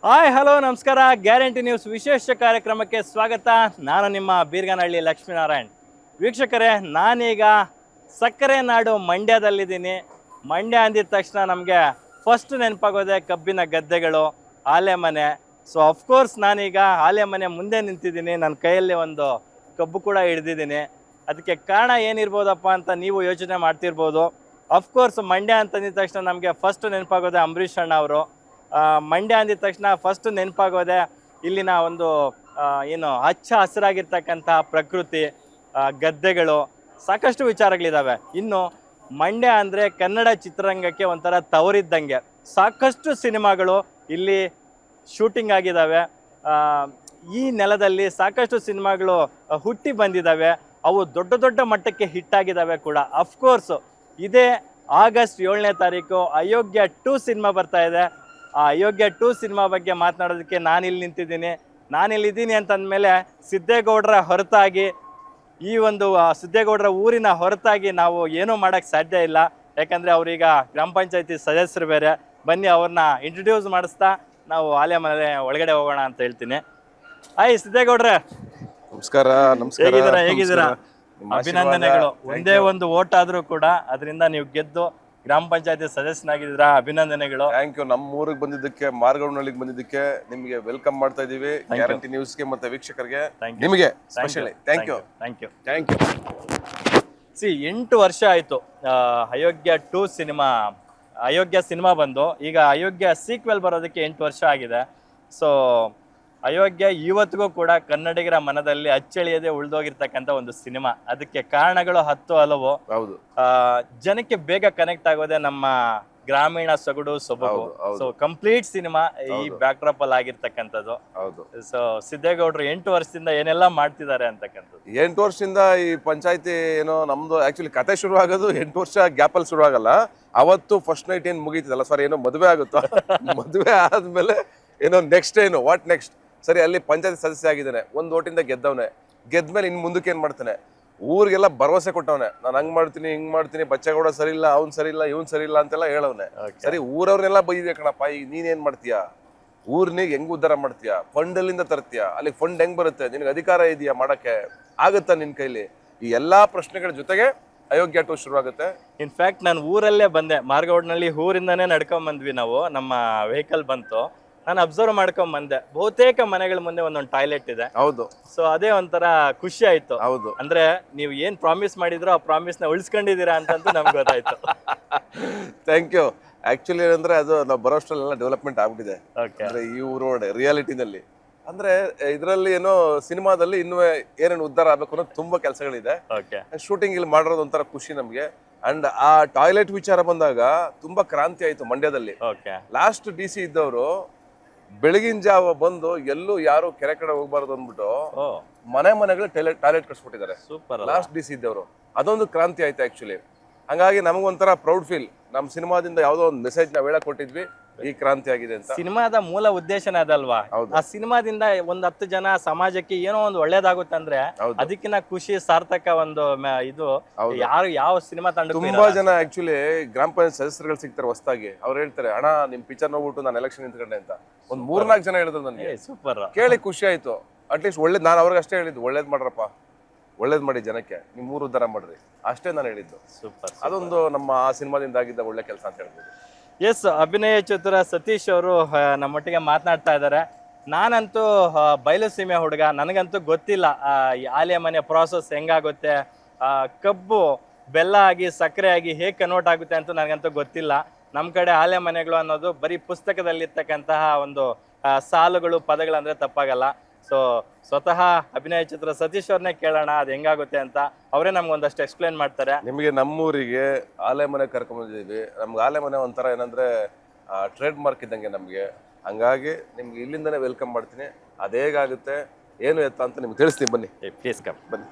Hi hello ನಮಸ್ಕಾರ. Guarantee news ವಿಶೇಷ ಕಾರ್ಯಕ್ರಮಕ್ಕೆ ಸ್ವಾಗತ. ನಾನು ನಿಮ್ಮ ಬೀರ್ಗನಹಳ್ಳಿ ಲಕ್ಷ್ಮೀನಾರಾಯಣ್. ವೀಕ್ಷಕರೇ, ನಾನೀಗ ಸಕ್ಕರೆ ನಾಡು ಮಂಡ್ಯದಲ್ಲಿದ್ದೀನಿ. ಮಂಡ್ಯ ಅಂದಿದ ತಕ್ಷಣ ನಮಗೆ ಫಸ್ಟ್ ನೆನಪಾಗೋದೆ ಕಬ್ಬಿನ ಗದ್ದೆಗಳು, ಆಲೆಮನೆ. ಸೊ ಅಫ್ಕೋರ್ಸ್ ನಾನೀಗ ಆಲೆಮನೆ ಮುಂದೆ ನಿಂತಿದ್ದೀನಿ. ನನ್ನ ಕೈಯಲ್ಲಿ ಒಂದು ಕಬ್ಬು ಕೂಡ ಹಿಡ್ದಿದ್ದೀನಿ. ಅದಕ್ಕೆ ಕಾರಣ ಏನಿರ್ಬೋದಪ್ಪ ಅಂತ ನೀವು ಯೋಚನೆ ಮಾಡ್ತಿರ್ಬೋದು. ಅಫ್ಕೋರ್ಸ್ ಮಂಡ್ಯ ಅಂತಂದಿದ ತಕ್ಷಣ ನಮಗೆ ಫಸ್ಟ್ ನೆನಪಾಗೋದೆ ಅಂಬರೀಷ್ ಅಣ್ಣ ಅವರು. ಮಂಡ್ಯ ಅಂದಿದ ತಕ್ಷಣ ಫಸ್ಟ್ ನೆನಪಾಗೋದೆ ಇಲ್ಲಿನ ಒಂದು ಏನು ಹಚ್ಚ ಹಸಿರಾಗಿರ್ತಕ್ಕಂತಹ ಪ್ರಕೃತಿ, ಗದ್ದೆಗಳು, ಸಾಕಷ್ಟು ವಿಚಾರಗಳಿದ್ದಾವೆ. ಇನ್ನು ಮಂಡ್ಯ ಅಂದರೆ ಕನ್ನಡ ಚಿತ್ರರಂಗಕ್ಕೆ ಒಂಥರ ತವರಿದ್ದಂಗೆ. ಸಾಕಷ್ಟು ಸಿನಿಮಾಗಳು ಇಲ್ಲಿ ಶೂಟಿಂಗ್ ಆಗಿದ್ದಾವೆ. ಈ ನೆಲದಲ್ಲಿ ಸಾಕಷ್ಟು ಸಿನಿಮಾಗಳು ಹುಟ್ಟಿ ಬಂದಿದ್ದಾವೆ. ಅವು ದೊಡ್ಡ ದೊಡ್ಡ ಮಟ್ಟಕ್ಕೆ ಹಿಟ್ಟಾಗಿದ್ದಾವೆ ಕೂಡ. ಅಫ್ಕೋರ್ಸು ಇದೇ ಆಗಸ್ಟ್ 7ನೇ ತಾರೀಕು ಅಯೋಗ್ಯ 2 ಸಿನಿಮಾ ಬರ್ತಾ ಇದೆ. ಆ ಅಯೋಗ್ಯ 2 ಸಿನಿಮಾ ಬಗ್ಗೆ ಮಾತನಾಡೋದಕ್ಕೆ ನಾನಿಲ್ಲಿ ನಿಂತಿದ್ದೀನಿ. ನಾನಿಲ್ಲಿದ್ದೀನಿ ಅಂತಂದಮೇಲೆ ಸಿದ್ದೇಗೌಡರ ಹೊರತಾಗಿ, ಈ ಒಂದು ಸಿದ್ದೇಗೌಡರ ಊರಿನ ಹೊರತಾಗಿ ನಾವು ಏನೂ ಮಾಡೋಕ್ಕೆ ಸಾಧ್ಯ ಇಲ್ಲ. ಯಾಕಂದರೆ ಅವರೀಗ ಗ್ರಾಮ ಪಂಚಾಯತಿ ಸದಸ್ಯರು ಬೇರೆ. ಬನ್ನಿ ಅವ್ರನ್ನ ಇಂಟ್ರೊಡ್ಯೂಸ್ ಮಾಡಿಸ್ತಾ ನಾವು ಆಲೆಮನೆ ಒಳಗಡೆ ಹೋಗೋಣ ಅಂತ ಹೇಳ್ತೀನಿ. ಹಾಯ್ ಸಿದ್ದೇಗೌಡ್ರೆ, ನಮಸ್ಕಾರ. ಹೇಗಿದ್ದೀರಾ? ಅಭಿನಂದನೆಗಳು. ಒಂದೇ ಒಂದು ಓಟ್ ಆದ್ರೂ ಕೂಡ ಅದರಿಂದ ನೀವು ಗೆದ್ದು ಗ್ರಾಮ ಪಂಚಾಯತಿ ಸದಸ್ಯನಾಗಿದ್ದೀರಾ. ಅಭಿನಂದನೆಗಳು. Thank you. ನಮ್ಮ ಊರಿಗೆ ಬಂದಿದ್ದಕ್ಕೆ, ಮಾರ್ಗೌನಹಳ್ಳಿಗೆ ಬಂದಿದ್ದಕ್ಕೆ ನಿಮಗೆ ವೆಲ್ಕಮ್ ಮಾಡ್ತಾ ಇದೀವಿ. ಗ್ಯಾರಂಟಿ ನ್ಯೂಸ್ಗೆ ಮತ್ತೆ ವೀಕ್ಷಕರಿಗೆ ನಿಮಗೆ specially thank you. Thank you. 8 ವರ್ಷ ಆಯ್ತು ಅಯೋಗ್ಯ 2 ಸಿನಿಮಾ, ಅಯೋಗ್ಯ ಸಿನಿಮಾ ಬಂದು. ಈಗ ಅಯೋಗ್ಯ ಸೀಕ್ವೆಲ್ ಬರೋದಕ್ಕೆ 8 ವರ್ಷ ಆಗಿದೆ. ಸೊ ಅಯೋಗ್ಯ ಇವತ್ತಿಗೂ ಕೂಡ ಕನ್ನಡಿಗರ ಮನದಲ್ಲಿ ಅಚ್ಚಳಿಯದೆ ಉಳಿದೋಗಿರ್ತಕ್ಕಂಥ ಒಂದು ಸಿನಿಮಾ. ಅದಕ್ಕೆ ಕಾರಣಗಳು 10 ಹಲವು. ಹೌದು. ಜನಕ್ಕೆ ಬೇಗ ಕನೆಕ್ಟ್ ಆಗೋದೆ ನಮ್ಮ ಗ್ರಾಮೀಣ ಸೊಗಡು ಸೊಬಗು. ಸೊ ಕಂಪ್ಲೀಟ್ ಸಿನಿಮಾ ಈ ಬ್ಯಾಕ್ ಡ್ರಾಪ್ ಅಲ್ಲಿ ಆಗಿರ್ತಕ್ಕಂಥದ್ದು. ಹೌದು. ಸೊ ಸಿದ್ದೇಗೌಡರು 8 ವರ್ಷದಿಂದ ಏನೆಲ್ಲ ಮಾಡ್ತಿದ್ದಾರೆ ಅಂತಕ್ಕಂಥದ್ದು. 8 ವರ್ಷದಿಂದ ಈ ಪಂಚಾಯತಿ ಏನೋ ನಮ್ದು ಆಕ್ಚುಲಿ ಕತೆ ಶುರು ಆಗೋದು 8 ವರ್ಷ ಗ್ಯಾಪ್ ಅಲ್ಲಿ ಶುರು ಆಗಲ್ಲ. ಅವತ್ತು ಫಸ್ಟ್ ನೈಟ್ ಏನ್ ಮುಗೀತದಲ್ಲ, ಸಾರಿ ಏನೋ ಮದುವೆ ಆಗುತ್ತೋ, ಮದುವೆ ಆದ್ಮೇಲೆ ಏನೋ ನೆಕ್ಸ್ಟ್ ಏನು ವಾಟ್ ನೆಕ್ಸ್ಟ್. ಸರಿ, ಅಲ್ಲಿ ಪಂಚಾಯತಿ ಸದಸ್ಯ ಆಗಿದ್ದಾನೆ, ಒಂದು ಓಟಿಂದ ಗೆದ್ದವನೆ. ಗೆದ್ಮೇಲೆ ಇನ್ ಮುಂದಕ್ಕೆ ಏನ್ ಮಾಡ್ತಾನೆ, ಊರಿಗೆಲ್ಲ ಭರವಸೆ ಕೊಟ್ಟವನೆ. ನಾನು ಹಂಗ್ ಮಾಡ್ತೀನಿ, ಹಿಂಗ್ ಮಾಡ್ತೀನಿ, ಬಚ್ಚೇಗೌಡ ಸರಿ ಇಲ್ಲ, ಅವ್ನ್ ಸರಿ ಇಲ್ಲ, ಇವ್ನ್ ಸರಿ ಇಲ್ಲ ಅಂತೆಲ್ಲ ಹೇಳವ್ನೆ. ಸರಿ, ಊರವ್ರನ್ನೆಲ್ಲ ಬೈದಿದೆ ಕಣಪ್ಪ, ಈಗ ನೀನೇನ್ ಮಾಡ್ತೀಯಾ, ಊರ್ನಿಗೆ ಹೆಂಗ್ ಉದ್ಧಾರ ಮಾಡ್ತೀಯಾ, ಫಂಡ್ ಅಲ್ಲಿಂದ ತರ್ತೀಯಾ, ಅಲ್ಲಿ ಫಂಡ್ ಹೆಂಗ್ ಬರುತ್ತೆ, ನಿನ್ಗೆ ಅಧಿಕಾರ ಇದೆಯಾ ಮಾಡಕ್ಕೆ, ಆಗುತ್ತಾ ನಿನ್ ಕೈಲಿ? ಈ ಎಲ್ಲಾ ಪ್ರಶ್ನೆಗಳ ಜೊತೆಗೆ ಅಯೋಗ್ಯ 2 ಶುರು ಆಗುತ್ತೆ. ಇನ್ಫ್ಯಾಕ್ಟ್ ನಾನು ಊರಲ್ಲೇ ಬಂದೆ, ಮಾರ್ಗೌಡ್ನಲ್ಲಿ ಊರಿಂದಾನೇ ನಡ್ಕೊಂಡ್ ಬಂದ್ವಿ ನಾವು. ನಮ್ಮ ವೆಹಿಕಲ್ ಬಂತು, ನಾನು ಅಬ್ಸರ್ವ್ ಮಾಡ್ಕೊಂಡ್ ಬಂದೆ. ಬಹುತೇಕ ಮನೆಗಳ ಮುಂದೆ ಒಂದೊಂದು ಟಾಯ್ಲೆಟ್ ಇದೆ. ಹೌದು. ಸೊ ಅದೇ ಒಂಥರ ಖುಷಿ ಆಯ್ತು. ಹೌದು. ಅಂದ್ರೆ ನೀವು ಏನ್ ಪ್ರಾಮಿಸ್ ಮಾಡಿದ್ರೋ ಆ ಪ್ರಾಮಿಸ್ ನ ಉಳಿಸ್ಕೊಂಡಿದ್ದೀರಾ ಅಂತಂತೂ ನಮ್ಗೆ ಗೊತ್ತಾಯ್ತು. Thank you. ಆಕ್ಚುಲಿ ಏನಂದ್ರೆ ಅದು ನಾವು ಬರೋಷ್ಟರಲ್ಲೆಲ್ಲ ಡೆವಲಪ್ಮೆಂಟ್ ಆಗ್ಬಿಟ್ಟಿದೆ. ಅಂದ್ರೆ ಈ ಊರೋಡೆ ರಿಯಾಲಿಟಿನಲ್ಲಿ ಅಂದ್ರೆ ಇದರಲ್ಲಿ ಏನೋ ಸಿನಿಮಾದಲ್ಲಿ ಇನ್ನೂ ಏನೇನು ಉದ್ಧಾರ ಆಗ್ಬೇಕು ಅನ್ನೋದು ತುಂಬಾ ಕೆಲಸಗಳಿದೆ. ಶೂಟಿಂಗ್ ಇಲ್ಲಿ ಮಾಡಿರೋದು ಒಂಥರ ಖುಷಿ ನಮ್ಗೆ. ಅಂಡ್ ಆ ಟಾಯ್ಲೆಟ್ ವಿಚಾರ ಬಂದಾಗ ತುಂಬಾ ಕ್ರಾಂತಿ ಆಯ್ತು ಮಂಡ್ಯದಲ್ಲಿ. ಲಾಸ್ಟ್ DC ಇದ್ದವರು ಬೆಳಗಿನ ಜಾವ ಬಂದು ಎಲ್ಲೂ ಯಾರು ಕೆರೆ ಕಡೆ ಹೋಗ್ಬಾರ್ದು ಅಂದ್ಬಿಟ್ಟು ಮನೆಗಳು ಟಾಯ್ಲೆಟ್ ಕಟ್ಸ್ಬಿಟ್ಟಿದ್ದಾರೆ. ಲಾಸ್ಟ್ DC ಇದ್ದವರು. ಅದೊಂದು ಕ್ರಾಂತಿ ಆಯ್ತು ಆಕ್ಚುಲಿ. ಹಂಗಾಗಿ ನಮಗೊಂಥರ ಪ್ರೌಡ್ ಫೀಲ್. ನಮ್ಮ ಸಿನಿಮಾದಿಂದ ಯಾವ್ದೋ ಒಂದು ಮೆಸೇಜ್ ನಾವ್ ಹೇಳಕ್ ಕೊಟ್ಟಿದ್ವಿ, ಈ ಕ್ರಾಂತಿ ಆಗಿದೆ ಅಂತ. ಸಿನಿಮಾದ ಮೂಲ ಉದ್ದೇಶನೇ ಅದಲ್ವಾ? ಆ ಸಿನಿಮಾದಿಂದ ಒಂದ್ 10 ಜನ ಸಮಾಜಕ್ಕೆ ಏನೋ ಒಂದು ಒಳ್ಳೇದಾಗುತ್ತೆ ಅಂದ್ರೆ ಅದಕ್ಕಿಂತ ಖುಷಿ, ಸಾರ್ಥಕ ಒಂದು ಇದು ಯಾರು ಯಾವ ಸಿನಿಮಾ ತಂಡ. ತುಂಬಾ ಜನ ಆಕ್ಚುಲಿ ಗ್ರಾಮ ಪಂಚಾಯತ್ ಸದಸ್ಯರುಗಳು ಸಿಗ್ತಾರೆ ಹೊಸದಾಗಿ. ಅವ್ರು ಹೇಳ್ತಾರೆ, ಅಣ್ಣ ನಿಮ್ ಪಿಕ್ಚರ್ ನೋಡ್ಬಿಟ್ಟು ನಾನು ಎಲೆಕ್ಷನ್ ನಿಂತ್ಕೊಂಡೆ ಅಂತ. ಒಂದ್ 3-4 ಜನ ಹೇಳಿದ್ರು ನನಗೆ. ಸೂಪರ್, ಕೇಳಿ ಕೇಳಿ ಖುಷಿ ಆಯ್ತು. ಅಟ್ಲೀಸ್ಟ್ ಒಳ್ಳೇದ್, ನಾನು ಅವ್ರಿಗೆ ಅಷ್ಟೇ ಹೇಳಿದ್ದು, ಒಳ್ಳೇದ್ ಮಾಡ್ರಪ್ಪ, ಒಳ್ಳೇದ್ ಮಾಡಿ ಜನಕ್ಕೆ, ನಿಮ್ ಊರು ಉದ್ಧಾರ ಮಾಡ್ರಿ, ಅಷ್ಟೇ ನಾನು ಹೇಳಿದ್ದು. ಸೂಪರ್. ಅದೊಂದು ನಮ್ಮ ಆ ಸಿನಿಮಾದಿಂದ ಆಗಿದ್ದ ಒಳ್ಳೆ ಕೆಲಸ ಅಂತ ಹೇಳ್ಬೋದು. ಎಸ್, ಅಭಿನಯ ಚತುರ ಸತೀಶ್ ಅವರು ನಮ್ಮೊಟ್ಟಿಗೆ ಮಾತನಾಡ್ತಾ ಇದ್ದಾರೆ. ನಾನಂತೂ ಬಯಲು ಸೀಮೆ ಹುಡುಗ, ನನಗಂತೂ ಗೊತ್ತಿಲ್ಲ ಆಲೆಮನೆ ಪ್ರಾಸೆಸ್ ಹೆಂಗಾಗುತ್ತೆ, ಕಬ್ಬು ಬೆಲ್ಲ ಆಗಿ ಸಕ್ಕರೆ ಆಗಿ ಹೇಗೆ ಕನ್ವರ್ಟ್ ಆಗುತ್ತೆ ಅಂತ ನನಗಂತೂ ಗೊತ್ತಿಲ್ಲ. ನಮ್ಮ ಕಡೆ ಆಲೆಮನೆಗಳು ಅನ್ನೋದು ಬರೀ ಪುಸ್ತಕದಲ್ಲಿರ್ತಕ್ಕಂತಹ ಒಂದು ಸಾಲುಗಳು, ಪದಗಳು ಅಂದರೆ ತಪ್ಪಾಗಲ್ಲ. ಸೊ ಸ್ವತಃ ಅಭಿನಯ ಚಿತ್ರ ಸತೀಶ್ ಅವ್ರನ್ನೇ ಕೇಳೋಣ ಅದು ಹೆಂಗಾಗುತ್ತೆ ಅಂತ. ಅವರೇ ನಮ್ಗೊಂದಷ್ಟು ಎಕ್ಸ್ಪ್ಲೇನ್ ಮಾಡ್ತಾರೆ. ನಿಮಗೆ ನಮ್ಮೂರಿಗೆ ಆಲೆಮನೆ ಕರ್ಕೊಂಡ್ಬಂದಿದ್ದೀವಿ. ನಮ್ಗೆ ಆಲೆಮನೆ ಒಂಥರ ಏನಂದ್ರೆ ಟ್ರೇಡ್ ಮಾರ್ಕ್ ಇದ್ದಂಗೆ ನಮಗೆ. ಹಂಗಾಗಿ ನಿಮ್ಗೆ ಇಲ್ಲಿಂದನೇ ವೆಲ್ಕಮ್ ಮಾಡ್ತೀನಿ. ಅದೇಗಾಗುತ್ತೆ ಏನು ಎತ್ತ ಅಂತ ನಿಮ್ಗೆ ತಿಳಿಸ್ತೀನಿ, ಬನ್ನಿ. ಪ್ಲೀಸ್ ಕಮ್, ಬನ್ನಿ.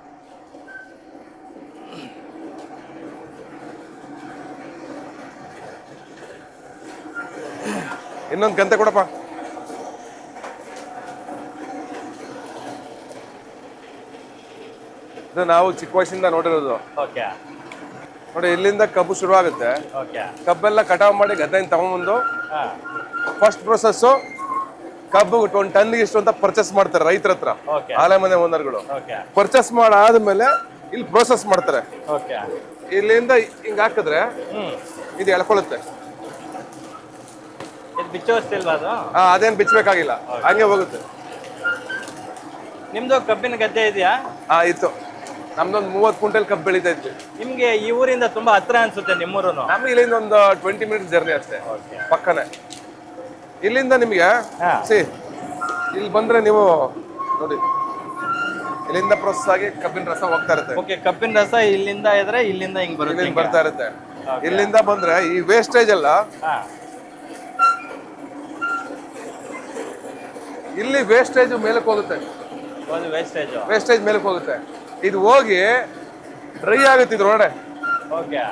ಇನ್ನೊಂದು ಕಂತೆ ಕೊಡಪ್ಪ. ಇದು ನಾವು ಚಿಕ್ಕ ವಯಸ್ಸಿಂದ ನೋಡಿರೋದು. ನೋಡಿ, ಇಲ್ಲಿಂದ ಕಬ್ಬು ಶುರು ಆಗುತ್ತೆ. ಕಬ್ಬೆಲ್ಲ ಕಟಾವ್ ಮಾಡಿ ಗದ್ದೆಯಿಂದ ತಗೊಂಡ್ಬಂದು ಫಸ್ಟ್ ಪ್ರೊಸೆಸ್ಸು ಕಬ್ಬು 1 ಟನ್ಗೆ ಇಷ್ಟು ಅಂತ ಪರ್ಚೇಸ್ ಮಾಡ್ತಾರೆ ರೈತರ ಹತ್ರ, ಓಕೆ ಆಲೆ ಮನೆ ಓನರ್ಗಳು. ಓಕೆ ಪರ್ಚೇಸ್ ಮಾಡಾದ್ಮೇಲೆ ಇಲ್ಲಿ ಪ್ರೋಸೆಸ್ ಮಾಡ್ತಾರೆ. ಓಕೆ ಇಲ್ಲಿಂದ ಹಿಂಗ್ ಹಾಕಿದ್ರೆ ಇದು ಎಳ್ಕೊಳ್ಳುತ್ತೆ. ಇದು ಬಿಚ್ಚೋಸ್ತಿಲ್ವಾ ಅದು? ಅದೇನ್ ಬಿಚ್ಚಬೇಕಾಗಿಲ್ಲ, ಹಂಗೆ ಹೋಗುತ್ತೆ. ನಿಮ್ದು ಕಬ್ಬಿನ ಗದ್ದೆ ಇದೆಯಾ? ಇತ್ತು, ನಮ್ದೊಂದು 30 ಕ್ವಿಂಟಲ್ ಕಬ್ಬು ಬೆಳೀತಾ ಇದ್ವಿ. ನಿಮ್ಗೆ ಈ ಊರಿಂದ ತುಂಬಾ ಹತ್ರ ಅನ್ಸುತ್ತೆ ನಿಮ್ಮೂರು. ನಮ್ಗೆ ಇಲ್ಲಿಂದ ಒಂದು 20 ಮಿನಿಟ್ಸ್ ಜರ್ನಿ ಅಷ್ಟೇ, ಪಕ್ಕನೆ. ಇಲ್ಲಿಂದ ನಿಮ್ಗೆ ಇಲ್ಲಿ ಬಂದ್ರೆ ನೀವು ನೋಡಿ, ಇಲ್ಲಿಂದ ಪ್ರೋಸೆಸ್ ಆಗಿ ಕಬ್ಬಿನ ರಸ ಹೋಗ್ತಾ ಇರುತ್ತೆ. ಓಕೆ, ಕಬ್ಬಿನ ರಸ ಇಲ್ಲಿಂದ ಇದ್ರೆ ಇಲ್ಲಿಂದ ಹಿಂಗ್ ಬರುತ್ತೆ, ಇಲ್ಲಿಂದ ಬರ್ತಾ ಇರುತ್ತೆ. ಇಲ್ಲಿಂದ ಬಂದ್ರೆ ಈ ವೇಸ್ಟೇಜ್ ಎಲ್ಲ ಇಲ್ಲಿ ವೇಸ್ಟೇಜ್ ಮೇಲಕ್ಕೆ ಹೋಗುತ್ತೆ. ವೇಸ್ಟೇಜ್ ಮೇಲಕ್ಕೆ ಹೋಗುತ್ತೆ. ಇದು ಹೋಗಿ ಡ್ರೈ ಆಗುತ್ತೆ ಇದ್ರೊಳಗಡೆ. ಓಕೆ,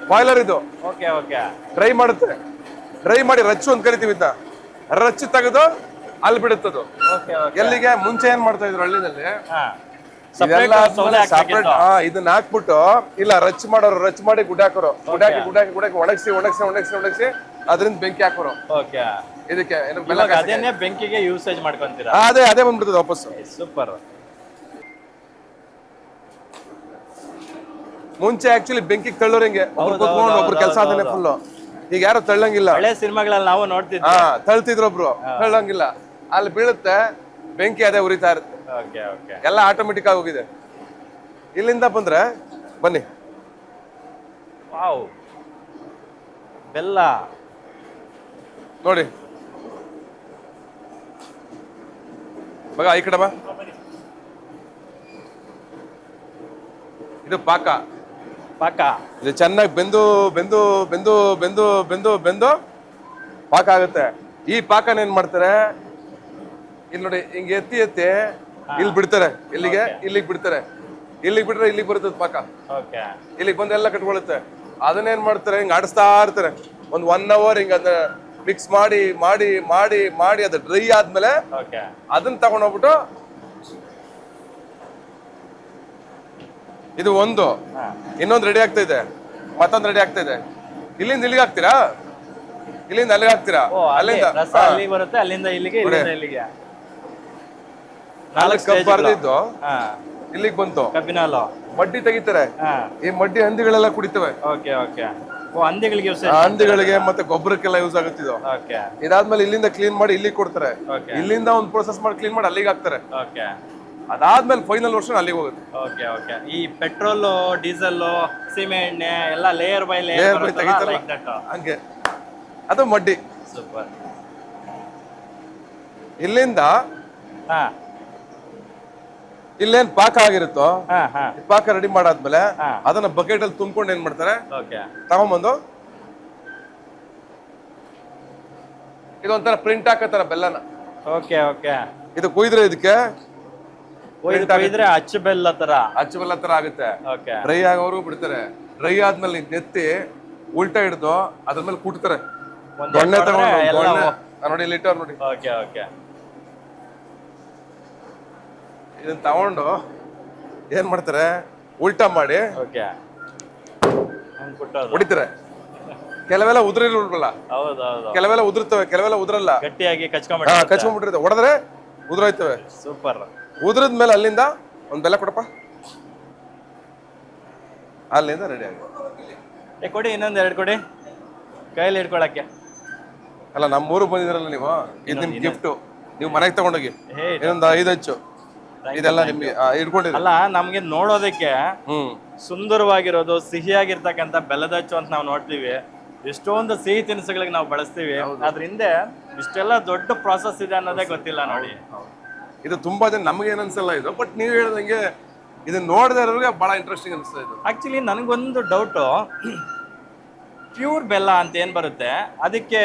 ಬಾಯ್ಲರ್ ಇದು. ಓಕೆ ಓಕೆ, ಡ್ರೈ ಮಾಡುತ್ತೆ. ಡ್ರೈ ಮಾಡಿ ರಚ್ಚು ಅಂತ ಕರಿತೀವಿ. ಇದನ್ನ ರಚ್ಚು ತೆಗೆದು ಅಲ್ಲಿ ಬಿಡುತ್ತದು. ಎಲ್ಲಿಗೆ ಮುಂಚೆ ಏನ್ ಮಾಡ್ತಾ ಇದ್ರು ಹಳ್ಳಿನಲ್ಲಿ, ಇದನ್ನ ಹಾಕ್ಬಿಟ್ಟು ಇಲ್ಲ ರಚ್ ಮಾಡೋರು, ರಚ್ ಮಾಡಿ ಗುಡ್ಡಾಕೋರು, ಗುಡ್ಡಾಕಿ ಗುಡ್ಡಾಕಿ ಗುಡ್ಡಾಕಿ ಒಣಗಿಸಿ ಒಣಗಿಸಿ ಒಣಗಿಸಿ ಒಣಗಿಸಿ ಅದರಿಂದ ಬೆಂಕಿ ಹಾಕೋರು. ಇದಕ್ಕೆ ಬೆಂಕಿಗೆ ಯೂಸೇಜ್ ಮಾಡ್ಕೊಂತೀರಾ? ಅದೇ ಬಂದ್ಬಿಡ್ತದೆ ವಾಪಸ್ಸು. ಸೂಪರ್. ಮುಂಚೆ ಆಕ್ಚುಲಿ ಬೆಂಕಿಗೆ ತಳ್ಳೋರು ಹಿಂಗೆ ಒಬ್ರು ಕೆಲಸ ಆದ್ರೆ ಫುಲ್. ಈಗ ಯಾರು ತಳ್ಳಂಗಿಲ್ಲ. ಹಳೆ ಸಿನಿಮಾಗಳಲ್ಲಿ ನಾವು ನೋಡ್ತಿದ್ವಿ, ತಳ್ತಿದ್ರು ಒಬ್ರು, ತಳ್ಳಂಗಿಲ್ಲ. ಅಲ್ಲಿ ಬೀಳುತ್ತೆ ಬೆಂಕಿ, ಅದೇ ಉರಿತಾ ಇರುತ್ತೆ. ಎಲ್ಲ ಆಟೋಮೆಟಿಕ್ ಆಗಿ ಹೋಗಿದೆ. ಇಲ್ಲಿಂದ ಬಂದ್ರೆ ಬನ್ನಿ, ವಾವ್, ಬೆಲ್ಲ ನೋಡಿ ಮಗ, ಈ ಕಡೆ ಬಾ. ಇದು ಪಾಕ. ಪಾಕ ಇದು ಚೆನ್ನಾಗಿ ಬೆಂದು ಬೆಂದು ಬೆಂದು ಬೆಂದು ಬೆಂದು ಬೆಂದು ಪಾಕ ಆಗುತ್ತೆ. ಈ ಪಾಕನ ಏನ್ ಮಾಡ್ತಾರೆ, ಇಲ್ಲಿ ನೋಡಿ ಹಿಂಗೆ ಎತ್ತಿ ಎತ್ತಿ ಇಲ್ಲಿ ಬಿಡ್ತಾರೆ. ಇಲ್ಲಿಗೆ ಇಲ್ಲಿಗೆ ಬಿಡ್ತಾರೆ. ಇಲ್ಲಿಗೆ ಬಿಟ್ರೆ ಇಲ್ಲಿಗೆ ಬರ್ತದೆ ಪಾಕ. ಇಲ್ಲಿಗೆ ಬಂದು ಎಲ್ಲ ಕಟ್ಕೊಳ್ಳುತ್ತೆ. ಅದನ್ನೇನ್ ಮಾಡ್ತಾರೆ, ಹಿಂಗ್ ಆಡಿಸ್ತಾ ಇರ್ತಾರೆ ಒಂದು 1 ಅವರ್. ಹಿಂಗ ಅದನ್ನ ಮಿಕ್ಸ್ ಮಾಡಿ ಮಾಡಿ ಮಾಡಿ ಮಾಡಿ ಅದು ಡ್ರೈ ಆದ್ಮೇಲೆ ಅದನ್ನ ತಗೊಂಡೋಗ್ಬಿಟ್ಟು ಇದು ಒಂದು, ಇನ್ನೊಂದು ರೆಡಿ ಆಗ್ತಾ ಇದೆ, ಮತ್ತೊಂದು ರೆಡಿ ಆಗ್ತಾ ಇದೆ. ಇಲ್ಲಿಂದ ಇಲ್ಲಿಗೆ ಹಾಕ್ತೀರಾ, ಇಲ್ಲಿಂದ ಅಲ್ಲಿಗೆ ಹಾಕ್ತೀರಾ, ಅಲ್ಲಿಂದ ಬರುತ್ತೆ, ಅಲ್ಲಿಂದ ಇಲ್ಲಿಗೆ, ಇಲ್ಲಿಗೆ 4 ಕಪ್ ಬರ್ದಿದ್ದು ಇಲ್ಲಿಗೆ ಬಂತು. ಕಬ್ಬಿನ ಹಾಲು ಮಡ್ಡಿ ತೆಗಿತಾರೆ. ಈ ಮಡ್ಡಿ ಹಂದಿಗಳೆಲ್ಲ ಕುಡಿತವೆ. ಹಂದಿಗಳಿಗೆ ಮತ್ತೆ ಗೊಬ್ಬರಕ್ಕೆಲ್ಲ ಯೂಸ್ ಆಗುತ್ತಿದ್ದು. ಇದಾದ್ಮೇಲೆ ಇಲ್ಲಿಂದ ಕ್ಲೀನ್ ಮಾಡಿ ಇಲ್ಲಿಗೆ ಕೊಡ್ತಾರೆ. ಇಲ್ಲಿಂದ ಒಂದು ಪ್ರೋಸೆಸ್ ಮಾಡಿ ಕ್ಲೀನ್ ಮಾಡಿ ಅಲ್ಲಿಗೆ ಹಾಕ್ತಾರೆ. ಅದಾದ್ಮೇಲೆ ಫೈನಲ್ ವರ್ಷನ್ ಅಲ್ಲಿಗೆ ಹೋಗುತ್ತೆ. ಈ ಪೆಟ್ರೋಲ್, ಡೀಸೆಲ್, ಸೀಮೆ ಎಣ್ಣೆ ಎಲ್ಲ ಲೇಯರ್ ಬೈ ತೆಗಿತಾರಲ್ಲ ಹಂಗೆ, ಅದು ಮಡ್ಡಿ. ಸೂಪರ್. ಇಲ್ಲಿಂದ ಇಲ್ಲೇನ್ ಪಾಕ ಆಗಿರುತ್ತೋ, ಪಾಕ ರೆಡಿ ಮಾಡಾದ್ಮೇಲೆ ಅದನ್ನ ಬಕೆಟ್ ಅಲ್ಲಿ ತುಂಬ್ಕೊಂಡು ಏನ್ ಮಾಡ್ತಾರೆ, ತಗೊಂಬಂದು ಇದೊಂಥರ ಪ್ರಿಂಟ್ ಹಾಕತ್ತಾರ ಬೆಲ್ಲನ. ಇದು ಕೊಯ್ದ್ರೆ ಇದಕ್ಕೆ ಅಚ್ಚು ಬೆಲ್ಲ ತರ ಆಗುತ್ತೆ. ಡ್ರೈ ಆಗೋವರೆಗೂ ಬಿಡ್ತಾರೆ. ಡ್ರೈ ಆದ್ಮೇಲೆ ನೆತ್ತಿ ಉಲ್ಟಾ ಹಿಡ್ದು ಅದ್ರ ಮೇಲೆ ಕುಟ್ತಾರೆ. ದೊಣ್ಣೆ ತಗೊಂಡು ನೋಡಿ, ಇಲ್ಲಿ ಇಟ್ಟವ್ರು ನೋಡಿ. ಇದನ್ನ ತಗೊಂಡು ಏನ್ ಮಾಡ್ತಾರೆ, ಉಲ್ಟಾ ಮಾಡಿ ಹೊಡಿತಾರೆ. ಕೆಲವೆಲ್ಲ ಉದುರಿರಲ್ಲ, ಕೆಲವೆಲ್ಲ ಉದುರ್ತವೆ, ಕೆಲವೆಲ್ಲ ಉದುರಲ್ಲ. ಗಟ್ಟಿಯಾಗಿ ಕಚ್ಕೊಂಡ್ಬಿಟ್ಟಿರ್ತವೆ. ಹೊಡೆದ್ರೆ ಉದುರೋಯ್ತವೆ. ಸೂಪರ್. ಉದ್ರದ್ಮೇಲೆ ಅಲ್ಲಿಂದ ಒಂದ್ ಬೆಲ್ಲ ಕೊಡಪ್ಪ, ಅಲ್ಲಿಂದ ರೆಡಿ ಆಗಿ ಕೊಡಿ. ಇನ್ನೊಂದ್ 2 ಕೊಡಿ, ಕೈಯಲ್ಲಿ ಹಿಡ್ಕೊಳಕ್ಕೆ. ಅಲ್ಲ, ನಮ್ಮೂರಿಗೆ ಬಂದಿದ್ರಲ್ಲ ನೀವು, ಇದು ನಿಮ್ ಗಿಫ್ಟ್. ನೀವು ಮನೆಗೆ ತಗೊಂಡೋಗಿ ಇನ್ನೊಂದು 5 ಹಚ್ಚು. ಇದೆಲ್ಲ ನಿಮ್ಗೆ ಇಟ್ಕೊಂಡಿರಿ. ಅಲ್ಲ, ನಮ್ಗೆ ನೋಡೋದಕ್ಕೆ ಸುಂದರವಾಗಿರೋದು, ಸಿಹಿಯಾಗಿರ್ತಕ್ಕಂಥ ಬೆಲ್ಲದ ಹಚ್ಚು ಅಂತ ನಾವು ನೋಡ್ತೀವಿ. ಎಷ್ಟೊಂದು ಸಿಹಿ ತಿನಿಸುಗಳಿಗೆ ನಾವು ಬಳಸ್ತೀವಿ. ಅದ್ರ ಹಿಂದೆ ಇಷ್ಟೆಲ್ಲ ದೊಡ್ಡ ಪ್ರಾಸೆಸ್ ಇದೆ ಅನ್ನೋದೇ ಗೊತ್ತಿಲ್ಲ ನೋಡಿ. ಇದು ತುಂಬಾ ಜನ ನಮ್ಗೆ ಏನ್ ಅನ್ಸಲ್ಲ ಇದು, ಬಟ್ ನೀವ್ ಹೇಳ್ದಂಗೆ ಇದನ್ನ ನೋಡದೇ ಇರೋರಿಗೆ ಬಹಳ ಇಂಟ್ರೆಸ್ಟಿಂಗ್ ಅನಿಸ್ತಾ ಇದು. ಆಕ್ಚುಲಿ ನನಗೊಂದು ಡೌಟು, ಪ್ಯೂರ್ ಬೆಲ್ಲ ಅಂತ ಏನ್ ಬರುತ್ತೆ ಅದಕ್ಕೆ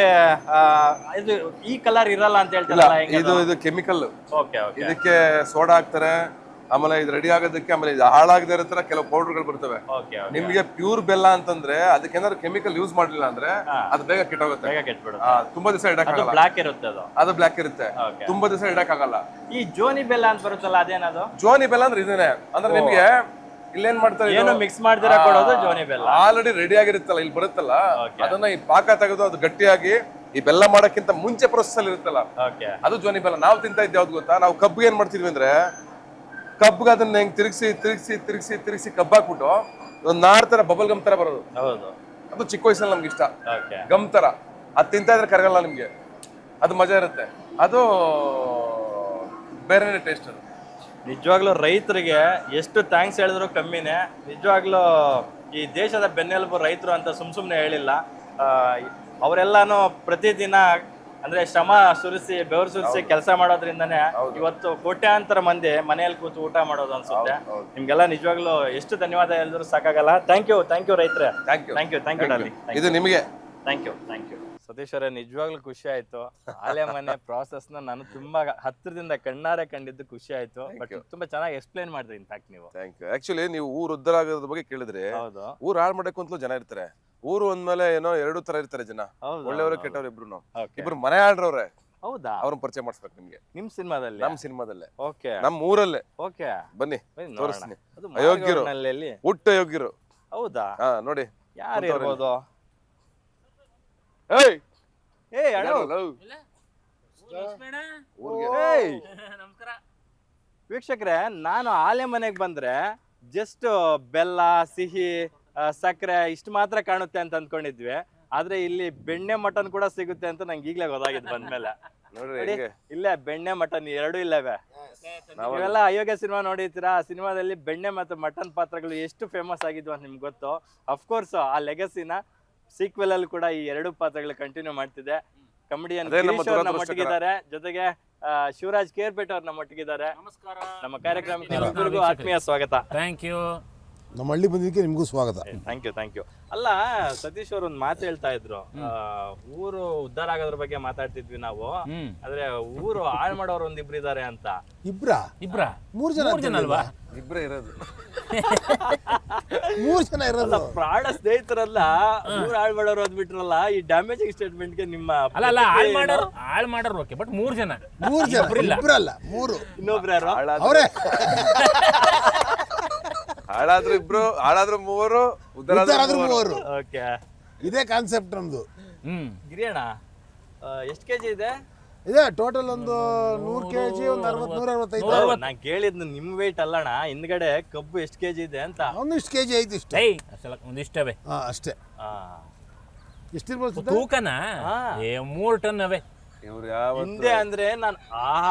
ಇದು ಈ ಕಲರ್ ಇರಲ್ಲ ಅಂತ ಹೇಳ್ತಾರಲ್ಲ, ಇದು ಕೆಮಿಕಲ್. ಇದಕ್ಕೆ ಸೋಡಾ ಹಾಕ್ತಾರೆ, ಆಮೇಲೆ ಇದು ರೆಡಿ ಆಗೋದಕ್ಕೆ, ಆಮೇಲೆ ಇದು ಹಾಳಾಗದೇ ಇರೋ ತರ ಕೆಲವು ಪೌಡರ್ಗಳು ಬರ್ತವೆ. ನಿಮ್ಗೆ ಪ್ಯೂರ್ ಬೆಲ್ಲ ಅಂತಂದ್ರೆ ಅದಕ್ಕೆ ಏನಾದ್ರು ಕೆಮಿಕಲ್ ಯೂಸ್ ಮಾಡಲಿಲ್ಲ ಅಂದ್ರೆ ಅದು ಬೇಗ ಕೆಟ್ಟೋಗುತ್ತೆ. ತುಂಬಾ ದಿವಸ ಇಡಕ್ಕಾಗಲ್ಲ. ಬ್ಲಾಕ್ ಇರುತ್ತೆ ಅದು ಬ್ಲಾಕ್ ಇರುತ್ತೆ, ತುಂಬಾ ದಿವಸ ಇಡಕ್ಕಾಗಲ್ಲ. ಈ ಜೋನಿ ಬೆಲ್ಲ ಅಂತ ಬರುತ್ತಲ್ಲ, ಅದೇನದು? ಜೋನಿ ಬೆಲ್ಲ ಅಂದ್ರೆ ಇದೇನೆ. ಅಂದ್ರೆ ನಿಮ್ಗೆ ಇಲ್ಲೇನ್ ಮಾಡ್ತಾರೆ, ಏನು ಮಿಕ್ಸ್ ಮಾಡ್ದಿರಾ ಕೊಡೋದು ಜೋನಿ ಬೆಲ್ಲ. ಆಲ್ರೆಡಿ ರೆಡಿ ಆಗಿರುತ್ತಲ್ಲ, ಇಲ್ಲಿ ಬರುತ್ತಲ್ಲ, ಅದನ್ನ ಈ ಪಾಕ ತೆಗೆದು ಅದು ಗಟ್ಟಿಯಾಗಿ ಈ ಬೆಲ್ಲ ಮಾಡಕ್ಕಿಂತ ಮುಂಚೆ ಪ್ರೊಸೆಸ್ ಅಲ್ಲಿ ಇರುತ್ತಲ್ಲ ಓಕೆ ಅದು ಜ್ವಾನಿ ಬೆಲ್ಲ. ನಾವು ತಿಂತಾ ಇದ್ದೆ ಯಾವ್ದು ಗೊತ್ತಾ, ನಾವು ಕಬ್ಬಿಗೆ ಏನ್ ಮಾಡ್ತಿದ್ವಿ ಅಂದ್ರೆ ಕಬ್ಬಿಗೆ ಅದನ್ನ ಹೆಂಗ್ ತಿರುಗಿಸಿ ಕಬ್ಬಾಕ್ಬಿಟ್ಟು ಒಂದು ನಾರ್ ತರ ಬಬಲ್ ಗಮ್ ತರ ಬರೋದು. ಹೌದು, ಅದು ಚಿಕ್ಕ ವಯಸ್ಸಲ್ಲಿ ನಮ್ಗೆ ಇಷ್ಟ, ಓಕೆ. ಗಮ್ ತರ. ಅದು ತಿಂತಾ ಇದ್ರೆ ಕರಗಲ್ಲ ನಿಮ್ಗೆ, ಅದು ಮಜಾ ಇರುತ್ತೆ, ಅದು ಬೇರೆನೇ ಟೇಸ್ಟ್. ಅದು ನಿಜವಾಗ್ಲೂ ರೈತರಿಗೆ ಎಷ್ಟು ಥ್ಯಾಂಕ್ಸ್ ಹೇಳಿದ್ರು ಕಮ್ಮಿನೇ. ನಿಜವಾಗ್ಲೂ ಈ ದೇಶದ ಬೆನ್ನೆಲುಬು ರೈತರು ಅಂತ ಸುಮ್ಮನೆ ಹೇಳಿಲ್ಲ. ಅವರೆಲ್ಲಾನು ಪ್ರತಿದಿನ ಅಂದ್ರೆ ಶ್ರಮ ಸುರಿಸಿ ಬೆವರು ಸುರಿಸಿ ಕೆಲಸ ಮಾಡೋದ್ರಿಂದನೇ ಇವತ್ತು ಕೋಟ್ಯಾಂತರ ಮಂದಿ ಮನೆಯಲ್ಲಿ ಕೂತು ಊಟ ಮಾಡೋದು ಅನ್ಸುತ್ತೆ. ನಿಮ್ಗೆಲ್ಲ ನಿಜವಾಗ್ಲೂ ಎಷ್ಟು ಧನ್ಯವಾದ ಹೇಳಿದ್ರು ಸಾಕಾಗಲ್ಲ. Thank you darling. ಇದು ನಿಮಗೆ ಥ್ಯಾಂಕ್ ಯು ಸತೀಶ್ ಅವರೇ, ನಿಜವಾಗ್ಲೂ ಖುಷಿ ಆಯ್ತು. ಆಲೆ ಮನೆ ಪ್ರಾಸೆಸ್ ನಾನು ತುಂಬಾ ಹತ್ತಿರದಿಂದ ಕಣ್ಣಾರೆ ಕಂಡಿದ್ದು ಖುಷಿ ಆಯ್ತು. ಬಟ್ ತುಂಬಾ ಚೆನ್ನಾಗಿ ಎಕ್ಸ್ಪ್ಲೈನ್ ಮಾಡಿದ್ರಿ ಇನ್ಫ್ಯಾಕ್ಟ್ ನೀವು. Thank you. ಆಕ್ಚುಲಿ ನೀವು ಊರು ಉದ್ಧಾರ ಆಗೋದ್ರ ಬಗ್ಗೆ ಕೇಳಿದ್ರೆ, ಹೌದು, ಊರು ಹಾಳು ಮಾಡಕ್ಕೆ ಅಂತಲೂ ಜನ ಇರ್ತಾರೆ. ಊರು ಅಂದ್ಮೇಲೆ ಏನೋ ಎರಡು ತರ ಇರ್ತಾರೆ ಜನ, ಒಳ್ಳೆಯವರು ಕೆಟ್ಟವ್ರು ಇಬ್ರು. ಇಬ್ರು ಮನೆ ಆಳ್ರವ್ರೆ. ಹೌದಾ? ಅವ್ರನ್ನ ಪರಿಚಯ ಮಾಡಿಸ್ಬೇಕು ನಿಮ್ಗೆ ನಿಮ್ ಸಿನಿಮಾದಲ್ಲಿ? ನಮ್ ಸಿನಿಮಾದಲ್ಲೇ, ಓಕೆ, ನಮ್ ಊರಲ್ಲೇ. ಓಕೆ, ಬನ್ನಿ ತೋರಿಸ್ತೀನಿ. ಅದು ಅಯೋಗ್ಯರು, ಮಾರ್ಗವರ್ಣಲ್ಲಿ. ಹುಟ್ಟ ಅಯೋಗ್ಯರು. ಹೌದಾ? ಹಾ ನೋಡಿ ಯಾರು ಇರ್ಬೋದು? ಏಯ್ ಏಯ್ ಅಣ್ಣ, ವೀಕ್ಷಕರೇ, ನಾನು ಆಲೆ ಮನೆಗೆ ಬಂದ್ರೆ ಜಸ್ಟ್ ಬೆಲ್ಲ, ಸಿಹಿ, ಸಕ್ಕರೆ ಇಷ್ಟು ಮಾತ್ರ ಕಾಣುತ್ತೆ ಅಂತ ಅಂದ್ಕೊಂಡಿದ್ವಿ. ಆದ್ರೆ ಇಲ್ಲಿ ಬೆಣ್ಣೆ ಮಟನ್ ಕೂಡ ಸಿಗುತ್ತೆ ಅಂತ ನಂಗೆ ಈಗ್ಲೇ ಗೊತ್ತಾಗಿದ್ದು ಬಂದ್ಮೇಲೆ. ನೋಡ್ರಿ, ಇಲ್ಲೇ ಬೆಣ್ಣೆ ಮಟನ್ ಎರಡು ಇಲ್ಲವೇ. ನೀವೆಲ್ಲ ಅಯೋಗ್ಯ ಸಿನಿಮಾ ನೋಡಿರ್ತೀರಾ. ಆ ಸಿನಿಮಾದಲ್ಲಿ ಬೆಣ್ಣೆ ಮತ್ತು ಮಟನ್ ಪಾತ್ರಗಳು ಎಷ್ಟು ಫೇಮಸ್ ಆಗಿದ್ವು ಅಂತ ನಿಮ್ಗೆ ಗೊತ್ತು. ಅಫ್ಕೋರ್ಸ್ ಆ ಲೆಗಸಿನ ಸೀಕ್ವೆಲ್ ಅಲ್ಲಿ ಕೂಡ ಈ ಎರಡು ಪಾತ್ರಗಳು ಕಂಟಿನ್ಯೂ ಮಾಡ್ತಿದೆ. ಕಮಿಡಿಯನ್ ನಮ್ಮ ಒಟ್ಟಿಗಿದ್ದಾರೆ, ಜೊತೆಗೆ ಶಿವರಾಜ್ ಕೇರ್ಪೇಟ್ ಅವ್ರು ನಮ್ಮ ಒಟ್ಟಿಗಿದ್ದಾರೆ. ನಮ್ಮ ಕಾರ್ಯಕ್ರಮಕ್ಕೆ ನಿಮ್ಗೂ ಆತ್ಮೀಯ ಸ್ವಾಗತ. Thank you. ನಮ್ಮ ಹಳ್ಳಿ ಬಂದಿದ್ದಕ್ಕೆ ನಿಮಗೂ ಸ್ವಾಗತ. Thank you. ಅಲ್ಲ ಸತೀಶ್ ಅವ್ರು ಒಂದು ಮಾತು ಹೇಳ್ತಾ ಇದ್ರು, ಊರು ಉದ್ಧಾರ ಆಗೋದ್ರ ಬಗ್ಗೆ ಮಾತಾಡ್ತಿದ್ವಿ ನಾವು. ಆದ್ರೆ ಊರು ಹಾಳು ಮಾಡೋರು ಒಂದಿಬ್ರು ಇದಾರೆ ಅಂತ. ಇಬ್ರಾ? ಮೂರು ಜನ ಅಲ್ವಾ? ಇಬ್ರೇ ಇರೋದು. 3 ಜನ ಇರೋದು. ಪ್ರಾಣ ಸ್ನೇಹಿತರಲ್ಲ, ಊರು ಹಾಳು ಮಾಡೋರು ಅಂದ್ಬಿಟ್ರಲ್ಲ. ಈ ಡ್ಯಾಮೇಜಿಂಗ್ ಸ್ಟೇಟ್ಮೆಂಟ್ಗೆ ನಿಮ್ಮ ಅಲ್ಲ ಹಾಳು ಮಾಡೋರು ಓಕೆ, ಬಟ್ 3 ಜನ. ಇಬ್ರಲ್ಲ, 3. ಇನ್ನೊಬ್ರು ಯಾರು? ಅವರೇ. ಹಾಳಾದ್ರು ಇಬ್ರು, ಹಾಳಾದ್ರು 3, ಉದ್ದಾರಾದ್ರು 3. ಓಕೆ, ಇದೇ ಕಾನ್ಸೆಪ್ಟ್ ನಮ್ದು. ಗಿರಿಯಣ್ಣ ಎಷ್ಟು ಕೆಜಿ ಇದೆ? ಇದೆ ಟೋಟಲ್ ಒಂದು 100 kg, ಒಂದು 60-165. ನಾನ್ ಕೇಳಿದ್ನು ನಿಮ್ ವೇಟ್ ಅಲ್ಲಣ್ಣ, ಹಿಂದ್ಗಡೆ ಕಬ್ಬು ಎಷ್ಟು ಕೆಜಿ ಇದೆ ಅಂತ. ಒಂದಿಷ್ಟು ಕೆಜಿ ಐತಿ ಇಷ್ಟ. ಒಂದಿಷ್ಟವೇ ಅಷ್ಟೇ. ಎಷ್ಟಿರ್ಬೋದು ತೂಕನಾ? 3 ಟನ್ ಅವೇ. ಇವ್ರು ಯಾವ ಹಿಂದೆ ಅಂದ್ರೆ ನಾನು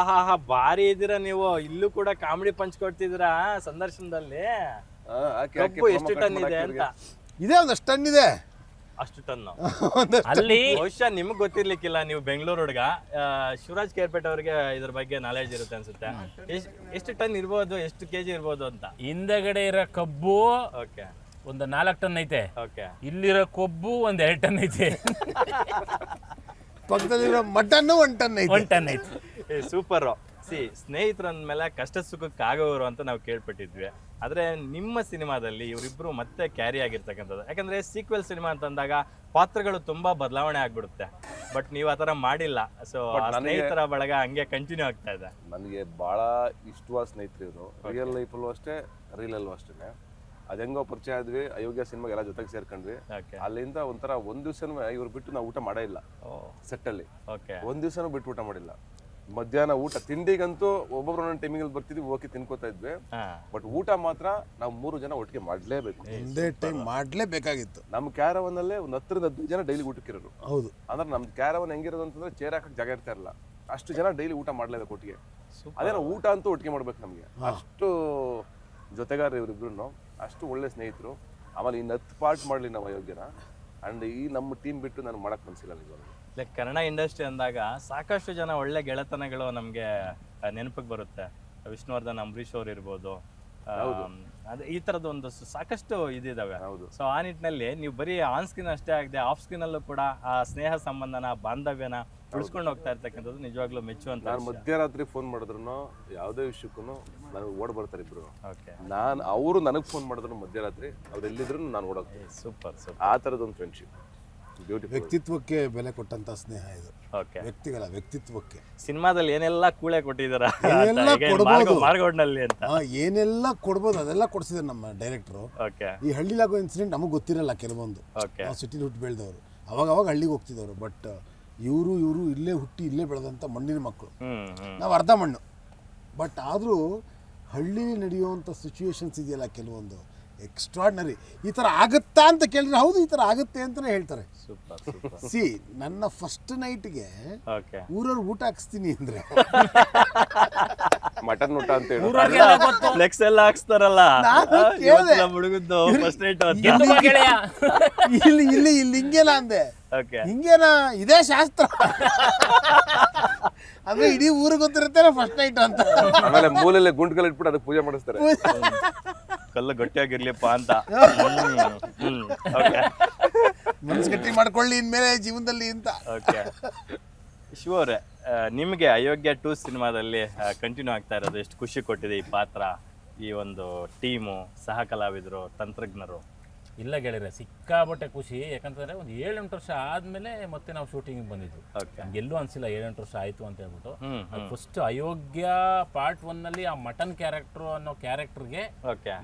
ಭಾರಿ ಇದ್ದೀರಾ ನೀವು. ಇಲ್ಲೂ ಕೂಡ ಕಾಮಿಡಿ ಪಂಚ್ ಕೊಡ್ತಿದ್ದೀರಾ ಸಂದರ್ಶನದಲ್ಲಿ. ಕಬ್ಬು ಎಷ್ಟು ಟನ್ ಇದೆ ಅಂತ. ಇದೆ, ಒಂದಷ್ಟು ಟನ್ ಇದೆ. ಅಷ್ಟು ಟನ್ ಅಲ್ಲಿ ಬಹುಶಃ ನಿಮ್ಗೆ ಗೊತ್ತಿರ್ಲಿಕ್ಕಿಲ್ಲ, ನೀವು ಬೆಂಗಳೂರು ಹುಡುಗ. ಶಿವರಾಜ್ ಕೇರ್ಪೇಟ್ ಅವ್ರಿಗೆ ಇದ್ರ ಬಗ್ಗೆ ನಾಲೆಜ್ ಇರುತ್ತೆ ಅನ್ಸುತ್ತೆ. ಎಷ್ಟು ಟನ್ ಇರ್ಬೋದು, ಎಷ್ಟು ಕೆಜಿ ಇರ್ಬೋದು ಅಂತ? ಹಿಂದಗಡೆ ಇರೋ ಕಬ್ಬು ಓಕೆ, ಒಂದು 4 ಟನ್ ಐತೆ. ಓಕೆ, ಇಲ್ಲಿರೋ ಕೊಬ್ಬು ಒಂದು 2 ಟನ್ ಐತೆ. ಪಕ್ಕದಲ್ಲಿರೋ ಮಟನ್ 1 ಟನ್ ಐತೆ. 1 ಟನ್ ಐತೆ. ಸೂಪರ್. ಸ್ನೇಹಿತರ ಮೇಲೆ ಕಷ್ಟ ಸುಖಕ್ಕೆ ಆಗೋರು ಅಂತ ನಾವು ಕೇಳ್ಪಟ್ಟಿದ್ವಿ. ಆದ್ರೆ ನಿಮ್ಮ ಸಿನಿಮಾದಲ್ಲಿ ಇವರಿಬ್ರು ಮತ್ತೆ ಕ್ಯಾರಿ ಆಗಿರ್ತಕ್ಕಂಥದ್ದು. ಯಾಕಂದ್ರೆ ಸೀಕ್ವೆಲ್ ಸಿನಿಮಾ ಅಂತಂದಾಗ ಪಾತ್ರಗಳು ತುಂಬಾ ಬದಲಾವಣೆ ಆಗ್ಬಿಡುತ್ತೆ. ಬಟ್ ನೀವು ಆ ಥರ ಮಾಡಿಲ್ಲ. ಸೊ ಸ್ನೇಹಿತರ ಬಳಗ ಹಂಗೆ ಕಂಟಿನ್ಯೂ ಆಗ್ತಾ ಇದೆ. ನನಗೆ ಬಹಳ ಇಷ್ಟವಾದ ಸ್ನೇಹಿತರು ಇವರು. ರಿಯಲ್ ಲೈಫಲ್ಲೂ ಅಷ್ಟೇ, ರೀಲಲ್ಲೂ ಅಷ್ಟೇ. ಅದೆಂಗೋ ಪರಿಚಯ ಆದ್ವಿ, ಅಯೋಗ್ಯ ಸಿನಿಮಾಗೆ ಎಲ್ಲ ಜೊತೆಗೆ ಸೇರ್ಕೊಂಡ್ವಿ. ಅಲ್ಲಿಂದ ಒಂಥರ ಒಂದ್ ದಿವ್ಸನೂ ಇವ್ರು ಬಿಟ್ಟು ನಾವು ಊಟ ಮಾಡೇ ಇಲ್ಲ ಸೆಟ್ಟಲ್ಲಿ. ಒಂದ್ ದಿವ್ಸನೂ ಬಿಟ್ಟು ಊಟ ಮಾಡಿಲ್ಲ. ಮಧ್ಯಾಹ್ನ ಊಟ ತಿಂಡಿಗಂತೂ ಒಬ್ಬೊಬ್ರು ಒಂದೊಂದು ಟೈಮಿಂಗ್ ಬರ್ತಿದ್ವಿ, ಹೋಗಿ ತಿನ್ಕೋತಾ ಇದ್ವಿ. ಬಟ್ ಊಟ ಮಾತ್ರ ನಾವು 3 ಜನ ಒಟ್ಟಿಗೆ ಮಾಡ್ಲೇಬೇಕು. ಒಂದೇ ಟೈಮ್ ಮಾಡ್ಲೇಬೇಕಾಗಿತ್ತು. ನಮ್ಮ ಕ್ಯಾರವನಲ್ಲೇ ಒಂದು 10-15 ಜನ ಡೈಲಿ ಊಟಕ್ಕಿರೋರು. ಹೌದು. ಅಂದ್ರೆ ನಮ್ ಕ್ಯಾರವನ್ ಹೆಂಗಿರೋದು ಅಂತಂದ್ರೆ ಚೇರ್ ಹಾಕಕ್ ಜಾಗ ಇರ್ತಾ ಇರಲ್ಲ. ಅಷ್ಟು ಜನ ಡೈಲಿ ಊಟ ಮಾಡ್ಲೇಬೇಕು ಒಟ್ಟಿಗೆ. ಅದೇನೋ ಊಟ ಅಂತೂ ಒಟ್ಟಿಗೆ ಮಾಡ್ಬೇಕು ನಮ್ಗೆ. ಅಷ್ಟು ಜೊತೆಗಾರ ಇವರಿಬ್ರು, ಅಷ್ಟು ಒಳ್ಳೆ ಸ್ನೇಹಿತರು. ಆಮೇಲೆ ಇನ್ನು 10 ಪಾರ್ಟ್ ಮಾಡ್ಲಿ ನಾವು ಅಯೋಗ್ಯನ. ಅಂಡ್ ಈ ನಮ್ಮ ಟೀಮ್ ಬಿಟ್ಟು ನಾನು ಮಾಡಕ್ ಮನ್ಸಿಲ್ಲ ನಿಜವಾಗ್ಲೂ. ಕನ್ನಡ ಇಂಡಸ್ಟ್ರಿ ಅಂದಾಗ ಸಾಕಷ್ಟು ಜನ ಒಳ್ಳೆ ಗೆಳೆತನಗಳು ನಮ್ಗೆ ನೆನಪಿಗೆ ಬರುತ್ತೆ. ವಿಷ್ಣುವರ್ಧನ್, ಅಂಬರೀಶ್ ಅವ್ರು ಇರ್ಬೋದು. ಅದೇ ಈ ತರದ ಒಂದು ಸಾಕಷ್ಟು ಇದಿದಾವೆ. ಸೊ ಆ ನಿಟ್ಟಿನಲ್ಲಿ ನೀವು ಬರೀ ಆನ್ ಸ್ಕ್ರೀನ್ ಅಷ್ಟೇ ಆಗದೆ ಆಫ್ ಸ್ಕ್ರೀನ್ ಅಲ್ಲೂ ಕೂಡ ಆ ಸ್ನೇಹ ಸಂಬಂಧನ, ಬಾಂಧವ್ಯನ ಉಳಿಸ್ಕೊಂಡು ಹೋಗ್ತಾ ಇರ್ತಕ್ಕಂಥದ್ದು ನಿಜವಾಗ್ಲೂ ಮೆಚ್ಚುವಂತ. ನಾನು ಮಧ್ಯರಾತ್ರಿ ಫೋನ್ ಮಾಡಿದ್ರು ಯಾವುದೇ ವಿಷಯಕ್ಕೂ ನಾನು ಓಡ್ ಬರ್ತಾರೆ ಇಬ್ರು. ಅವರು ನನಗೆ ಫೋನ್ ಮಾಡಿದ್ರು ಮಧ್ಯರಾತ್ರಿ, ಅವ್ರು ಎಲ್ಲಿದ್ರು ನಾನು ಓಡೋದು. ಸೂಪರ್. ಆ ತರದೊಂದು ಫ್ರೆಂಡ್ಶಿಪ್. ವ್ಯಕ್ತಿತ್ವಕ್ಕೆ ಬೆಲೆ ಕೊಟ್ಟಂತ ಸ್ನೇಹ ಇದು. ವ್ಯಕ್ತಿಗಳ ವ್ಯಕ್ತಿತ್ವಕ್ಕೆ ಸಿನಿಮಾದಲ್ಲಿ ಏನೆಲ್ಲ ಕೂಳೆ ಕೊಟ್ಟಿದಾರ, ಏನೆಲ್ಲ ಕೊಡ್ಬೋದು ಅದೆಲ್ಲ ಕೊಡ್ಸಿದಾರೆ ನಮ್ಮ ಡೈರೆಕ್ಟರು. ಈ ಹಳ್ಳಿಲಾಗೋ ಇನ್ಸಿಡೆಂಟ್ ನಮಗೆ ಗೊತ್ತಿರಲ್ಲ ಕೆಲವೊಂದು. ನಾವು ಸಿಟಿಲಿ ಹುಟ್ಟು ಬೆಳೆದವರು, ಅವಾಗ ಹಳ್ಳಿಗೆ ಹೋಗ್ತಿದ್ದವರು. ಬಟ್ ಇವರು ಇಲ್ಲೇ ಹುಟ್ಟಿ ಇಲ್ಲೇ ಬೆಳೆದಂಥ ಮಣ್ಣಿನ ಮಕ್ಕಳು, ಹ್ಮ್ ನಾವು ಅರ್ಧ ಮಣ್ಣು. ಬಟ್ ಆದರೂ ಹಳ್ಳಿಲಿ ನಡೆಯುವಂಥ ಸಿಚುವೇಶನ್ಸ್ ಇದೆಯಲ್ಲ ಕೆಲವೊಂದು ಎಕ್ಸ್ಟ್ರಾರ್ಡಿನರಿ. ಈ ಥರ ಆಗುತ್ತಾ ಅಂತ ಕೇಳಿದ್ರೆ ಹೌದು, ಈ ಥರ ಆಗುತ್ತೆ ಅಂತಲೇ ಹೇಳ್ತಾರೆ. Super super. ಸಿ, ನನ್ನ ಫಸ್ಟ್ ನೈಟ್ಗೆ ಓಕೆ. ಊರವ್ರು ಊಟ ಹಾಕಿಸ್ತೀನಿ ಅಂದರೆ ಮಟನ್ ಊಟ ಅಂತ ಹೇಳಿ ಊರವ್ರಿಗೆಲ್ಲ ಗೊತ್ತು. ಫ್ಲೆಕ್ಸ್ ಎಲ್ಲ ಹಾಕ್ಸ್ತಾರಲ್ಲ, ನಾನು ಕೇಳ್ದೆ. ಹುಡುಗದ್ದು ಫಸ್ಟ್ ನೈಟ್ ಗೆದ್ದು ಬಾ ಗೆಳೆಯ. ಇಲ್ಲಿ ಹಿಂಗೇನ ಅಂದೆ. ಓಕೆ. ಹಿಂಗೇನ, ಇದೇ ಶಾಸ್ತ್ರ ಅಂದ್ರೆ ಇಡೀ ಊರಿಗೆ ಗೊತ್ತಿರುತ್ತೆ ಫಸ್ಟ್ ನೈಟ್ ಅಂತ. ಆಮೇಲೆ ಮೂಲೆಯಲ್ಲಿ ಗುಂಡ್ಕಲ್ ಇಟ್ಬಿಟ್ಟು ಅದಕ್ಕೆ ಪೂಜೆ ಮಾಡಿಸ್ತಾರೆ. ಕಲ್ಲು ಗಟ್ಟಿಯಾಗಿರ್ಲಿಪ್ಪ ಅಂತ. ಮನಸ್ಸು ಗಟ್ಟಿ ಮಾಡ್ಕೊಳ್ಳಿ ಇನ್ಮೇಲೆ ಜೀವನದಲ್ಲಿ ಅಂತ. ಓಕೆ. ಶಿವ ಅವರೇ, ನಿಮಗೆ ಅಯೋಗ್ಯ 2 ಸಿನಿಮಾದಲ್ಲಿ ಕಂಟಿನ್ಯೂ ಆಗ್ತಾ ಇರೋದು ಎಷ್ಟು ಖುಷಿ ಕೊಟ್ಟಿದೆ ಈ ಪಾತ್ರ, ಈ ಒಂದು ಟೀಮು, ಸಹ ಕಲಾವಿದರು, ತಂತ್ರಜ್ಞರು? ಇಲ್ಲ ಗೆಳೆಯರೆ, ಸಿಕ್ಕಾಬಟ್ಟೆ ಖುಷಿ. ಯಾಕಂತಂದ್ರೆ ಒಂದು 7-8 ವರ್ಷ ಆದ್ಮೇಲೆ ಮತ್ತೆ ನಾವು ಶೂಟಿಂಗ್ ಬಂದಿದ್ವಿ. ಎಲ್ಲೂ ಅನ್ಸಿಲ್ಲ 7-8 ವರ್ಷ ಆಯ್ತು ಅಂತ ಹೇಳ್ಬಿಟ್ಟು. ಫಸ್ಟ್ ಅಯೋಗ್ಯ ಪಾರ್ಟ್ 1 ನಲ್ಲಿ ಆ ಮಟನ್ ಕ್ಯಾರೆಕ್ಟರ್ ಅನ್ನೋ ಕ್ಯಾರೆಕ್ಟರ್ಗೆ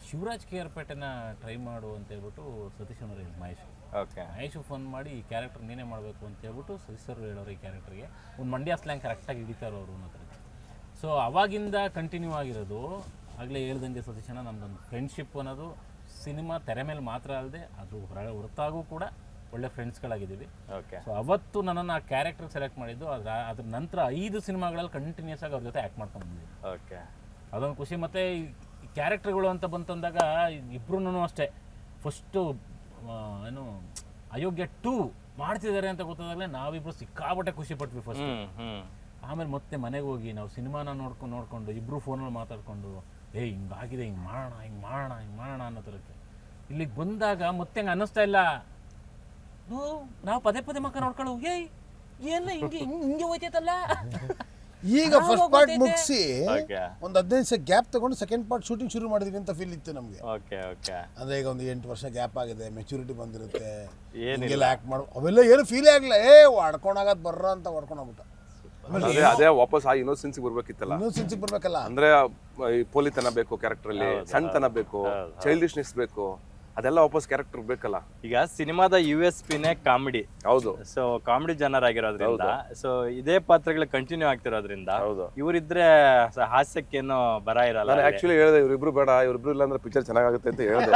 ಶಿವರಾಜ್ ಕೇರ್ಪೇಟೆನ ಟ್ರೈ ಮಾಡು ಅಂತ ಹೇಳ್ಬಿಟ್ಟು ಸತೀಶ್ ಅವರು ಮಹೇಶ್ ಫೋನ್ ಮಾಡಿ ಈ ಕ್ಯಾರೆಕ್ಟರ್ ನೀನೇ ಮಾಡಬೇಕು ಅಂತ ಹೇಳ್ಬಿಟ್ಟು ಸತೀಶ್ ಅವರು ಹೇಳೋರು ಈ ಕ್ಯಾರೆಕ್ಟರ್ಗೆ. ಒಂದು ಮಂಡ್ಯ ಸ್ಲ್ಯಾಂಗ್ ಕರೆಕ್ಟಾಗಿ ಹಿಡಿತಾರೆ ಅವರು ಅನ್ನೋದ್ರ. ಸೊ ಅವಾಗಿಂದ ಕಂಟಿನ್ಯೂ ಆಗಿರೋದು. ಆಗಲೇ ಹೇಳ್ದಂಗೆ ಸತೀಶನ ನಮ್ದೊಂದು ಫ್ರೆಂಡ್ಶಿಪ್ ಅನ್ನೋದು ಸಿನಿಮಾ ತೆರೆ ಮೇಲೆ ಮಾತ್ರ ಅಲ್ಲದೆ ಅದು ಹೊರತಾಗೂ ಕೂಡ ಒಳ್ಳೆ ಫ್ರೆಂಡ್ಸ್ಗಳಾಗಿದ್ದೀವಿ. ಸೊ ಅವತ್ತು ನನ್ನನ್ನು ಆ ಕ್ಯಾರೆಕ್ಟರ್ ಸೆಲೆಕ್ಟ್ ಮಾಡಿದ್ದು. ಅದ್ರ ನಂತರ 5 ಸಿನಿಮಾಗಳಲ್ಲಿ ಕಂಟಿನ್ಯೂಸ್ ಆಗಿ ಅವ್ರ ಜೊತೆ ಆ್ಯಕ್ಟ್ ಮಾಡ್ಕೊಂಡು ಬಂದಿದ್ವಿ. ಓಕೆ. ಅದೊಂದು ಖುಷಿ. ಮತ್ತು ಈ ಕ್ಯಾರೆಕ್ಟರ್ಗಳು ಅಂತ ಬಂತಂದಾಗ ಇಬ್ಬರೂ ಅಷ್ಟೇ ಫಸ್ಟು ಏನು ಅಯೋಗ್ಯ 2 ಮಾಡ್ತಿದ್ದಾರೆ ಅಂತ ಗೊತ್ತಾದಾಗಲೇ ನಾವಿಬ್ಬರು ಸಿಕ್ಕಾಬಟ್ಟೆ ಖುಷಿ ಪಟ್ವಿ ಫಸ್ಟ್. ಆಮೇಲೆ ಮತ್ತೆ ಮನೆಗೆ ಹೋಗಿ ನಾವು ಸಿನಿಮಾನ ನೋಡ್ಕೊಂಡು ಇಬ್ಬರು ಫೋನಲ್ಲಿ ಮಾತಾಡ್ಕೊಂಡು ಹಿಂಗಾಗಿದೆ, ಹಿಂಗೆ ಮಾಡೋಣ ಅನ್ನೋ ಥರಕ್ಕೆ ಇಲ್ಲಿಗೆ ಬಂದಾಗ ಮತ್ತೆ ಹಂಗೆ ಅನ್ನಿಸ್ತಾ ಇಲ್ಲ. ನಾವು ಪದೇ ಮಕ್ಕ ನೋಡ್ಕೊಳ್ಳೋ ಏನು ಹಿಂಗೆ ಹೋಯ್ತೈತಲ್ಲ. ಈಗ ಫಸ್ಟ್ ಪಾರ್ಟ್ ಮುಗಿಸಿ ಒಂದು 15 ದಿವಸ ಗ್ಯಾಪ್ ತಗೊಂಡು ಸೆಕೆಂಡ್ ಪಾರ್ಟ್ ಶೂಟಿಂಗ್ ಶುರು ಮಾಡಿದೀವಿ ಅಂತ ಫೀಲ್ ಇತ್ತು ನಮಗೆ. ಅಂದ್ರೆ ಈಗ ಒಂದು 8 ವರ್ಷ ಗ್ಯಾಪ್ ಆಗಿದೆ, ಮೆಚುರಿಟಿ ಬಂದಿರುತ್ತೆ, ಹಿಂಗೆಲ್ಲ ಆಕ್ಟ್ ಮಾಡೋ ಅವೆಲ್ಲ ಏನು ಫೀಲೇ ಆಗಲ್ಲ. ಹೊಡ್ಕೊಂಡಾಗದ್ ಬರ್ರ ಅಂತ ಹೊಡ್ಕೊಂಡೋಗ್ಬಿಟ್ಟ. ಅದೇ ವಾಪಸ್ ಆ ಇನ್ನೋಸೆನ್ಸ್ ಬರ್ಬೇಕಿತ್ತಲ್ಲ. ಇನ್ನೋಸೆನ್ಸ್ ಬರ್ಬೇಕಲ್ಲ. ಅಂದ್ರೆ ಈ ಪೋಲಿತನ ಬೇಕು ಕ್ಯಾರೆಕ್ಟರ್ ಅಲ್ಲಿ, ಸಣ್ಣತನ ಬೇಕು, ಚೈಲ್ಡಿಶ್ನೆಸ್ ಬೇಕು, ಅದೆಲ್ಲ ವಾಪಸ್ ಕ್ಯಾರೆಕ್ಟರ್ ಬೇಕಲ್ಲ. ಈಗ ಸಿನಿಮಾದ USP ನೇ ಕಾಮಿಡಿ. ಹೌದು. ಸೊ ಕಾಮಿಡಿ ಜನರ್ ಆಗಿರೋದ್ರಿಂದ, ಸೊ ಇದೇ ಪಾತ್ರಗಳು ಕಂಟಿನ್ಯೂ ಆಗ್ತಿರೋದ್ರಿಂದ ಇವರಿದ್ರೆ ಹಾಸ್ಯಕ್ಕೇನೋ ಬರ ಇರಲ್ಲ. ನಾನು ಆಕ್ಚುಲಿ ಹೇಳಿದೆ ಇವ್ರಿಬ್ರು ಬೇಡ, ಇವ್ರಿಬ್ರು ಇಲ್ಲ ಅಂದ್ರೆ ಪಿಕ್ಚರ್ ಚೆನ್ನಾಗುತ್ತೆ ಅಂತ ಹೇಳಿದೆ.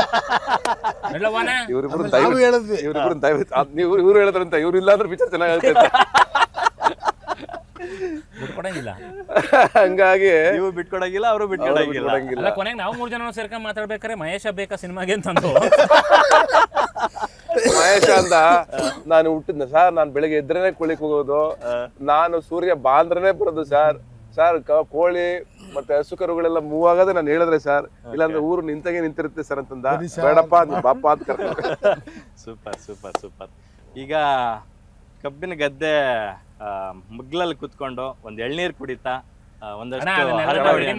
ಇವ್ರಿಬ್ರು ಹೇಳಿದ್ರಂತ, ಇವ್ರು ಇಲ್ಲ ಅಂದ್ರೆ ಪಿಕ್ಚರ್ ಚೆನ್ನಾಗುತ್ತೆ ಅಂತ. ಬಿಟ್ಕೊಡಂಗಿಲ್ಲ. ಹಂಗಾಗಿ ನೀವು ಬಿಟ್ಕೊಡಂಗಿಲ್ಲ, ಅವರು ಬಿಟ್ಕೊಡಂಗಿಲ್ಲ. ಕೊನೆಗೆ ನಾವು 3 ಜನ ಸೇರ್ಕೊಂಡು ಮಾತಾಡ್ಬೇಕಾರೆ ಮಹೇಶ ಬೇಕಾ ಸಿನಿಮಾಗೆ ಅಂತಂದು. ಮಹೇಶ ಅಂದ, ನಾನು ಹುಟ್ಟಿದ್ನ ಸರ್, ನಾನು ಬೆಳಗ್ಗೆ ಎದ್ರೇನೆ ಕೋಳಿಗೆ ಹೋಗೋದು, ನಾನು ಸೂರ್ಯ ಬಾಂದ್ರನೇ ಬರೋದು ಸರ್. ಕೋಳಿ ಮತ್ತೆ ಹಸು ಕರುಗಳೆಲ್ಲ ಮೂವ್ ಆಗೋದೇ ನಾನು ಹೇಳಿದ್ರೆ ಸರ್, ಇಲ್ಲಾಂದ್ರೆ ಊರು ನಿಂತಿರುತ್ತೆ ಸರ್ ಅಂತಂದ. ಬೇಡಪ್ಪ ಬಾಪ ಅಂತ ಕರ್ಕೊಂಡು. ಸೂಪರ್. ಈಗ ಕಬ್ಬಿನ ಗದ್ದೆ ಮುಗ್ಲಲ್ಲಿ ಕುತ್ಕೊಂಡು ಒಂದ್ ಎಳ್ನೀರ್ ಕುಡಿತಾ ಒಂದಷ್ಟು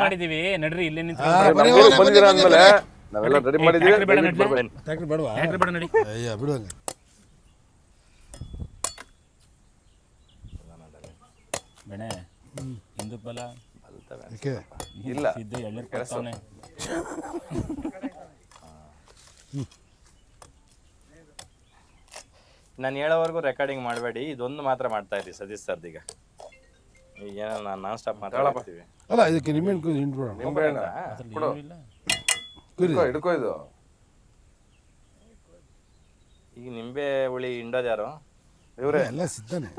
ಮಾಡಿದೀವಿ ನಡ್ರಿ ಇಲ್ಲಿ ಬಂದಿರ ಅಂದ್ಮೇಲೆ ನಾವೆಲ್ಲ ರೆಡಿ ಮಾಡಿದೀವಿ. ಬೆಣೆ ಹಿಂದೂ ಬಲ ಇಲ್ಲ ಎಳ್ನೀರ್ ಕೊಡ್ತಾನೆ. ನಾನು ಹೇಳೋವರೆಗೂ ರೆಕಾರ್ಡಿಂಗ್ ಮಾಡಬೇಡಿ, ಇದೊಂದು ಮಾತ್ರ ಮಾಡ್ತಾ ಇದ್ದೀವಿ ಸತೀಶ್ ಸರ್ದು. ಈಗ ಏನೋ ನಾನು ನಾನ್ ಸ್ಟಾಪ್ ಮಾತಾಡ್ತೀವಿ. ಅಲ್ಲ ಇದಕ್ಕೆ ನಿಂಬೆ ಹಿಡ್ಕೋ. ಇದು ಈಗ ನಿಂಬೆ ಹುಳಿ ಹಿಂಡೋದು ಯಾರು? ಇವ್ರೆ ಎಲ್ಲ ಸಿದ್ಧಾನೆ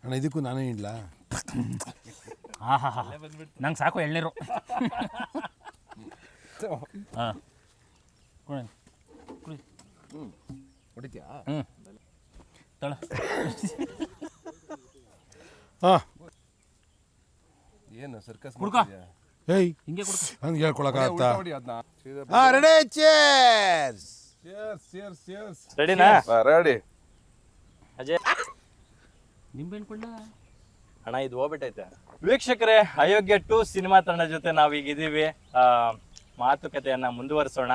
ಅಣ್ಣ. ಇದಕ್ಕೂ ನಾನೇ ಹಿಂಡ್ಲಾ? ನಂಗೆ ಸಾಕು ಎಳ್ನೀರು. ಹಾಂ ಹೊಡಿತೀಯಾ? ತಳ ಏನು ಸರ್ಕಸ್ ಕುಡ್ಕೋ. ಏಯ್ ಹಿಂಗೆ ಕುಡ್ಕೋ. ಹಂಗೆ ಹೇಳ್ಕೊಳಕ್ಕಾಗತ್ತಾ? Ready, chairs. ರೆಡಿನಾ? ರೆಡಿ. ಅಜಯ್ ನಿಂಬೆಹಣ್ಣು ಕೊಳ್ಳ ಅಣ್ಣ, ಇದು ಹೋಗ್ಬಿಟ್ಟೈತೆ. ವೀಕ್ಷಕರೇ, ಅಯೋಗ್ಯ 2 ಸಿನಿಮಾ ತಂಡ ಜೊತೆ ನಾವೀಗಿದ್ದೀವಿ. ಮಾತುಕತೆಯನ್ನ ಮುಂದುವರಿಸೋಣ.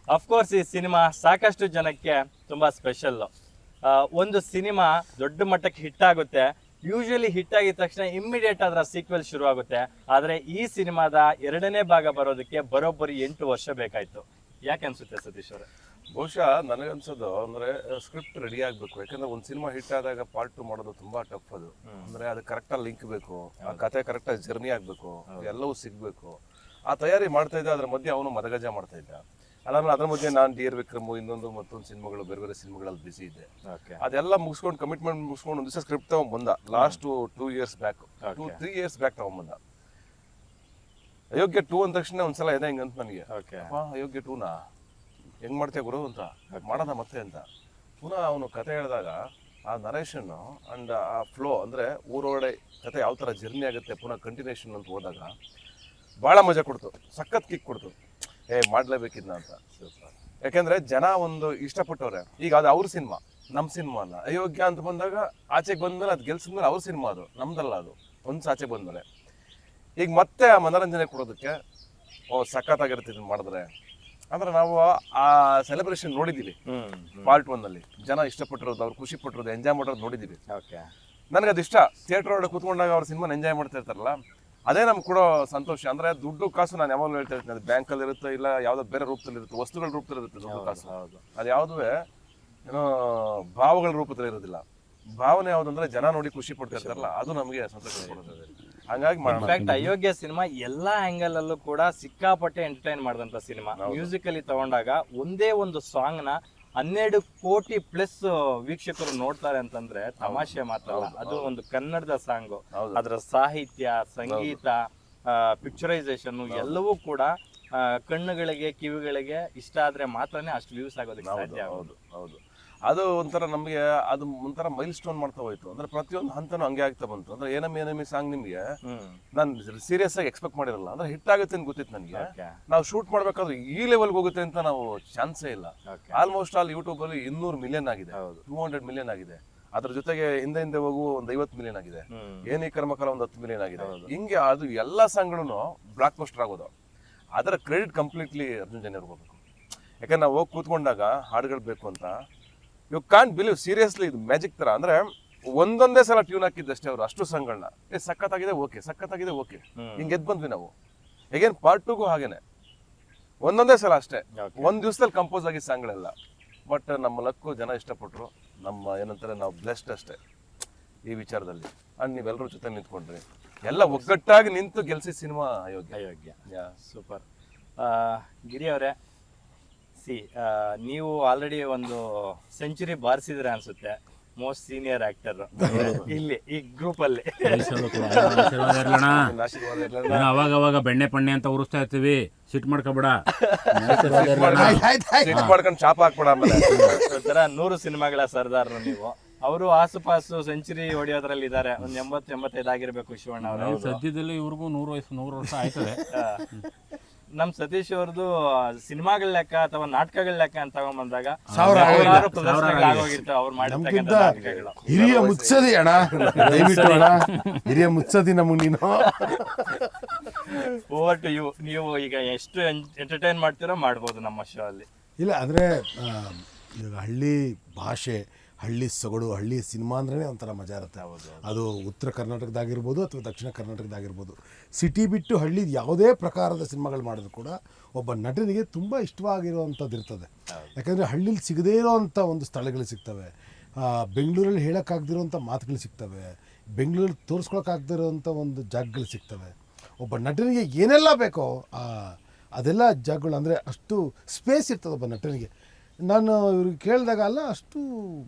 ಅಫ್ಕೋರ್ಸ್ ಈ ಸಿನಿಮಾ ಸಾಕಷ್ಟು ಜನಕ್ಕೆ ತುಂಬಾ ಸ್ಪೆಷಲ್. ಒಂದು ಸಿನಿಮಾ ದೊಡ್ಡ ಮಟ್ಟಕ್ಕೆ ಹಿಟ್ ಆಗುತ್ತೆ, ಯೂಶಲಿ ಹಿಟ್ ಆಗಿದ ತಕ್ಷಣ ಇಮ್ಮಿಡಿಯೇಟ್ ಅದರ ಸೀಕ್ವೆಲ್ ಶುರು ಆಗುತ್ತೆ. ಆದರೆ ಈ ಸಿನಿಮಾದ 2ನೇ ಭಾಗ ಬರೋದಕ್ಕೆ ಬರೋಬ್ಬರಿ 8 ವರ್ಷ ಬೇಕಾಯ್ತು. ಯಾಕೆ ಅನ್ಸುತ್ತೆ ಸತೀಶ್ ಅವರೇ? ಬಹುಶಃ ನನಗನ್ಸೋದು ಅಂದ್ರೆ ಸ್ಕ್ರಿಪ್ಟ್ ರೆಡಿ ಆಗ್ಬೇಕು. ಯಾಕಂದ್ರೆ ಒಂದು ಸಿನಿಮಾ ಹಿಟ್ ಆದಾಗ ಪಾರ್ಟ್ 2 ಮಾಡೋದು ತುಂಬಾ ಟಫ್ ಅದು. ಅಂದ್ರೆ ಅದು ಕರೆಕ್ಟಾಗಿ ಲಿಂಕ್ ಬೇಕು, ಆ ಕತೆ ಕರೆಕ್ಟಾಗಿ ಜರ್ನಿ ಆಗ್ಬೇಕು, ಎಲ್ಲವೂ ಸಿಗ್ಬೇಕು. ಆ ತಯಾರಿ ಮಾಡ್ತಾ ಇದ್ದ. ಅದ್ರ ಮಧ್ಯೆ ಅವನು ಮದಗಜ ಮಾಡ್ತಾ ಇದ್ದ. ಅದಾದ್ಮೇಲೆ ಅದ್ರ ಮಧ್ಯೆ ನಾನು ಡಿ ಆರ್ ವಿಕ್ರಮ್ ಮತ್ತೊಂದು ಸಿನಿಮಾಗಳು ಬೇರೆ ಬೇರೆ ಸಿನಿಮಾಗಳಲ್ಲಿ ಬಿಸಿ ಇದ್ದೆ. ಅದೆಲ್ಲ ಮುಗಿಸ್ಕೊಂಡು ಕಮಿಟ್ಮೆಂಟ್ ಮುಗಿಸ್ಕೊಂಡು ಒಂದು ದಿವಸ ಸ್ಕ್ರಿಪ್ಟ್ ತಗೊಂಡ್ಬಂದ. Last 2 years back 2-3 years back ತಗೊಂಡ್ಬಂದ. ಅಯೋಗ್ಯ 2 ಅಂದ ತಕ್ಷಣ ಒಂದ್ಸಲ ಇದೆ ಹಿಂಗಂತ ನನಗೆ, ಅಯೋಗ್ಯ 2ನಾ ಹೆಂಗ್ ಮಾಡ್ತೀಯ ಗುರು ಅಂತ, ಮಾಡೋದ ಮತ್ತೆ ಅಂತ. ಪುನಃ ಅವನು ಕತೆ ಹೇಳಿದಾಗ ಆ ನರೇಷನ್ ಅಂಡ್ ಆ ಫ್ಲೋ, ಅಂದ್ರೆ ಊರೊಳಗಡೆ ಕತೆ ಯಾವ ತರ ಜರ್ನಿ ಆಗುತ್ತೆ ಪುನಃ ಕಂಟಿನ್ಯೂಷನ್ ಅಂತ ಹೋದಾಗ ಬಹಳ ಮಜಾ ಕೊಡ್ತು, ಸಖತ್ ಕಿಕ್ ಕೊಡ್ತು. ಮಾಡ್ಲೇಬೇಕಿದ್ನ ಅಂತ. ಯಾಕೆಂದ್ರೆ ಜನ ಒಂದು ಇಷ್ಟಪಟ್ಟವ್ರೆ. ಈಗ ಅದು ಅವ್ರ ಸಿನಿಮಾ, ನಮ್ ಸಿನಿಮಾ ಅಲ್ಲ. ಅಯೋಗ್ಯ ಅಂತ ಬಂದಾಗ ಆಚೆಗೆ ಬಂದ್ಮೇಲೆ ಅದು ಗೆಲ್ಸಿದ್ಮೇಲೆ ಅವ್ರ ಸಿನಿಮಾ, ಅದು ನಮ್ದಲ್ಲ. ಅದು ಒಂದ್ಸ ಆಚೆ ಬಂದ್ಮೇಲೆ ಈಗ ಮತ್ತೆ ಆ ಮನೋರಂಜನೆ ಕೊಡೋದಕ್ಕೆ ಸಖತ್ತಾಗಿರುತ್ತೆ ಇದನ್ನ ಮಾಡಿದ್ರೆ. ಅಂದ್ರೆ ನಾವು ಆ ಸೆಲೆಬ್ರೇಷನ್ ನೋಡಿದೀವಿ ಪಾರ್ಟ್ 1 ನಲ್ಲಿ. ಜನ ಇಷ್ಟಪಟ್ಟಿರೋದು, ಅವ್ರು ಖುಷಿ ಪಟ್ಟಿರೋದು, ಎಂಜಾಯ್ ಮಾಡೋದು ನೋಡಿದೀವಿ. ನನಗದು ಇಷ್ಟ. ಥಿಯೇಟರ್ ಒಳಗೆ ಕೂತ್ಕೊಂಡಾಗ ಅವ್ರ ಸಿನಿಮಾನ ಎಂಜಾಯ್ ಮಾಡ್ತಾ ಇರ್ತಾರಲ್ಲ, ಅದೇ ನಮ್ಗೆ ಕೊಡೋ ಸಂತೋಷ. ಅಂದ್ರೆ ದುಡ್ಡು ಕಾಸು ನಾನು ಯಾವಾಗಲೂ ಹೇಳ್ತಾ ಇರ್ತೀನಿ, ಅದು ಬ್ಯಾಂಕಲ್ಲಿ ಇರುತ್ತೆ, ಇಲ್ಲ ಯಾವ್ದೋ ಬೇರೆ ರೂಪದಲ್ಲಿ ಇರುತ್ತೆ, ವಸ್ತುಗಳ ರೂಪದಲ್ಲಿ ಇರುತ್ತೆ ದುಡ್ಡು ಕಾಸು. ಅದು ಯಾವುದುವೆ ಏನೋ ಭಾವಗಳ ರೂಪದಲ್ಲಿ ಇರೋದಿಲ್ಲ. ಭಾವನೆ ಯಾವುದಂದ್ರೆ ಜನ ನೋಡಿ ಖುಷಿ ಪಡ್ತಾ ಇರ್ತಾರಲ್ಲ, ಅದು ನಮಗೆ ಸಂತೋಷ ಕೊಡುತ್ತೆ. ಹಂಗಾಗಿ ಇನ್ಫ್ಯಾಕ್ಟ್ ಅಯೋಗ್ಯ ಸಿನಿಮಾ ಎಲ್ಲಾ ಆಂಗಲ್ ಅಲ್ಲೂ ಕೂಡ ಸಿಕ್ಕಾಪಟ್ಟೆ ಎಂಟರ್ಟೈನ್ ಮಾಡಿದಂತ ಸಿನಿಮಾ. ಮ್ಯೂಸಿಕಲಿ ತಗೊಂಡಾಗ ಒಂದೇ ಒಂದು ಸಾಂಗ್ ನ 12 ಕೋಟಿ ಪ್ಲಸ್ ವೀಕ್ಷಕರು ನೋಡ್ತಾರೆ ಅಂತಂದ್ರೆ ತಮಾಷೆ ಮಾತ್ರ ಅಲ್ಲ. ಅದು ಒಂದು ಕನ್ನಡದ ಸಾಂಗು, ಅದರ ಸಾಹಿತ್ಯ, ಸಂಗೀತ, ಪಿಕ್ಚರೈಸೇಷನ್ ಎಲ್ಲವೂ ಕೂಡ ಕಣ್ಣುಗಳಿಗೆ ಕಿವಿಗಳಿಗೆ ಇಷ್ಟ ಆದ್ರೆ ಮಾತ್ರನೇ ಅಷ್ಟು ವ್ಯೂಸ್ ಆಗೋದಕ್ಕೆ ಸಾಧ್ಯ. ಹೌದು. ಅದು ಒಂಥರ ನಮಗೆ ಅದು ಒಂಥರ ಮೈಲ್ ಸ್ಟೋನ್ ಮಾಡ್ತಾ ಹೋಯ್ತು. ಅಂದ್ರೆ ಪ್ರತಿಯೊಂದು ಹಂತನೂ ಹಂಗೆ ಆಗ್ತಾ ಬಂತು. ಅಂದ್ರೆ ಏನಮ್ಮಿ ಸಾಂಗ್ ನಿಮ್ಗೆ ನಾನು ಸೀರಿಯಸ್ ಆಗಿ ಎಕ್ಸ್ಪೆಕ್ಟ್ ಮಾಡಿರಲ್ಲ. ಅಂದ್ರೆ ಹಿಟ್ ಆಗುತ್ತೆ ಅಂತ ಗೊತ್ತಿತ್ತು ನನಗೆ. ನಾವು ಶೂಟ್ ಮಾಡ್ಬೇಕಾದ್ರೆ ಈ ಲೆವೆಲ್ಗೆ ಹೋಗುತ್ತೆ ಅಂತ ನಾವು ಚಾನ್ಸೇ ಇಲ್ಲ. ಆಲ್ಮೋಸ್ಟ್ ಆಲ್ ಯೂಟ್ಯೂಬ್ ಅಲ್ಲಿ 200 ಮಿಲಿಯನ್ ಆಗಿದೆ, 200 ಮಿಲಿಯನ್ ಆಗಿದೆ. ಅದ್ರ ಜೊತೆಗೆ ಹಿಂದೆ ಹೋಗು ಒಂದು 50 ಮಿಲಿಯನ್ ಆಗಿದೆ, ಏನೇ ಕರ್ಮಕಾಲ ಒಂದು 10 ಮಿಲಿಯನ್ ಆಗಿದೆ. ಹಿಂಗೆ ಅದು ಎಲ್ಲಾ ಸಾಂಗ್ಗಳು ಬ್ಲಾಕ್ ಬಸ್ಟರ್ ಆಗೋದು. ಅದರ ಕ್ರೆಡಿಟ್ ಕಂಪ್ಲೀಟ್ಲಿ ಅರ್ಜುನ್ ಜನ್ಯ ಅವ್ರಿಗೆ ಹೋಗ್ಬೇಕು. ಯಾಕಂದ್ರೆ ನಾವು ಹೋಗಿ ಕೂತ್ಕೊಂಡಾಗ ಹಾಡುಗಳು ಬೇಕು ಅಂತ, ಯು ಕಾಂಟ್ ಬಿಲೀವ್, ಸೀರಿಯಸ್ಲಿ ಇದು ಮ್ಯಾಜಿಕ್ ತರ. ಅಂದ್ರೆ ಒಂದೊಂದೇ ಸಲ ಟ್ಯೂನ್ ಹಾಕಿದ್ದಷ್ಟೇ ಅವರು ಅಷ್ಟು ಸಾಂಗ್ಗಳನ್ನ ಸಖತ್ತಾಗಿದೆ ಓಕೆ ಹಿಂಗೆ ಎದ್ದು ಬಂದ್ವಿ ನಾವು. ಹೇಗೇನು ಪಾರ್ಟ್ 2ಗೂ ಹಾಗೇನೆ ಒಂದೊಂದೇ ಸಲ ಅಷ್ಟೇ, ಒಂದ್ ದಿವಸದಲ್ಲಿ ಕಂಪೋಸ್ ಆಗಿದ್ದ ಸಾಂಗ್ಗಳೆಲ್ಲ. ಬಟ್ ನಮ್ಮ ಲಕ್ಕು ಜನ ಇಷ್ಟಪಟ್ರು. ನಮ್ಮ ಏನಂತಾರೆ, ನಾವು ಬ್ಲೆಸ್ಡ್ ಅಷ್ಟೇ ಈ ವಿಚಾರದಲ್ಲಿ. ಅಂಡ್ ನೀವೆಲ್ಲರೂ ಜೊತೆ ನಿಂತ್ಕೊಂಡ್ರಿ, ಎಲ್ಲ ಒಗ್ಗಟ್ಟಾಗಿ ನಿಂತು ಗೆಲ್ಸಿ ಸಿನಿಮಾ ಅಯೋಗ್ಯ. ಸೂಪರ್. ಗಿರಿ ಅವರೇ, ನೀವು ಆಲ್ರೆಡಿ ಒಂದು ಸೆಂಚುರಿ ಬಾರಿಸಿದ್ರೆ ಅನ್ಸುತ್ತೆ, ಮೋಸ್ಟ್ ಸೀನಿಯರ್ ಆಕ್ಟರ್ ಇಲ್ಲಿ ಈ ಗ್ರೂಪ್ ಅಲ್ಲಿ. ಅವಾಗ ಬೆಣ್ಣೆ ಪಣ್ಣೆ ಅಂತ ಉರಿಸ್ತಾ ಇರ್ತೀವಿ, ಸಿಟ್ ಮಾಡ್ಕೋಬೇಡ, ಮಾಡ್ಕೊಂಡು ಚಾಪ್ ಹಾಕ್ಬೇಡ. ಆಮೇಲೆ 100 ಸಿನಿಮಾಗಳ ಸರ್ದಾರ್ ನೀವು. ಅವರು ಆಸುಪಾಸು ಸೆಂಚುರಿ ಹೊಡೆಯೋದ್ರಲ್ಲಿ ಇದ್ದಾರೆ. ಒಂದು 80-85 ಆಗಿರ್ಬೇಕು ಶಿವಣ್ಣ ಅವರು. ಸದ್ಯದಲ್ಲಿ ಇವ್ರಿಗೂ 100 ವರ್ಷ ಆಯ್ತದೆ. ನಮ್ ಸತೀಶ್ ಅವ್ರದ್ದು ಸಿನಿಮಾಗಳ ಲೆಕ್ಕ ಅಥವಾ ನಾಟಕಗಳ ಲೆಕ್ಕ ಅಂತ ತಗೊಂಡ್ಬಂದಾಗ ಅವ್ರು ಮಾಡಿರ್ತಕ್ಕಂಥ ನಾಟಕಗಳು. ಹಿರಿಯ ಮುತ್ಸದಿ ಅಣ್ಣ, ದಯವಿಟ್ಟು ಅಣ್ಣ, ಹಿರಿಯ ಮುತ್ಸದಿ ನಮಗ್ ನೀನು. Over to you. ನೀವು ಈಗ ಎಷ್ಟು ಎಂಟರ್ಟೈನ್ ಮಾಡ್ತೀರೋ ಮಾಡ್ಬೋದು ನಮ್ಮ ಶೋ ಅಲ್ಲಿ. ಇಲ್ಲ ಅಂದರೆ ಈಗ ಹಳ್ಳಿ ಭಾಷೆ, ಹಳ್ಳಿ ಸೊಗಡು, ಹಳ್ಳಿ ಸಿನಿಮಾ ಅಂದ್ರೆ ಒಂಥರ ಮಜಾ ಇರುತ್ತೆ. ಅದು ಉತ್ತರ ಕರ್ನಾಟಕದಾಗಿರ್ಬೋದು ಅಥವಾ ದಕ್ಷಿಣ ಕರ್ನಾಟಕದಾಗಿರ್ಬೋದು. ಸಿಟಿ ಬಿಟ್ಟು ಹಳ್ಳಿ ಯಾವುದೇ ಪ್ರಕಾರದ ಸಿನಿಮಾಗಳು ಮಾಡಿದ್ರು ಕೂಡ ಒಬ್ಬ ನಟನಿಗೆ ತುಂಬ ಇಷ್ಟವಾಗಿರುವಂಥದ್ದು ಇರ್ತದೆ. ಯಾಕಂದರೆ ಹಳ್ಳಿಲಿ ಸಿಗದೇ ಇರೋವಂಥ ಒಂದು ಸ್ಥಳಗಳು ಸಿಗ್ತವೆ, ಬೆಂಗಳೂರಲ್ಲಿ ಹೇಳೋಕ್ಕಾಗದಿರೋಂಥ ಮಾತುಗಳು ಸಿಗ್ತವೆ, ಬೆಂಗಳೂರಲ್ಲಿ ತೋರಿಸ್ಕೊಳಕ್ಕಾಗದಿರೋಂಥ ಒಂದು ಜಾಗಗಳು ಸಿಗ್ತವೆ. ಒಬ್ಬ ನಟನಿಗೆ ಏನೆಲ್ಲ ಬೇಕೋ ಅದೆಲ್ಲ ಜಾಗಗಳು, ಅಂದರೆ ಅಷ್ಟು ಸ್ಪೇಸ್ ಇರ್ತದೆ ಒಬ್ಬ ನಟನಿಗೆ. ನಾನು ಇವ್ರಿಗೆ ಕೇಳಿದಾಗ ಅಲ್ಲ ಅಷ್ಟು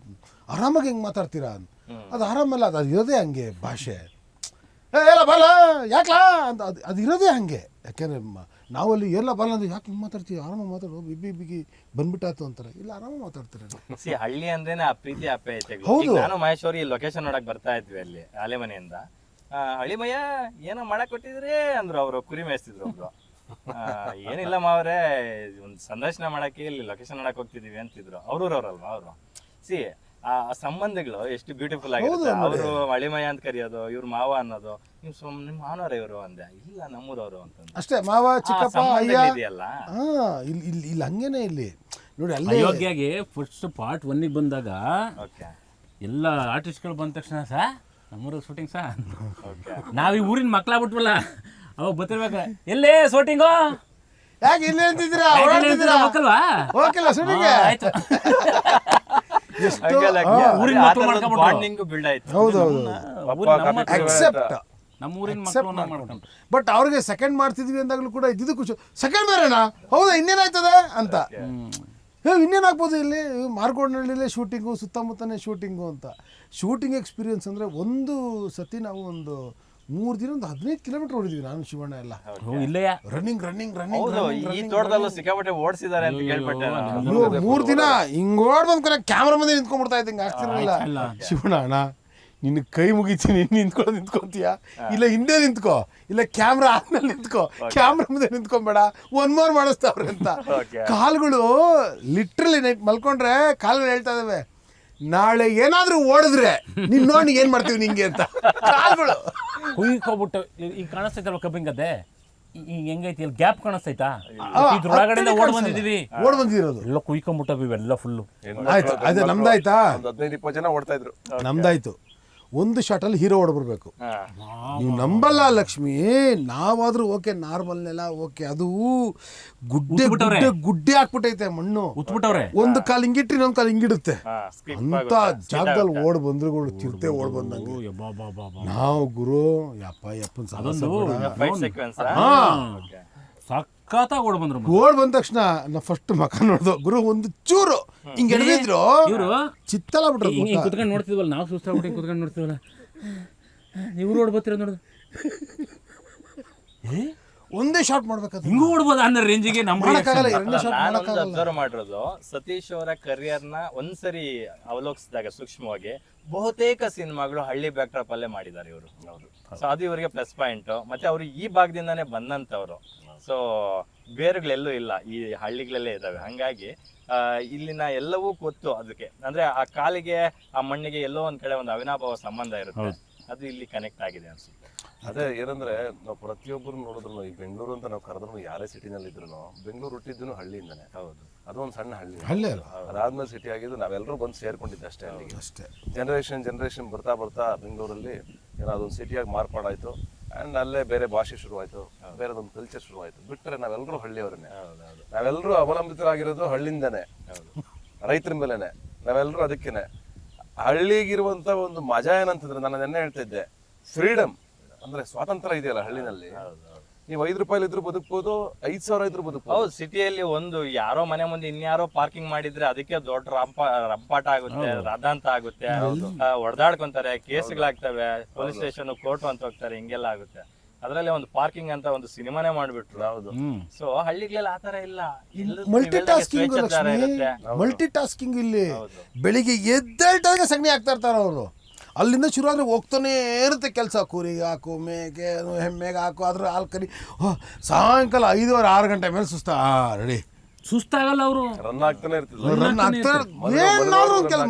ಆರಾಮಾಗಿ ಹೆಂಗೆ ಮಾತಾಡ್ತೀರಾ ಅಂತ. ಅದು ಆರಾಮಲ್ಲ, ಅದು ಇರೋದೇ ಹಂಗೆ ಭಾಷೆ. ಎಲ್ಲ ಬಾಲ ಯಾಕಲಾ ಅಂತ ಅದು ಇರೋದೇ ಹಾಗೆ. ಯಾಕೆಂದರೆ ನಾವಲ್ಲಿ ಎಲ್ಲ ಬಾಲ ಅಂದ್ರೆ ಯಾಕೆ ಹಿಂಗೆ ಮಾತಾಡ್ತೀವಿ, ಆರಾಮಾಗಿ ಮಾತಾಡೋ, ಬಿಗಿ ಬಂದ್ಬಿಟ್ಟಾತು ಅಂತಾರೆ. ಇಲ್ಲ ಆರಾಮಾಗಿ ಮಾತಾಡ್ತಾರೆ. ಹಳ್ಳಿ ಅಂದ್ರೇನೆ ಆ ಪ್ರೀತಿ ಆಪ್ಯಾಯತೆ. ನಾನು ಮಹೇಶ್ ಅವ್ರಿಗೆ ಈ ಲೊಕೇಶನ್ ನೋಡಕ್ ಬರ್ತಾ ಇದ್ವಿ ಅಲ್ಲಿ ಆಲೆಮನೆಯಿಂದ. ಹಳಿಮಯ್ಯ ಏನೋ ಮಾಡಕ್ ಕೊಟ್ಟಿದ್ರಿ ಅಂದ್ರು. ಅವರು ಕುರಿ ಮೇಯಿಸ್ತಿದ್ರು ಒಬ್ರು. ಏನಿಲ್ಲ ಮಾವ್ರೆ, ಒಂದು ಸಂದರ್ಶನ ಮಾಡಕ್ಕೆ ಇಲ್ಲಿ ಲೊಕೇಶನ್ ಮಾಡಕ್ ಹೋಗ್ತಿದೀವಿ ಅಂತಿದ್ರು. ಅವ್ರವ್ರಲ್ವಾ ಅವರು. ಆ ಸಂಬಂಧಗಳು ಎಷ್ಟು ಬ್ಯೂಟಿಫುಲ್ ಆಗಿರುತ್ತೆ. ಅವರು ಹಳಿಮಯ್ಯ ಅಂತ ಕರೆಯೋದು, ಇವ್ರು ಮಾವ ಅನ್ನೋದು. ನಿಮ್ ಮಾವನವ್ರ ಇವರು ಅಂದೆ, ಇಲ್ಲ ನಮ್ಮೂರವರು ಅಂತ ಅಷ್ಟೇ. ಮಾವ, ಚಿಕ್ಕಪ್ಪ, ಅಯ್ಯ ಇದೆಯಲ್ಲ. ಇಲ್ಲಿ ಹಂಗೇನೆ ಇಲ್ಲಿ ನೋಡಿ. ಅಯೋಗ್ಯಗೆ ಫಸ್ಟ್ ಪಾರ್ಟ್ 1 ಬಂದಾಗ ಎಲ್ಲ ಆರ್ಟಿಸ್ಟ್ಗಳು ಬಂದ ತಕ್ಷಣ ಸಾ ನಮ್ಮೂರ ಶೂಟಿಂಗ್ ಸಾ, ನಾವ್ ಈ ಊರಿನ ಮಕ್ಳಾಗ್ಬಿಟ್ವಲ್ಲ, ಅವಾಗ ಬರ್ತಿರ್ಬೇಕ, ಎಲ್ಲೇ ಶೂಟಿಂಗು ಯಾಕೆ ಇಲ್ಲಿ ಅಂತಿದ್ದೀರಾ ಓಡಾಡ್ತಿದ್ದೀರಾ ಮಕ್ಕಲ್ವಾ ಹೋಗಿಲ್ಲ ಶೂಟಿಂಗ್ಗೆ ಆಯ್ತು ಎಷ್ಟು ಊರಿನ ಮಕ್ಳು ಮಾಡ್ಕೊಂಡ್ಬಿಟ್ರು. ಬಾಂಡಿಂಗ್ ಬಿಲ್ಡ್ ಆಯ್ತು. ಹೌದೌದು ಅಕ್ಸೆಪ್ಟ್ ನಮ್ಮ ಊರಿನ ಮಕ್ಕಳು ಮಾಡ್ಕೊಂಡು ಬಟ್ ಅವ್ರಿಗೆ ಸೆಕೆಂಡ್ ಮಾಡ್ತಿದ್ವಿ ಅಂದಾಗಲೂ ಕೂಡ ಇದ್ದಿದ್ದು ಖುಷಿ ಸೆಕೆಂಡ್ ಬೇರೆನಾ ಹೌದಾ ಇನ್ನೇನಾಯ್ತದೆ ಅಂತ ಇನ್ನೇನಾಗ್ಬೋದು ಇಲ್ಲಿ ಮಾರ್ಗೋಡ್ನಹಳ್ಳಿಲೇ ಶೂಟಿಂಗು ಸುತ್ತಮುತ್ತನೇ ಶೂಟಿಂಗು ಅಂತ ಶೂಟಿಂಗ್ ಎಕ್ಸ್ಪೀರಿಯನ್ಸ್ ಅಂದರೆ ಒಂದು ಸತಿ ನಾವು ಒಂದು 3 ದಿನ ಒಂದು 15 ಕಿಲೋಮೀಟರ್ ಓಡಿದ್ವಿ ನಾನು ಶಿವಣ್ಣ ಎಲ್ಲ ಇಲ್ಲಯ್ಯ ರನ್ನಿಂಗ್ ಹೌದು, ಈ ತೋಟದಲ್ಲೂ ಸಿಕ್ಕಾಪಟ್ಟೆ ಓಡಿಸಿದ್ದಾರೆ ಅಂತ ಕೇಳ್ಪಟ್ಟೆ ನಾನು. 3 ದಿನ ಹಿಂಗ್ ಓಡ್ ಬಂದ್ ಕ್ಯಾಮ್ರಾ ಮುಂದೆ ನಿಂತ್ಕೊಂಡ್ಬಿಡ್ತಾ ಇದ್ದಂಗೆ ಆಗ್ತಿರ್ಲಿಲ್ಲ ಶಿವಣ್ಣ ಅಣ್ಣ ನಿನ್ನ ಕೈ ಮುಗಿತೀನಿ ನಿಂತ್ಕೊಂತೀಯ ಇಲ್ಲ ಹಿಂದೆ ನಿಂತ್ಕೋ ಇಲ್ಲ ಕ್ಯಾಮ್ರಾ ಆದ್ಮೇಲೆ ನಿಂತ್ಕೋ ಕ್ಯಾಮ್ರಾ ಮುಂದೆ ನಿಂತ್ಕೊಂಬೇಡ 1 more ಮಾಡಿಸ್ತಾವ್ರೆ ಅಂತ ಕಾಲುಗಳು ಲಿಟ್ರಲಿ ನೈಟ್ ಮಲ್ಕೊಂಡ್ರೆ ಕಾಲುಗಳು ಹೇಳ್ತಾ ಇದಾವೆ ನಾಳೆ ಏನಾದ್ರೂ ಓಡಿದ್ರೆ ನೀನ್ ನೋಡಿ ಏನ್ ಮಾಡ್ತೀವಿ ನಿಂಗೆ ಅಂತ ಕಾಲುಗಳು ಕುಯ್ಕೋಬಿಟ್ಟು ಈಗ ಕಾಣಿಸ್ತೈತಲ್ವ ಕಬ್ಬಿನ ಗದ್ದೆ ಈಗ ಹೆಂಗೈತಿ ಇಲ್ಲಿ ಗ್ಯಾಪ್ ಕಾಣಿಸ್ತೈತಾ ಇದ್ರೊಳಗಡೆ ಓಡ್ ಬಂದಿದೀವಿ ಓಡ್ ಬಂದಿರೋದು ಎಲ್ಲ ಕುಯ್ಕೊಂಬಿಟ್ಟವಿ ಇವೆಲ್ಲ ಫುಲ್ಲು ಆಯ್ತು ಅದೇ ನಮ್ದಾಯ್ತಾ 15-20 ಜನ ಓಡ್ತಾ ಇದ್ರು. ನಮ್ದಾಯ್ತು ಒಂದು ಶಾಟಲ್ಲಿ ಹೀರೋ ಓಡ್ಬರ್ಬೇಕು ನೀವು ನಂಬಲ್ಲ ಲಕ್ಷ್ಮಿ ನಾವಾದ್ರೂ ಓಕೆ ನಾರ್ಮಲ್ನೆಲ್ಲ ಓಕೆ ಅದು ಗುಡ್ಡೆ ಗುಡ್ಡೆ ಗುಡ್ಡೆ ಹಾಕ್ಬಿಟ್ಟೈತೆ ಮಣ್ಣು ಉತ್ಬಿಟ್ಟವ್ರೆ ಒಂದು ಕಾಲು ಹಿಂಗಿಟ್ರಿ ಇನ್ನೊಂದು ಕಾಲು ಹಿಂಗಿಡುತ್ತೆ ಅಂತ ಜಾಗದಲ್ಲಿ ಓಡ್ ಬಂದ್ರುಗಳು ಚಿರತೆ ಓಡ್ ಬಂದಂಗೆ ನಾವು ಗುರು ಯಪ್ಪನ Fight sequence ಆ? ಸಖತ್ತಾಗಿ ಓಡ್ ಬಂದ್ರು ಓಡ್ ಬಂದ ತಕ್ಷಣ ನಾ ಫಸ್ಟ್ ಮಕ ನೋಡ್ದು ಗುರು ಒಂದು ಚೂರು ಹಿಂಗ್ ಎಡ್ದಿದ್ರು ಇವರು ಚಿತ್ತಲ್ಲ ಬಿಟ್ರು ಹಿಂಗೆ ಕುತ್ಕೊಂಡು ನೋಡ್ತಿದ್ವಲ್ಲ ನಾವು ಸುಸ್ತಾಗ್ಬಿಟ್ಟು ಹಿಂಗೆ ಕುತ್ಕೊಂಡು ನೋಡ್ತಿದ್ವಲ್ಲ ಇವ್ರು ಓಡ್ ಬರ್ತೀರ ನೋಡುದು ಒಂದೇ ಶಾಟ್ ಮಾಡ್ಬೇಕಾದ್ರೆ ಹಿಂಗೂ ಓಡ್ಬೋದು ಅನ್ನೋ ರೇಂಜಿಗೆ ನಮ್ಮ ಮಾಡಕ್ಕಾಗಲ್ಲ ಎರಡನೇ ಶಾಟ್ ನಾನೊಂದು ಮಾಡಕ್ಕಾಗಲ್ಲ ಅಬ್ಸರ್ವ್ ಮಾಡಿರೋದು ಸತೀಶ್ ಅವರ ಕರಿಯರ್ನ ಒಂದ್ಸರಿ ಅವಲೋಕಿಸಿದಾಗ ಸೂಕ್ಷ್ಮವಾಗಿ ಬಹುತೇಕ ಸಿನಿಮಾಗಳು ಹಳ್ಳಿ ಬ್ಯಾಕ್ಡ್ರಾಪ್ ಅಲ್ಲೇ ಮಾಡಿದ್ದಾರೆ ಇವರು. ಸೊ ಅದು ಇವರಿಗೆ ಪ್ಲಸ್ ಪಾಯಿಂಟ್. ಮತ್ತೆ ಅವರು ಈ ಭಾಗದಿಂದಾನೇ ಬಂದಂತವ್ರು. ಸೊ ಬೇರುಗಳೆಲ್ಲೂ ಇಲ್ಲ, ಈ ಹಳ್ಳಿಗಳಲ್ಲೇ ಇದಾವೆ. ಹಂಗಾಗಿ ಇಲ್ಲಿನ ಎಲ್ಲವೂ ಗೊತ್ತು ಅದಕ್ಕೆ. ಅಂದ್ರೆ ಆ ಕಾಲಿಗೆ ಆ ಮಣ್ಣಿಗೆ ಎಲ್ಲೋ ಒಂದ್ ಕಡೆ ಒಂದು ಅವಿನಾಭಾವ ಸಂಬಂಧ ಇರುತ್ತೆ. ಅದು ಇಲ್ಲಿ ಕನೆಕ್ಟ್ ಆಗಿದೆ ಅನ್ಸುತ್ತೆ. ಅದೇ ಏನಂದ್ರೆ ನಾವು ಪ್ರತಿಯೊಬ್ಬರು ನೋಡಿದ್ರು ಈ ಬೆಂಗಳೂರು ಅಂತ ನಾವು ಕರೆದ್ರು ಯಾರೇ ಸಿಟಿನಲ್ಲಿ ಇದ್ರು ಬೆಂಗಳೂರು ಹುಟ್ಟಿದ್ದು ಹಳ್ಳಿಯಿಂದಾನೆ. ಹೌದು, ಅದು ಒಂದು ಸಣ್ಣ ಹಳ್ಳಿ. ಅದಾದ್ಮೇಲೆ ಸಿಟಿ ಆಗಿದ್ದು ನಾವೆಲ್ಲರೂ ಬಂದು ಸೇರ್ಕೊಂಡಿದ್ದೆ ಅಷ್ಟೇ. ಅಲ್ಲಿಗೆ ಅಷ್ಟೇ ಜನರೇಷನ್ ಬರ್ತಾ ಬರ್ತಾ ಬೆಂಗಳೂರಲ್ಲಿ ಏನೋ ಅದೊಂದು ಸಿಟಿಯಾಗಿ ಮಾರ್ಪಾಡಾಯ್ತು. ಅಂಡ್ ಅಲ್ಲೇ ಬೇರೆ ಭಾಷೆ ಶುರುವಾಯ್ತು, ಬೇರೆದೊಂದು ಕಲ್ಚರ್ ಶುರುವಾಯ್ತು. ಬಿಟ್ಟರೆ ನಾವೆಲ್ಲರೂ ಹಳ್ಳಿಯವರನ್ನೇ. ನಾವೆಲ್ಲರೂ ಅವಲಂಬಿತರಾಗಿರೋದು ಹಳ್ಳಿಯಿಂದಾನೆ, ರೈತರ ಮೇಲೆನೆ. ನಾವೆಲ್ಲರೂ ಅದಕ್ಕೇನೆ. ಹಳ್ಳಿಗಿರುವಂತ ಒಂದು ಮಜಾ ಏನಂತಂದ್ರೆ ನಾನು ನೆನ್ನೆ ಹೇಳ್ತಿದ್ದೆ, ಫ್ರೀಡಮ್ ಅಂದ್ರೆ ಸ್ವಾತಂತ್ರ್ಯ ಇದೆಯಲ್ಲ ಹಳ್ಳಿನಲ್ಲಿ. ನೀವು 5 ರೂಪಾಯಿ ಇದ್ರು ಬದುಕ್ಬೋದು, 5,000 ಇದ್ರು ಬದುಕ್ಬೋದು. ಹೌದು, ಸಿಟಿಯಲ್ಲಿ ಒಂದು ಯಾರೋ ಮನೆ ಮುಂದೆ ಇನ್ಯಾರೋ ಪಾರ್ಕಿಂಗ್ ಮಾಡಿದ್ರೆ ಅದಕ್ಕೆ ದೊಡ್ಡ ರಂಪಾಟ ಆಗುತ್ತೆ, ರದಾಂತ ಆಗುತ್ತೆ, ಹೊಡೆದಾಡ್ಕೊಂತಾರೆ, ಕೇಸ್ಗಳಾಗ್ತವೆ, ಪೊಲೀಸ್ ಸ್ಟೇಷನ್ ಕೋರ್ಟ್ ಅಂತ ಹೋಗ್ತಾರೆ, ಹಿಂಗೆಲ್ಲ ಆಗುತ್ತೆ. ಅದರಲ್ಲಿ ಒಂದು ಪಾರ್ಕಿಂಗ್ ಅಂತ ಒಂದು ಸಿನಿಮಾನೇ ಮಾಡ್ಬಿಟ್ರು. ಹೌದು. ಸೊ ಹಳ್ಳಿಗಳೆಲ್ಲ ಆತರ ಇಲ್ಲ, ಮಲ್ಟಿ ಟಾಸ್ಕಿಂಗ್ ಇಲ್ಲಿ. ಬೆಳಿಗ್ಗೆ ಎದ್ದೇಳ್ಟಾಗ ಸಗಣಿ ಹಾಕ್ತಾ ಇರ್ತಾರ ಅವರು. ಅಲ್ಲಿಂದ ಶುರು ಆದರೆ ಹೋಗ್ತಾನೆ ಇರುತ್ತೆ ಕೆಲಸ. ಕುರಿಗೆ ಹಾಕು, ಮೇಕೆ ಎಮ್ಮೆಗೆ ಹಾಕು, ಅದ್ರ ಹಾಲು ಕರಿ. ಸಾಯಂಕಾಲ 5-6 ಗಂಟೆ ಮೇಲೆ ರೆಡಿ. ಸುಸ್ತಾಗಲ್ಲ ಅವರು, ರನ್ ಆಗ್ತಾನೆ ಇರ್ತಿದ್ರು. ರನ್ ಆಗ್ತಾರೆ. ಏನಾದ್ರು ಒಂದು ಕೆಲಸ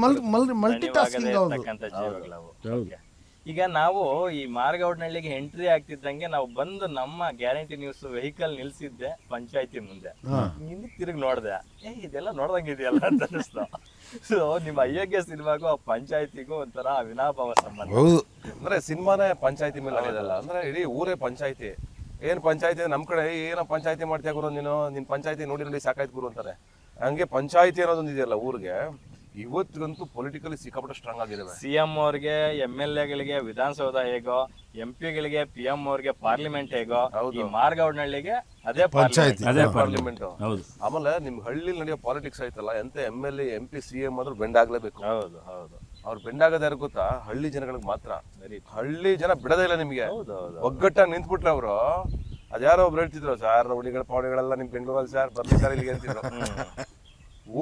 ಮಲ್ಟಿ ಟಾಸ್ಕಿಂಗ್ ಅವರು. ಈಗ ನಾವು ಈ ಮಾರ್ಗೌಡ್ನಹಳ್ಳಿಗೆ ಎಂಟ್ರಿ ಆಗ್ತಿದ್ದಂಗೆ ನಾವು ಬಂದು ನಮ್ಮ ಗ್ಯಾರಂಟಿ ನ್ಯೂಸ್ ವೆಹಿಕಲ್ ನಿಲ್ಸಿದ್ದೆ ಪಂಚಾಯತಿ ಮುಂದೆ. ಹಿಂದಕ್ಕೆ ತಿರುಗಿ ನೋಡ್ದೆ, ಇದೆಲ್ಲ ನೋಡ್ದಂಗಿದೆಯಲ್ಲ ಅಂತ ಅನಿಸ್ತು. ಸೊ ನಿಮ್ಮ ಅಯೋಗ್ಯ ಸಿನಿಮಾಗೂ ಆ ಪಂಚಾಯತಿಗೂ ಒಂಥರ ಅವಿನಾಭಾವ ಸಂಬಂಧ. ಅಂದ್ರೆ ಸಿನಿಮಾನೇ ಪಂಚಾಯತಿ ಮೇಲೆ ನಡೆಯೋದಲ್ಲ, ಅಂದ್ರೆ ಇಡೀ ಊರೇ ಪಂಚಾಯತಿ. ಏನ್ ಪಂಚಾಯತಿ ನಮ್ ಕಡೆ ಏನೋ ಪಂಚಾಯತಿ ಮಾಡ್ತೀಯ ಗುರು ನೀನು, ನಿನ್ ಪಂಚಾಯತಿ ನೋಡಿ ಸಾಕಾಯ್ತು ಗುರು ಅಂತಾರೆ. ಹಂಗೆ ಪಂಚಾಯತಿ ಅನ್ನೋದೊಂದು ಇದೆಯಲ್ಲ ಊರಿಗೆ, ಇವತ್ತಿಗಂತೂ ಪೊಲಿಟಿಕಲಿ ಸಿಕ್ಕಾಪಟ್ಟೆ ಸ್ಟ್ರಾಂಗ್ ಆಗಿದ್ದಾವೆ. ಸಿಎಂ ಅವ್ರಿಗೆ, MLA-ಗಳಿಗೆ ವಿಧಾನಸೌಧ ಹೇಗೋ, MP-ಗಳಿಗೆ PM ಅವ್ರಿಗೆ ಪಾರ್ಲಿಮೆಂಟ್ ಹೇಗೋ, ಈ ಮಾರ್ಗೌಡ್ನಹಳ್ಳಿಗೆ ಅದೇ ಪಾರ್ಲಿಮೆಂಟ್. ಆಮೇಲೆ ನಿಮ್ ಹಳ್ಳಿ ನಡೆಯೋ ಪಾಲಿಟಿಕ್ಸ್ ಆಯ್ತಲ್ಲ, ಎಂತ MLA, MP, CM ಆದ್ರೂ ಬೆಂಡ್ ಆಗ್ಲೇಬೇಕು. ಹೌದು ಹೌದು. ಅವ್ರು ಬೆಂಡ್ ಆಗೋದು ಯಾರು ಗೊತ್ತಾ? ಹಳ್ಳಿ ಜನಗಳಿಗೆ ಮಾತ್ರ. ಹಳ್ಳಿ ಜನ ಬಿಡೋದೇ ಇಲ್ಲ ನಿಮ್ಗೆ. ಒಗ್ಗಟ್ಟಾಗಿ ನಿಂತ್ಬಿಟ್ರೆ ಅವರು, ಅದ್ಯಾರೋ ಒಬ್ರು ಹೇಳ್ತಿದ್ರು, ಸರ್ ರೌಡಿಗಳ ಪಾವಡಿಗಳೆಲ್ಲ ನಿಮ್ ಬೆಂಗಳೂರಲ್ಲಿ ಸರ್ ಬರ್ಲಿ ಸರ್ ಇಲ್ಲಿಗೆ ಅಂತಿದ್ರು.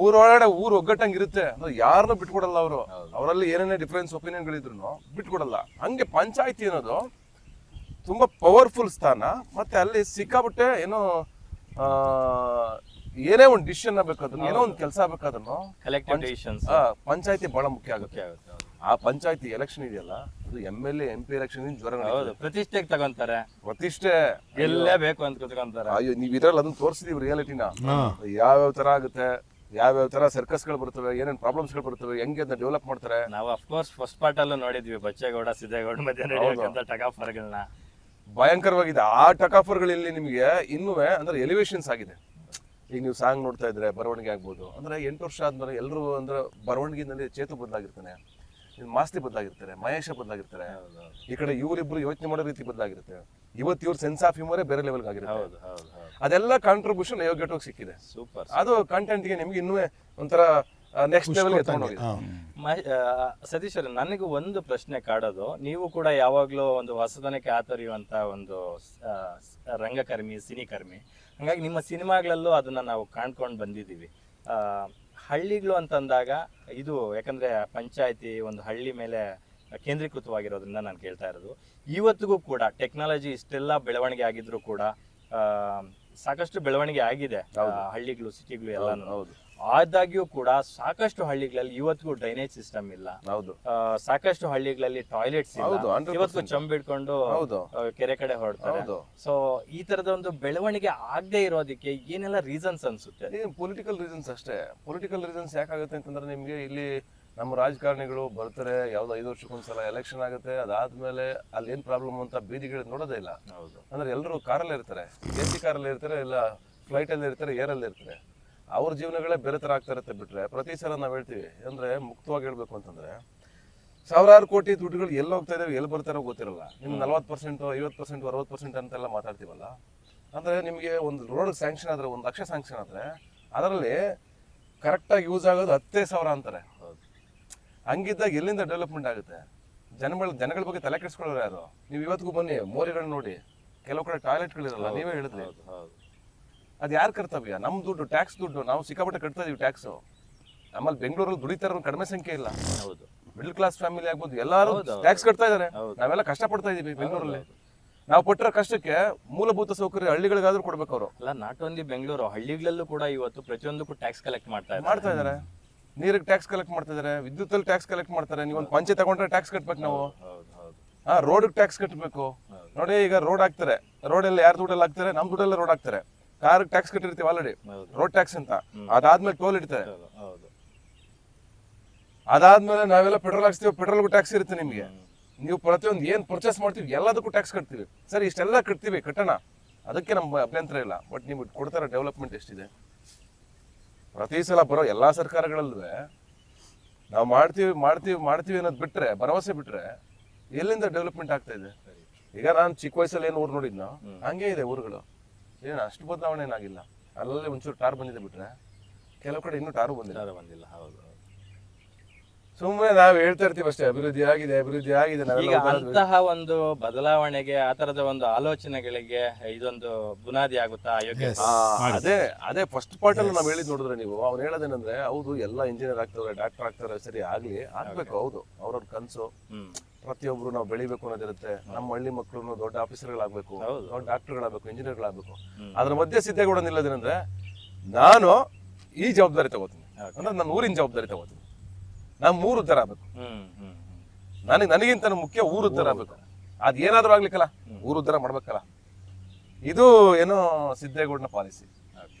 ಊರೊಳಗಡೆ ಊರು ಒಗ್ಗಟ್ಟಂಗಿರುತ್ತೆ, ಅಂದ್ರೆ ಯಾರನ್ನೂ ಬಿಟ್ಕೊಡಲ್ಲ ಅವರು. ಅವರಲ್ಲಿ ಏನೇನೇ ಡಿಫರೆನ್ಸ್ ಒಪಿನಿಯನ್ಗಳಿದ್ರು ಬಿಟ್ಕೊಡಲ್ಲ. ಹಂಗೆ ಪಂಚಾಯತಿ ಅನ್ನೋದು ತುಂಬಾ ಪವರ್ಫುಲ್ ಸ್ಥಾನ. ಮತ್ತೆ ಅಲ್ಲಿ ಸಿಕ್ಕಾಬಿಟ್ಟೆ ಏನೋ ಏನೇ ಒಂದು ಡಿಸಿಷನ್ ಆಗ್ಬೇಕಾದ್ರು, ಏನೋ ಒಂದು ಕೆಲಸ ಆಗ್ಬೇಕಾದ್ರು ಪಂಚಾಯತಿ ಬಹಳ ಮುಖ್ಯ ಆಗುತ್ತೆ. ಆ ಪಂಚಾಯತಿ ಎಲೆಕ್ಷನ್ ಇದೆಯಲ್ಲ, ಅದು MLA, MP ಎಲೆಕ್ಷನ್ ಜ್ವರ. ಪ್ರತಿಷ್ಠೆಗೆ ತಗೊಂತಾರೆ, ಪ್ರತಿಷ್ಠೆ ಎಲ್ಲೇ ಬೇಕು ಅಂತ ಕುತ್ಕೊಂತಾರೆ. ಅಯ್ಯೋ, ನೀವ್ ಇದ್ರಲ್ಲಿ ಅದನ್ನ ತೋರಿಸಿದೀವಿ ರಿಯಾಲಿಟಿನ. ಯಾವ್ಯಾವ ತರ ಆಗುತ್ತೆ, ಯಾವ್ಯಾವ ತರ ಸರ್ಕಸ್ಗಳು ಬರ್ತವೆ, ಏನೇನ್ ಪ್ರಾಬ್ಲಮ್ಸ್ಗಳು ಬರ್ತವೆ, ಹೆಂಗೆ ಅದನ್ನ ಡೆವಲಪ್ ಮಾಡ್ತಾರೆ. ನಾವು ಅಫ್ಕೋರ್ಸ್ ಫಸ್ಟ್ ಪಾರ್ಟ್ ಅಲ್ಲೂ ನೋಡಿದ್ವಿ, ಬಚ್ಚೇಗೌಡ ಸಿದ್ದೇಗೌಡ ಮಧ್ಯೆ ನಡೆಯುವಂತ ಟಗಾಫರ್ಗಳನ್ನ. ಭಯಂಕರವಾಗಿದೆ. ಆ ಟಕಾಫರ್ಗಳಲ್ಲಿ ನಿಮಗೆ ಇನ್ನೂ ಅಂದ್ರೆ ಎಲಿವೇಶನ್ಸ್ ಆಗಿದೆ. ಈಗ ನೀವು ಸಾಂಗ್ ನೋಡ್ತಾ ಇದ್ರೆ ಬರವಣಿಗೆ ಆಗ್ಬೋದು. ಅಂದ್ರೆ 8 ವರ್ಷ ಆದ್ಮೇಲೆ ಎಲ್ಲರೂ ಅಂದ್ರೆ ಬರವಣಿಗೆನಲ್ಲಿ ಚೇತು ಬದಲಾಗಿರ್ತಾನೆ, ಮಾಸ್ತಿ ಬದಲಾಗಿರ್ತಾರೆ, ಮಹೇಶ ಬದಲಾಗಿರ್ತಾರೆ. ಈ ಕಡೆ ಇವರಿಬ್ರು ಯೋಚನೆ ಮಾಡೋ ರೀತಿ ಬದಲಾಗಿರುತ್ತೆ. ಇವತ್ತು ಇವ್ರ ಸೆನ್ಸ್ ಆಫ್ ಹ್ಯೂಮರೇ ಬೇರೆ ಲೆವೆಲ್ಗೆ ಆಗಿರುತ್ತೆ. ಅದೆಲ್ಲ ಕಾಂಟ್ರಿಬ್ಯೂಷನ್ ಅಯೋಗ್ಯಟೋಗಿ ಸಿಕ್ಕಿದೆ. ಸೂಪರ್. ಅದು ಕಂಟೆಂಟ್ಗೆ ನಿಮ್ಗೆ ಇನ್ನೂ ಒಂಥರ ನೆಕ್ಸ್ಟ್ ಲೆವೆಲ್ಗೆ ತಗೊಂಡೋಗಿದೆ. ಸತೀಶ್ ಅವರೇ, ನನಗೂ ಒಂದು ಪ್ರಶ್ನೆ ಕಾಡೋದು, ನೀವು ಕೂಡ ಯಾವಾಗಲೂ ಒಂದು ಹೊಸದನಕ್ಕೆ ಆತರಿಯುವಂತ ಒಂದು ರಂಗಕರ್ಮಿ, ಸಿನಿಕರ್ಮಿ. ಹಾಗಾಗಿ ನಿಮ್ಮ ಸಿನಿಮಾಗಳಲ್ಲೂ ಅದನ್ನ ನಾವು ಕಾಣ್ಕೊಂಡು ಬಂದಿದ್ದೀವಿ. ಹಳ್ಳಿಗಳು ಅಂತಂದಾಗ ಇದು ಯಾಕಂದ್ರೆ ಪಂಚಾಯತಿ ಒಂದು ಹಳ್ಳಿ ಮೇಲೆ ಕೇಂದ್ರೀಕೃತವಾಗಿರೋದ್ರಿಂದ ನಾನು ಕೇಳ್ತಾ ಇರೋದು. ಇವತ್ತಿಗೂ ಕೂಡ ಟೆಕ್ನಾಲಜಿ ಇಷ್ಟೆಲ್ಲ ಬೆಳವಣಿಗೆ ಆಗಿದ್ರು ಕೂಡ ಸಾಕಷ್ಟು ಬೆಳವಣಿಗೆ ಆಗಿದೆ ಹಳ್ಳಿಗಳು, ಸಿಟಿಗಳು ಎಲ್ಲಾನು. ಆದಾಗ್ಯೂ ಕೂಡ ಸಾಕಷ್ಟು ಹಳ್ಳಿಗಳಲ್ಲಿ ಇವತ್ತಿಗೂ ಡ್ರೈನೇಜ್ ಸಿಸ್ಟಮ್ ಇಲ್ಲ. ಸಾಕಷ್ಟು ಹಳ್ಳಿಗಳಲ್ಲಿ ಟಾಯ್ಲೆಟ್ಸ್ ಇಲ್ಲ. ಇವತ್ತು ಚಂಬಿಡ್ಕೊಂಡು ಕೆರೆ ಕಡೆ ಹೊರಡ್ತಾರೆ. ಸೊ ಈ ತರದ ಒಂದು ಬೆಳವಣಿಗೆ ಆಗದೆ ಇರೋದಕ್ಕೆ ಏನೆಲ್ಲ ರೀಸನ್ಸ್ ಅನ್ಸುತ್ತೆ? ಪೊಲಿಟಿಕಲ್ ರೀಸನ್ಸ್ ಅಷ್ಟೇ. ಪೊಲಿಟಿಕಲ್ ರೀಸನ್ಸ್ ಯಾಕಾಗುತ್ತೆ ಅಂತಂದ್ರೆ, ನಿಮ್ಗೆ ಇಲ್ಲಿ ನಮ್ಮ ರಾಜಕಾರಣಿಗಳು ಬರ್ತಾರೆ, ಯಾವ್ದೋ 5 ವರ್ಷಕ್ಕೊಂದ್ಸಲ ಎಲೆಕ್ಷನ್ ಆಗುತ್ತೆ, ಅದಾದ್ಮೇಲೆ ಅಲ್ಲಿ ಏನ್ ಪ್ರಾಬ್ಲಮ್ ಅಂತ ಬೀದಿಗಳು ನೋಡೋದೇ ಇಲ್ಲ. ಅಂದ್ರೆ ಎಲ್ಲರೂ ಕಾರಲ್ಲೇ ಇರ್ತಾರೆ, AC ಕಾರಲ್ಲಿ ಇರ್ತಾರೆ, ಇಲ್ಲ ಫ್ಲೈಟ್ ಅಲ್ಲಿ ಇರ್ತಾರೆ, ಏರಲ್ಲಿ ಇರ್ತಾರೆ. ಅವ್ರ ಜೀವನಗಳೇ ಬೇರೆ ತರ ಆಗ್ತಾ ಇರುತ್ತೆ. ಬಿಟ್ರೆ ಪ್ರತಿ ಸಲ ನಾವ್ ಹೇಳ್ತೀವಿ, ಅಂದ್ರೆ ಮುಕ್ತವಾಗಿ ಹೇಳ್ಬೇಕು ಅಂತಂದ್ರೆ, ಸಾವಿರಾರು ಕೋಟಿ ದುಡ್ಡುಗಳು ಎಲ್ಲಿ ಹೋಗ್ತಾ ಇದಾವೆ, ಎಲ್ಲಿ ಬರ್ತಾರೋ ಗೊತ್ತಿರಲ್ಲ. ನಿಮ್ಗೆ 40%, 50%, 60% ಅಂತೆಲ್ಲ ಮಾತಾಡ್ತೀವಲ್ಲ. ಅಂದ್ರೆ ನಿಮ್ಗೆ ಒಂದು ರೋಡ್ ಸ್ಯಾಂಕ್ಷನ್ ಆದ್ರೆ, 1 ಲಕ್ಷ ಸ್ಯಾಂಕ್ಷನ್ ಆದ್ರೆ ಅದರಲ್ಲಿ ಕರೆಕ್ಟಾಗಿ ಯೂಸ್ ಆಗೋದು 10,000 ಅಂತಾರೆ. ಹಂಗಿದ್ದಾಗ ಎಲ್ಲಿಂದ ಡೆವಲಪ್ಮೆಂಟ್ ಆಗುತ್ತೆ? ಜನಗಳ ಬಗ್ಗೆ ತಲೆ ಕೆಡಿಸ್ಕೊಳ್ಳೋರು ಯಾರು? ನೀವು ಇವತ್ತಿಗೂ ಬನ್ನಿ, ಮೋರಿಗಳನ್ನ ನೋಡಿ, ಕೆಲವು ಕಡೆ ಟಾಯ್ಲೆಟ್ಗಳಿರಲ್ಲ. ನೀವೇ ಹೇಳಿದ್ರಿ, ಅದು ಯಾರ ಕರ್ತವ್ಯ? ನಮ್ ದುಡ್ಡು, ಟ್ಯಾಕ್ಸ್ ದುಡ್ಡು, ನಾವು ಸಿಕ್ಕಾಪಟ್ಟೆ ಕಟ್ತಾ ಇದೀವಿ ಟ್ಯಾಕ್ಸ್. ನಮ್ಮಲ್ಲಿ ಬೆಂಗಳೂರಲ್ಲಿ ದುಡಿತಾರ ಕಡಿಮೆ ಸಂಖ್ಯೆ ಇಲ್ಲ. ಮಿಡಲ್ ಕ್ಲಾಸ್ ಫ್ಯಾಮಿಲಿ ಆಗ್ಬೋದು, ಎಲ್ಲರೂ ಟ್ಯಾಕ್ಸ್ ಕಟ್ತಾ ಇದಾರೆ. ನಾವೆಲ್ಲ ಕಷ್ಟ ಪಡ್ತಾ ಇದೀವಿ ಬೆಂಗಳೂರಲ್ಲಿ. ನಾವು ಪಟ್ಟಿರೋ ಕಷ್ಟಕ್ಕೆ ಮೂಲಭೂತ ಸೌಕರ್ಯ ಹಳ್ಳಿಗಳಿಗಾದ್ರೂ ಕೊಡ್ಬೇಕು ಅವರು. ಅಲ್ಲ, ನಾಟ್ ಓನ್ಲಿ ಬೆಂಗಳೂರು, ಹಳ್ಳಿಗಳಲ್ಲೂ ಕೂಡ ಇವತ್ತು ಪ್ರತಿಯೊಂದಕ್ಕೂ ಟ್ಯಾಕ್ಸ್ ಕಲೆಕ್ಟ್ ಮಾಡ್ತಾ ಇದಾರೆ. ನೀರಿಗೆ ಟ್ಯಾಕ್ಸ್ ಕಲೆಕ್ಟ್ ಮಾಡ್ತಿದ್ದಾರೆ, ವಿದ್ಯುತ್ತಲ್ಲಿ ಟ್ಯಾಕ್ಸ್ ಕಲೆಕ್ಟ್ ಮಾಡ್ತಾರೆ. ನೀವೊಂದು ಪಂಚೆ ತಗೊಂಡ್ರೆ ಟ್ಯಾಕ್ಸ್ ಕಟ್ಬೇಕು ನಾವು. ರೋಡ್ ಟ್ಯಾಕ್ಸ್ ಕಟ್ಟಬೇಕು ನೋಡಿ. ಈಗ ರೋಡ್ ಹಾಕ್ತಾರೆ, ರೋಡಲ್ಲಿ ಯಾರು ದುಡ್ಡಲ್ಲಿ ಹಾಕ್ತಾರೆ? ನಮ್ ದುಡ್ಡಲ್ಲೇ ರೋಡ್ ಹಾಕ್ತಾರೆ. ಕಾರ್ ಟ್ಯಾಕ್ಸ್ ಕಟ್ಟಿರ್ತೀವಿ ಆಲ್ರೆಡಿ, ರೋಡ್ ಟ್ಯಾಕ್ಸ್ ಅಂತ. ಅದಾದ್ಮೇಲೆ ಟೋಲ್ ಇಡ್ತಾರೆ. ಅದಾದ್ಮೇಲೆ ನಾವೆಲ್ಲ ಪೆಟ್ರೋಲ್ ಹಾಕ್ಸ್ತೀವಿ, ಪೆಟ್ರೋಲ್ಗೂ ಟ್ಯಾಕ್ಸ್ ಇರುತ್ತೆ ನಿಮ್ಗೆ. ನೀವು ಪ್ರತಿಯೊಂದು ಏನ್ ಪರ್ಚೇಸ್ ಮಾಡ್ತೀವಿ ಎಲ್ಲದಕ್ಕೂ ಟ್ಯಾಕ್ಸ್ ಕಟ್ತೀವಿ. ಸರಿ, ಇಷ್ಟೆಲ್ಲ ಕಟ್ತೀವಿ, ಕಟ್ಟೋಣ, ಅದಕ್ಕೆ ನಮ್ಗೆ ಅಭ್ಯಂತರ ಇಲ್ಲ. ಬಟ್ ನೀವು ಕೊಡ್ತಾರ ಡೆವಲಪ್ಮೆಂಟ್ ಎಷ್ಟಿದೆ? ಪ್ರತಿ ಸಲ ಬರೋ ಎಲ್ಲಾ ಸರ್ಕಾರಗಳಲ್ಲೂ ನಾವು ಮಾಡ್ತೀವಿ ಅನ್ನೋದು ಬಿಟ್ರೆ, ಭರವಸೆ ಬಿಟ್ರೆ ಎಲ್ಲಿಂದ ಡೆವಲಪ್ಮೆಂಟ್ ಆಗ್ತಾ ಇದೆ? ಈಗ ನಾನು ಚಿಕ್ಕ ವಯಸ್ಸಲ್ಲಿ ಏನು ಊರು ನೋಡಿದ್ನೋ ಹಂಗೆ ಇದೆ ಊರುಗಳು. ಏನು ಅಷ್ಟು ಬದಲಾವಣೆ ಏನಾಗಿಲ್ಲ. ಅಲ್ಲಲ್ಲಿ ಒಂಚೂರು ಟಾರ್ ಬಂದಿದೆ ಬಿಟ್ರೆ ಕೆಲವು ಕಡೆ ಇನ್ನೂ ಟಾರು ಬಂದಿಲ್ಲ. ಹೌದು. ಸುಮ್ಮನೆ ನಾವು ಹೇಳ್ತಾ ಇರ್ತೀವಿ ಅಷ್ಟೇ, ಅಭಿವೃದ್ಧಿ ಆಗಿದೆ. ಈಗ ಅಂತಹ ಒಂದು ಬದಲಾವಣೆಗೆ, ಆ ತರದ ಒಂದು ಆಲೋಚನೆಗಳಿಗೆ ಇದೊಂದು ಬುನಾದಿ ಆಗುತ್ತಾ? ಅದೇ ಫಸ್ಟ್ ಪಾರ್ಟ್ ಅಲ್ಲಿ ನಾವು ಹೇಳಿದ್ ನೋಡಿದ್ರೆ, ನೀವು ಅವ್ನು ಹೇಳೋದೇನಂದ್ರೆ, ಹೌದು ಎಲ್ಲ ಇಂಜಿನಿಯರ್ ಆಗ್ತಾರೆ, ಡಾಕ್ಟರ್ ಆಗ್ತಾರೆ, ಸರಿ ಆಗ್ಬೇಕು. ಹೌದು, ಅವ್ರವ್ರ ಕನ್ಸು. ಪ್ರತಿಯೊಬ್ರು ನಾವು ಬೆಳಿಬೇಕು ಅನ್ನೋದಿರುತ್ತೆ. ನಮ್ಮ ಹಳ್ಳಿ ಮಕ್ಕಳು ದೊಡ್ಡ ಆಫೀಸರ್ಗಳಾಗ್ಬೇಕು, ದೊಡ್ಡ ಡಾಕ್ಟರ್ಗಳಾಗಬೇಕು, ಇಂಜಿನಿಯರ್ಗಳಾಗಬೇಕು. ಅದ್ರ ಮಧ್ಯೆ ಸಿದ್ದೇಗೌಡ ನಿಲ್ಲೋದೇನಂದ್ರೆ, ನಾನು ಈ ಜವಾಬ್ದಾರಿ ತಗೋತೀನಿ ಅಂದ್ರೆ ನಾನು ಊರಿನ ಜವಾಬ್ದಾರಿ ತಗೋತೀನಿ. ನಾವು 3 ಉದ್ಧಾರ ಆಗ್ಬೇಕು. ನನಗಿಂತ ಮುಖ್ಯ ಊರು ಉದ್ಧಾರ ಆಗ್ಬೇಕು. ಅದ್ ಏನಾದ್ರೂ ಆಗ್ಲಿಕ್ಕಲ್ಲ, ಊರು ಉದ್ಧಾರ ಮಾಡ್ಬೇಕಲ್ಲ. ಇದು ಏನೋ ಸಿದ್ದೇಗೌಡನ ಪಾಲಿಸಿ.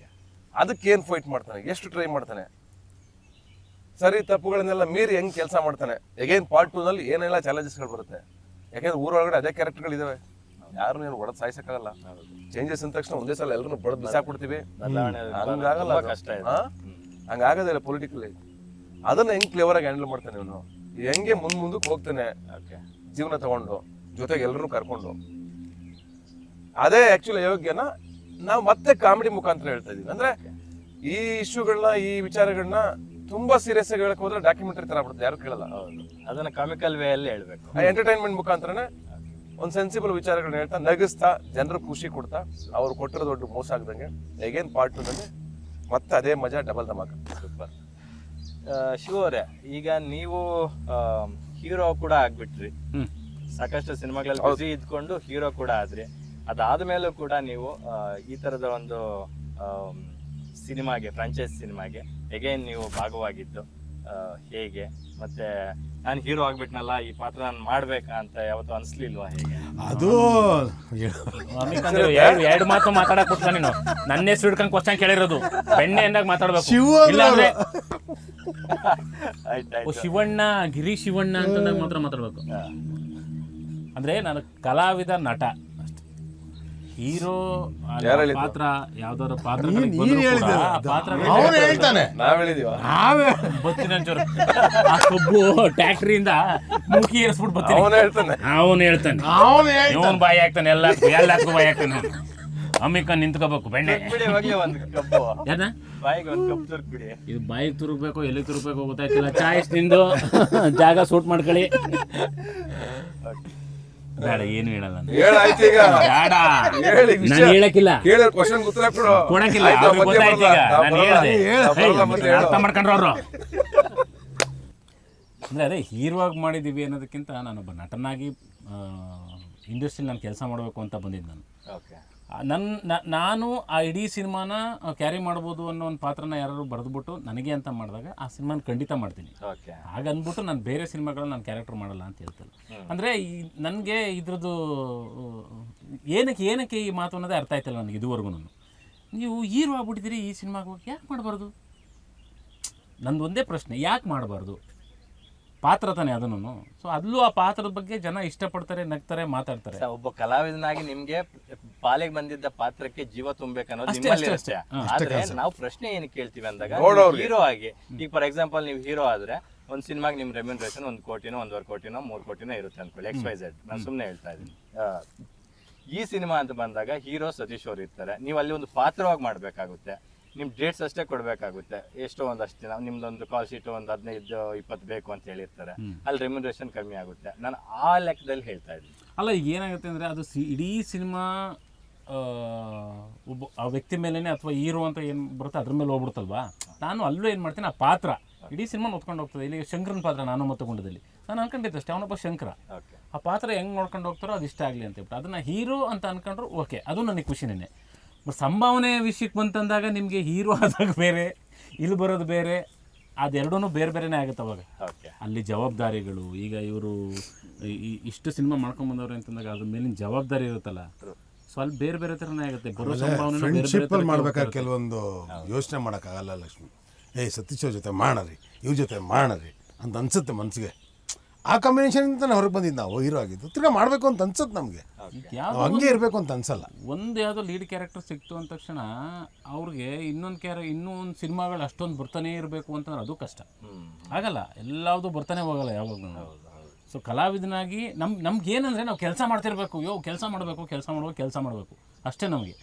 ಅದಕ್ಕೆ ಏನ್ ಫೈಟ್ ಮಾಡ್ತಾನೆ, ಎಷ್ಟು ಟ್ರೈ ಮಾಡ್ತಾನೆ, ಸರಿ ತಪ್ಪುಗಳನ್ನೆಲ್ಲ ಮೀರಿ ಹೆಂಗ್ ಕೆಲಸ ಮಾಡ್ತಾನೆ. ಎಗೇನ್ ಪಾರ್ಟ್ 2 ನಲ್ಲಿ ಏನೆಲ್ಲ ಚಾಲೆಂಜಸ್ಗಳು ಬರುತ್ತೆ. ಯಾಕಂದ್ರೆ ಊರೊಳಗಡೆ ಅದೇ ಕ್ಯಾರೆಕ್ಟರ್ಗಳಿದಾವೆ, ಯಾರು ಏನು ಹೊಡೆದ್ ಸಾಯಿಸಕ್ಕಾಗಲ್ಲ. ಚೇಂಜಸ್ ಅಂದ ತಕ್ಷಣ ಒಂದೇ ಸಲ ಎಲ್ಲರೂ ಬಡದ್ ಬಿಸಾಕ್ಬಿಡ್ತೀವಿ, ಹಂಗಾಗದಿಲ್ಲ ಪೊಲಿಟಿಕಲಿ. ಅದನ್ನ ಹೆಂಗ್ ಕ್ಲೇವರ್ ಆಗಿ ಹ್ಯಾಂಡಲ್ ಮಾಡ್ತಾನೆ ಇವನು, ಹೆಂಗೆ ಮುಂದಕ್ಕೆ ಹೋಗ್ತಾನೆ ಜೀವನ ತಗೊಂಡು, ಜೊತೆಗೆ ಎಲ್ಲರೂ ಕರ್ಕೊಂಡು. ಅದೇ ಆಕ್ಚುಲಿ ಅಯೋಗ್ಯನ ನಾವು ಮತ್ತೆ ಕಾಮಿಡಿ ಮುಖಾಂತರ ಹೇಳ್ತಾ ಇದೀವಿ. ಅಂದ್ರೆ ಈ ಇಶ್ಯೂಗಳನ್ನ, ಈ ವಿಚಾರಗಳನ್ನ ತುಂಬಾ ಸೀರಿಯಸ್ ಆಗಿ ಹೇಳಕ್ ಹೋದ್ರೆ ಡಾಕ್ಯುಮೆಂಟರಿ ತರ ಬಿಡುತ್ತೆ, ಯಾರು ಕೇಳಲ್ಲ. ಅದನ್ನ ಕಾಮಿಕಲ್ ವೇ ಅಲ್ಲಿ ಹೇಳ್ಬೇಕು. ಎಂಟರ್ಟೈನ್ಮೆಂಟ್ ಮುಖಾಂತರನೇ ಒಂದ್ ಸೆನ್ಸಿಬಲ್ ವಿಚಾರಗಳನ್ನ ಹೇಳ್ತಾ, ನಗಿಸ್ತಾ, ಜನರು ಖುಷಿ ಕೊಡ್ತಾ, ಅವ್ರು ಕೊಟ್ಟಿರೋ ದೊಡ್ಡ ಮೋಸ ಆಗ್ದಂಗೆ ಎಗೇನ್ ಪಾರ್ಟ್ 2 ನಲ್ಲಿ ಮತ್ತೆ ಅದೇ ಮಜಾ, ಡಬಲ್ ಧಮಾಕ. ಸೂಪರ್. ಶಿವ ಅವರೇ, ಈಗ ನೀವು ಹೀರೋ ಕೂಡ ಆಗ್ಬಿಟ್ರಿ, ಸಾಕಷ್ಟು ಸಿನಿಮಾಗಳಲ್ಲಿ ಬಿಸಿ ಇದ್ಕೊಂಡು ಹೀರೋ ಕೂಡ ಆದ್ರಿ. ಅದಾದ್ಮೇಲೂ ಕೂಡ ನೀವು ಈ ತರದ ಒಂದು ಸಿನಿಮಾಗೆ, ಫ್ರಾಂಚೈಸ್ ಸಿನಿಮಾಗೆ ಎಗೇನ್ ನೀವು ಭಾಗವಾಗಿದ್ದು ಹೇಗೆ? ಮತ್ತೆ ನಾನು ಹೀರೋ ಆಗ್ಬಿಟ್ನಲ್ಲ, ಈ ಪಾತ್ರ ನಾನು ಮಾಡ್ಬೇಕಾ ಅಂತ ಯಾವತ್ತೂ ಅನ್ಸ್ಲಿಲ್ವಾ? ಹೇಗೆ ಅದು? ಎರಡು ಮಾತು ಮಾತಾಡಕ್ ಕೊಟ್ಟ ನೀನು ನನ್ನ ಹೆಸರು ಹಿಡ್ಕೊಂಡು ಕ್ವಶನ್ ಕೇಳಿರೋದು. ಬೆಣ್ಣೆ ಎಂದಾಗ ಮಾತಾಡ್ಬೇಕು. ಶಿವಣ್ಣ, ಗಿರಿ ಶಿವಣ್ಣ ಅಂತಂದಾಗ ಮಾತ್ರ ಮಾತಾಡ್ಬೇಕು. ಅಂದ್ರೆ ನಾನು ಕಲಾವಿದ, ನಟ ಅಷ್ಟೇ. ಹೀರೋ ಯಾರು ಹೇಳಿದ್ದು? ಪಾತ್ರ ಯಾವ್ದಾದ್ರು ಪಾತ್ರ ಅವನು ಹೇಳ್ತಾನೆ. ನಾವ್ ಹೇಳಿದೀವ? ನಾವೇ ಬತ್ತಿನ ಆ ಕಬ್ಬು ಟ್ಯಾಕ್ಟ್ರಿಯಿಂದ ಮುಖಿ ಏರಿಸ್ಬಿಟ್ಟು ಬರ್ತೀನಿ. ಅವನೇ ಹೇಳ್ತಾನೆ. ಅವನು ಹೇಳ್ತಾನೆ, ಇವನ್ ಬಾಯಿ ಹಾಕ್ತಾನೆ, ಎಲ್ಲದಕ್ಕೂ ಬಾಯಿ ಹಾಕ್ತಾನೆ ಅವನು. ಅಮ್ಮಿಕ ನಿಂತ್ಕೋಬೇಕು ಬೆಣ್ಣೆ. ಬಿಡಿ ಹೋಗ್ಲಿ ಒಂದು ಕಬ್ಬು ಯಾರ ಬಾಯಿಗೆ ಒಂದು ಕಬ್ಬು ತುರ್ಕ್ಬಿಡಿ. ಇದು ಬಾಯಿಗೆ ತುರುಕ್ಬೇಕು ಎಲ್ಲಿ ತುರುಕ್ಬೇಕು ಗೊತ್ತಾಯ್ತಿಲ್ಲ. ಚಾಯ್ಸ್ ನಿಂದು ಜಾಗ ಸೂಟ್ ಮಾಡ್ಕೊಳ್ಳಿ. ಬೇಡ, ಏನು ಹೇಳಲ್ಲ ನಾನು. ಹೇಳಾಯ್ತು ಈಗ. ಬೇಡ, ಹೇಳಿ ವಿಷಯ. ನಾನು ಹೇಳಕ್ಕಿಲ್ಲ, ಕೇಳಿದ್ರೆ ಕ್ವಶನ್ ಉತ್ತರ ಕೊಡು. ಕೊಡಕ್ಕಿಲ್ಲ. ಆಯ್ತು, ಅವ್ರಿಗೆ ಮತ್ತೆ ಗೊತ್ತಾಯ್ತು ಈಗ. ಬರಲ್ಲ. ನಾನು ಬರಲ್ಲ. ಹೇಳ್ದೆ, ಬರಲ್ಲ, ಮತ್ತೆ ಹೇಳು. ಅರ್ಥ ಮಾಡ್ಕೊಂಡ್ರು ಅವರು. ಅಂದರೆ ಅದೇ ಹೀರೋ ಆಗಿ ಮಾಡಿದ್ದೀವಿ ಅನ್ನೋದಕ್ಕಿಂತ ನಾನೊಬ್ಬ ನಟನಾಗಿ ಇಂಡಸ್ಟ್ರಿಲಿ ನಾನು ಕೆಲಸ ಮಾಡಬೇಕು ಅಂತ ಬಂದಿದ್ದು ನಾನು. ಓಕೆ. ನಾನು ಆ ಇಡೀ ಸಿನಿಮಾನ ಕ್ಯಾರಿ ಮಾಡ್ಬೋದು ಅನ್ನೋ ಒಂದು ಪಾತ್ರನ ಯಾರು ಬರೆದ್ಬಿಟ್ಟು ನನಗೆ ಅಂತ ಮಾಡಿದಾಗ ಆ ಸಿನಿಮಾನ ಖಂಡಿತ ಮಾಡ್ತೀನಿ. ಓಕೆ. ಹಾಗಂದ್ಬಿಟ್ಟು ನಾನು ಬೇರೆ ಸಿನಿಮಾಗಳನ್ನ ನಾನು ಕ್ಯಾರೆಕ್ಟರ್ ಮಾಡಲ್ಲ ಅಂತ ಹೇಳ್ತಲ್ಲ. ಅಂದರೆ ನನಗೆ ಇದ್ರದ್ದು ಏನಕ್ಕೆ ಈ ಮಾತು ಅನ್ನೋದೇ ಅರ್ಥ ಆಯ್ತಲ್ಲ ನನಗೆ ಇದುವರೆಗೂ. ನೀವು ಹೀರೋ ಆಗ್ಬಿಟ್ಟಿದ್ದೀರಿ, ಈ ಸಿನಿಮಾಗೆ ಹೋಗಿ ಯಾಕೆ ಮಾಡಬಾರ್ದು? ನಂದು ಒಂದೇ ಪ್ರಶ್ನೆ, ಯಾಕೆ ಮಾಡಬಾರ್ದು? ಪಾತ್ರ ತಾನೆ ಅದನ್ನು. ಸೊ ಅಲ್ಲೂ ಆ ಪಾತ್ರದ ಬಗ್ಗೆ ಜನ ಇಷ್ಟಪಡ್ತಾರೆ, ನಗ್ತಾರೆ, ಮಾತಾಡ್ತಾರೆ. ಒಬ್ಬ ಕಲಾವಿದನಾಗಿ ನಿಮ್ಗೆ ಪಾಲಿಗೆ ಬಂದಿದ್ದ ಪಾತ್ರಕ್ಕೆ ಜೀವ ತುಂಬಬೇಕನ್ನೋದು ನಿಮ್ಮಲ್ಲಿ ಇರುತ್ತೆ. ಆದ್ರೆ ನಾವು ಪ್ರಶ್ನೆ ಏನು ಕೇಳ್ತೀವಿ ಅಂದಾಗ ಹೀರೋ ಆಗಿ, ಈಗ ಫಾರ್ ಎಕ್ಸಾಂಪಲ್ ನೀವು ಹೀರೋ ಆದ್ರೆ ಒಂದ್ ಸಿನಿಮಾಗೆ ನಿಮ್ ರೆಮ್ಯುನರೇಷನ್ 1 ಕೋಟಿನೋ 1.5 ಕೋಟಿನೋ 3 ಕೋಟಿನೋ ಇರುತ್ತೆ ಅನ್ಕೊಳ್ಳಿ, XYZ. ನಾನು ಸುಮ್ಮನೆ ಹೇಳ್ತಾ ಇದ್ದೀನಿ. ಈ ಸಿನಿಮಾ ಅಂತ ಬಂದಾಗ ಹೀರೋ ಸತೀಶ್ ಅವ್ರು ಇರ್ತಾರೆ, ನೀವು ಅಲ್ಲಿ ಒಂದು ಪಾತ್ರವಾಗಿ ಮಾಡ್ಬೇಕಾಗುತ್ತೆ. ನಿಮ್ ಡೇಟ್ಸ್ ಅಷ್ಟೇ ಕೊಡ್ಬೇಕಾಗುತ್ತೆ, ಎಷ್ಟೋ ಒಂದಷ್ಟು ದಿನ ನಿಮ್ದೊಂದು ಕಾಲ್ ಶೀಟ್ ಒಂದು 15-20 ಬೇಕು ಅಂತ ಹೇಳಿರ್ತಾರೆ. ಅಲ್ಲಿ ರೆಮ್ಯುನರೇಷನ್ ಕಮ್ಮಿ ಆಗುತ್ತೆ. ನಾನು ಆ ಲೆಕ್ಕದಲ್ಲಿ ಹೇಳ್ತಾ ಇದ್ದೀನಿ. ಅಲ್ಲ, ಈಗ ಏನಾಗುತ್ತೆ ಅಂದರೆ ಅದು ಇಡೀ ಸಿನಿಮಾ ಒಬ್ಬ ಆ ವ್ಯಕ್ತಿ ಮೇಲೇ ಅಥವಾ ಹೀರೋ ಅಂತ ಏನು ಬರುತ್ತೆ ಅದ್ರ ಮೇಲೆ ಹೋಗ್ಬಿಡ್ತಲ್ವಾ. ನಾನು ಅಲ್ಲೂ ಏನು ಮಾಡ್ತೀನಿ, ಆ ಪಾತ್ರ ಇಡೀ ಸಿನಿಮಾ ನೋಡ್ಕೊಂಡು ಹೋಗ್ತದೆ. ಇಲ್ಲಿ ಶಂಕರನ ಪಾತ್ರ ನಾನು ಮತ್ತು ಗುಂಡದಲ್ಲಿ ನಾನು ಅನ್ಕೊಂಡಿದ್ದೆ ಅಷ್ಟೇ, ಅವನೊಬ್ಬ ಶಂಕರ. ಆ ಪಾತ್ರ ಹೆಂಗೆ ನೋಡ್ಕೊಂಡು ಹೋಗ್ತಾರೋ ಅದು ಇಷ್ಟ ಆಗಲಿ ಅಂತ ಹೇಳ್ಬಿಟ್ಟು ಅದನ್ನು ಹೀರೋ ಅಂತ ಅನ್ಕೊಂಡ್ರು ಓಕೆ, ಅದು ನನಗೆ ಖುಷಿನೇ. ಬಟ್ ಸಂಭಾವನೆ ವಿಷಯಕ್ಕೆ ಬಂತಂದಾಗ ನಿಮಗೆ ಹೀರೋ ಆದಾಗ ಬೇರೆ, ಇಲ್ಲಿ ಬರೋದು ಬೇರೆ, ಅದೆರಡೂ ಬೇರೆ ಬೇರೆನೇ ಆಗುತ್ತೆ ಅವಾಗ. ಅಲ್ಲಿ ಜವಾಬ್ದಾರಿಗಳು, ಈಗ ಇವರು ಇಷ್ಟು ಸಿನಿಮಾ ಮಾಡ್ಕೊಂಬಂದವ್ರು ಅಂತಂದಾಗ ಅದ್ರ ಮೇಲಿನ ಜವಾಬ್ದಾರಿ ಇರುತ್ತಲ್ಲ, ಸೊ ಅಲ್ಲಿ ಬೇರೆ ಬೇರೆ ಥರನೇ ಆಗುತ್ತೆ. ಬರೋ ಸಂಭಾವನೆ ಫ್ರೆಂಡ್ಶಿಪ್ಪಲ್ಲಿ ಮಾಡ್ಬೇಕಾದ್ರೆ ಕೆಲವೊಂದು ಯೋಚನೆ ಮಾಡೋಕ್ಕಾಗಲ್ಲ ಲಕ್ಷ್ಮಿ. ಸತೀಶ್ ಅವ್ರ ಜೊತೆ ಮಾಡರಿ, ಇವ್ರ ಜೊತೆ ಮಾಡರಿ ಅಂತ ಅನ್ಸುತ್ತೆ ಮನಸ್ಸಿಗೆ. ಆ ಕಾಂಬಿನೇಷನ್ ನಾನು ಹೊರಗೆ ಬಂದಿದ್ದು, ನಾವು ಹೀರೋ ಆಗಿದ್ದು ತಿರ್ಗಾ ಮಾಡಬೇಕು ಅಂತ ಅನ್ಸುತ್ತೆ ನಮಗೆ. ಹಂಗೆ ಇರಬೇಕು ಅಂತ ಅನ್ಸಲ್ಲ. ಒಂದು ಯಾವುದೋ ಲೀಡ್ ಕ್ಯಾರೆಕ್ಟರ್ ಸಿಕ್ತು ಅಂದ ತಕ್ಷಣ ಅವ್ರಿಗೆ ಇನ್ನೊಂದು ಸಿನಿಮಾಗಳು ಅಷ್ಟೊಂದು ಬರ್ತಾನೆ ಇರಬೇಕು ಅಂತಂದ್ರೆ ಅದು ಕಷ್ಟ ಆಗಲ್ಲ. ಎಲ್ಲಾವುದು ಬರ್ತಾನೆ ಹೋಗಲ್ಲ ಯಾವಾಗಲೂ. ಸೊ ಕಲಾವಿದನಾಗಿ ನಮ್ಗೆ ಏನಂದರೆ ನಾವು ಕೆಲಸ ಮಾಡ್ತಿರ್ಬೇಕು, ಕೆಲಸ ಮಾಡಬೇಕು ಅಷ್ಟೇ. ನಮಗೆ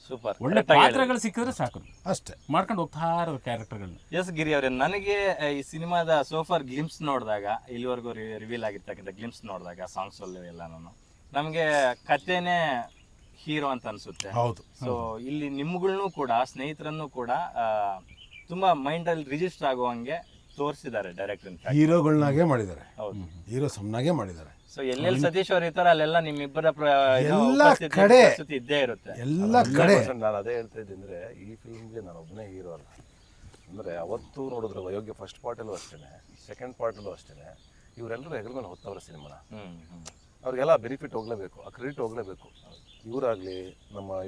ಸೂಪರ್ ಒಳ್ಳೆ ಪಾತ್ರಗಳು ಸಿಕ್ಕಿದ್ರೆ ಸಾಕು, ಅಷ್ಟೇ ಮಾಡ್ಕೊಂಡು ಹೋಗ್ತಾ ಇರೋ ಕ್ಯಾರೆಕ್ಟರ್ಗಳನ್ನ. ಎಸ್ ಗಿರಿ ಅವರೇ, ನನಗೆ ಈ ಸಿನಿಮಾದ ಸೋಫಾರ್ ಗ್ಲಿಮ್ಸ್ ನೋಡಿದಾಗ, ಇಲ್ಲಿವರೆಗೂ ರಿವೀಲ್ ಆಗಿರ್ತಕ್ಕಂಥ ಗ್ಲಿಮ್ಸ್ ನೋಡಿದಾಗ, ಸಾಂಗ್ಸ್ ಎಲ್ಲ ನಮಗೆ ಕಥೆನೇ ಹೀರೋ ಅಂತ ಅನ್ಸುತ್ತೆ. ಹೌದು. ಸೊ ಇಲ್ಲಿ ನಿಮ್ಗಳನ್ನೂ ಕೂಡ, ಸ್ನೇಹಿತರನ್ನು ಕೂಡ ತುಂಬಾ ಮೈಂಡ್ ಅಲ್ಲಿ ರಿಜಿಸ್ಟರ್ ಆಗುವಂಗೆ ತೋರಿಸಿದ್ದಾರೆ ಡೈರೆಕ್ಟರ್. ಹೀರೋಗಳನ್ನಾಗೆ ಮಾಡಿದ್ದಾರೆ. ಹೌದು, ಹೀರೋ ಸಮನಾಗೆ ಮಾಡಿದ್ದಾರೆ. ಸೊ ಎಲ್ಲೆಲ್ಲಿ ಸತೀಶ್ ಅವ್ರು ಇರ್ತಾರೆ ಅಲ್ಲೆಲ್ಲ ನಿಮ್ಮಿಬ್ಬರ ಎಲ್ಲ ಕಡೆ ಇದ್ದೇ ಇರುತ್ತೆ. ಎಲ್ಲ ಕಡೆ ನಾನು ಅದೇ ಹೇಳ್ತಾ ಇದ್ದೀನಿ. ಅಂದ್ರೆ ಈ ಫಿಲ್ಮ್ಗೆ ನಾನು ಒಬ್ಬನೇ ಹೀರೋ ಅಲ್ಲ. ಅಂದ್ರೆ ಅವತ್ತು ನೋಡಿದ್ರೆ ಅಯೋಗ್ಯ ಫಸ್ಟ್ ಪಾರ್ಟಲ್ಲೂ ಅಷ್ಟೇ, ಸೆಕೆಂಡ್ ಪಾರ್ಟಲ್ಲೂ ಅಷ್ಟೇ, ಇವರೆಲ್ಲರೂ ಹೆಗಲ ಮೇಲೆ ಹೊತ್ತವ್ರ ಸಿನಿಮಾನ. ಅವ್ರಿಗೆಲ್ಲ ಬೆನಿಫಿಟ್ ಹೋಗ್ಲೇಬೇಕು, ಆ ಕ್ರೆಡಿಟ್ ಹೋಗ್ಲೇಬೇಕು. ಇವರಾಗ್ಲಿ ನಮ್ಮ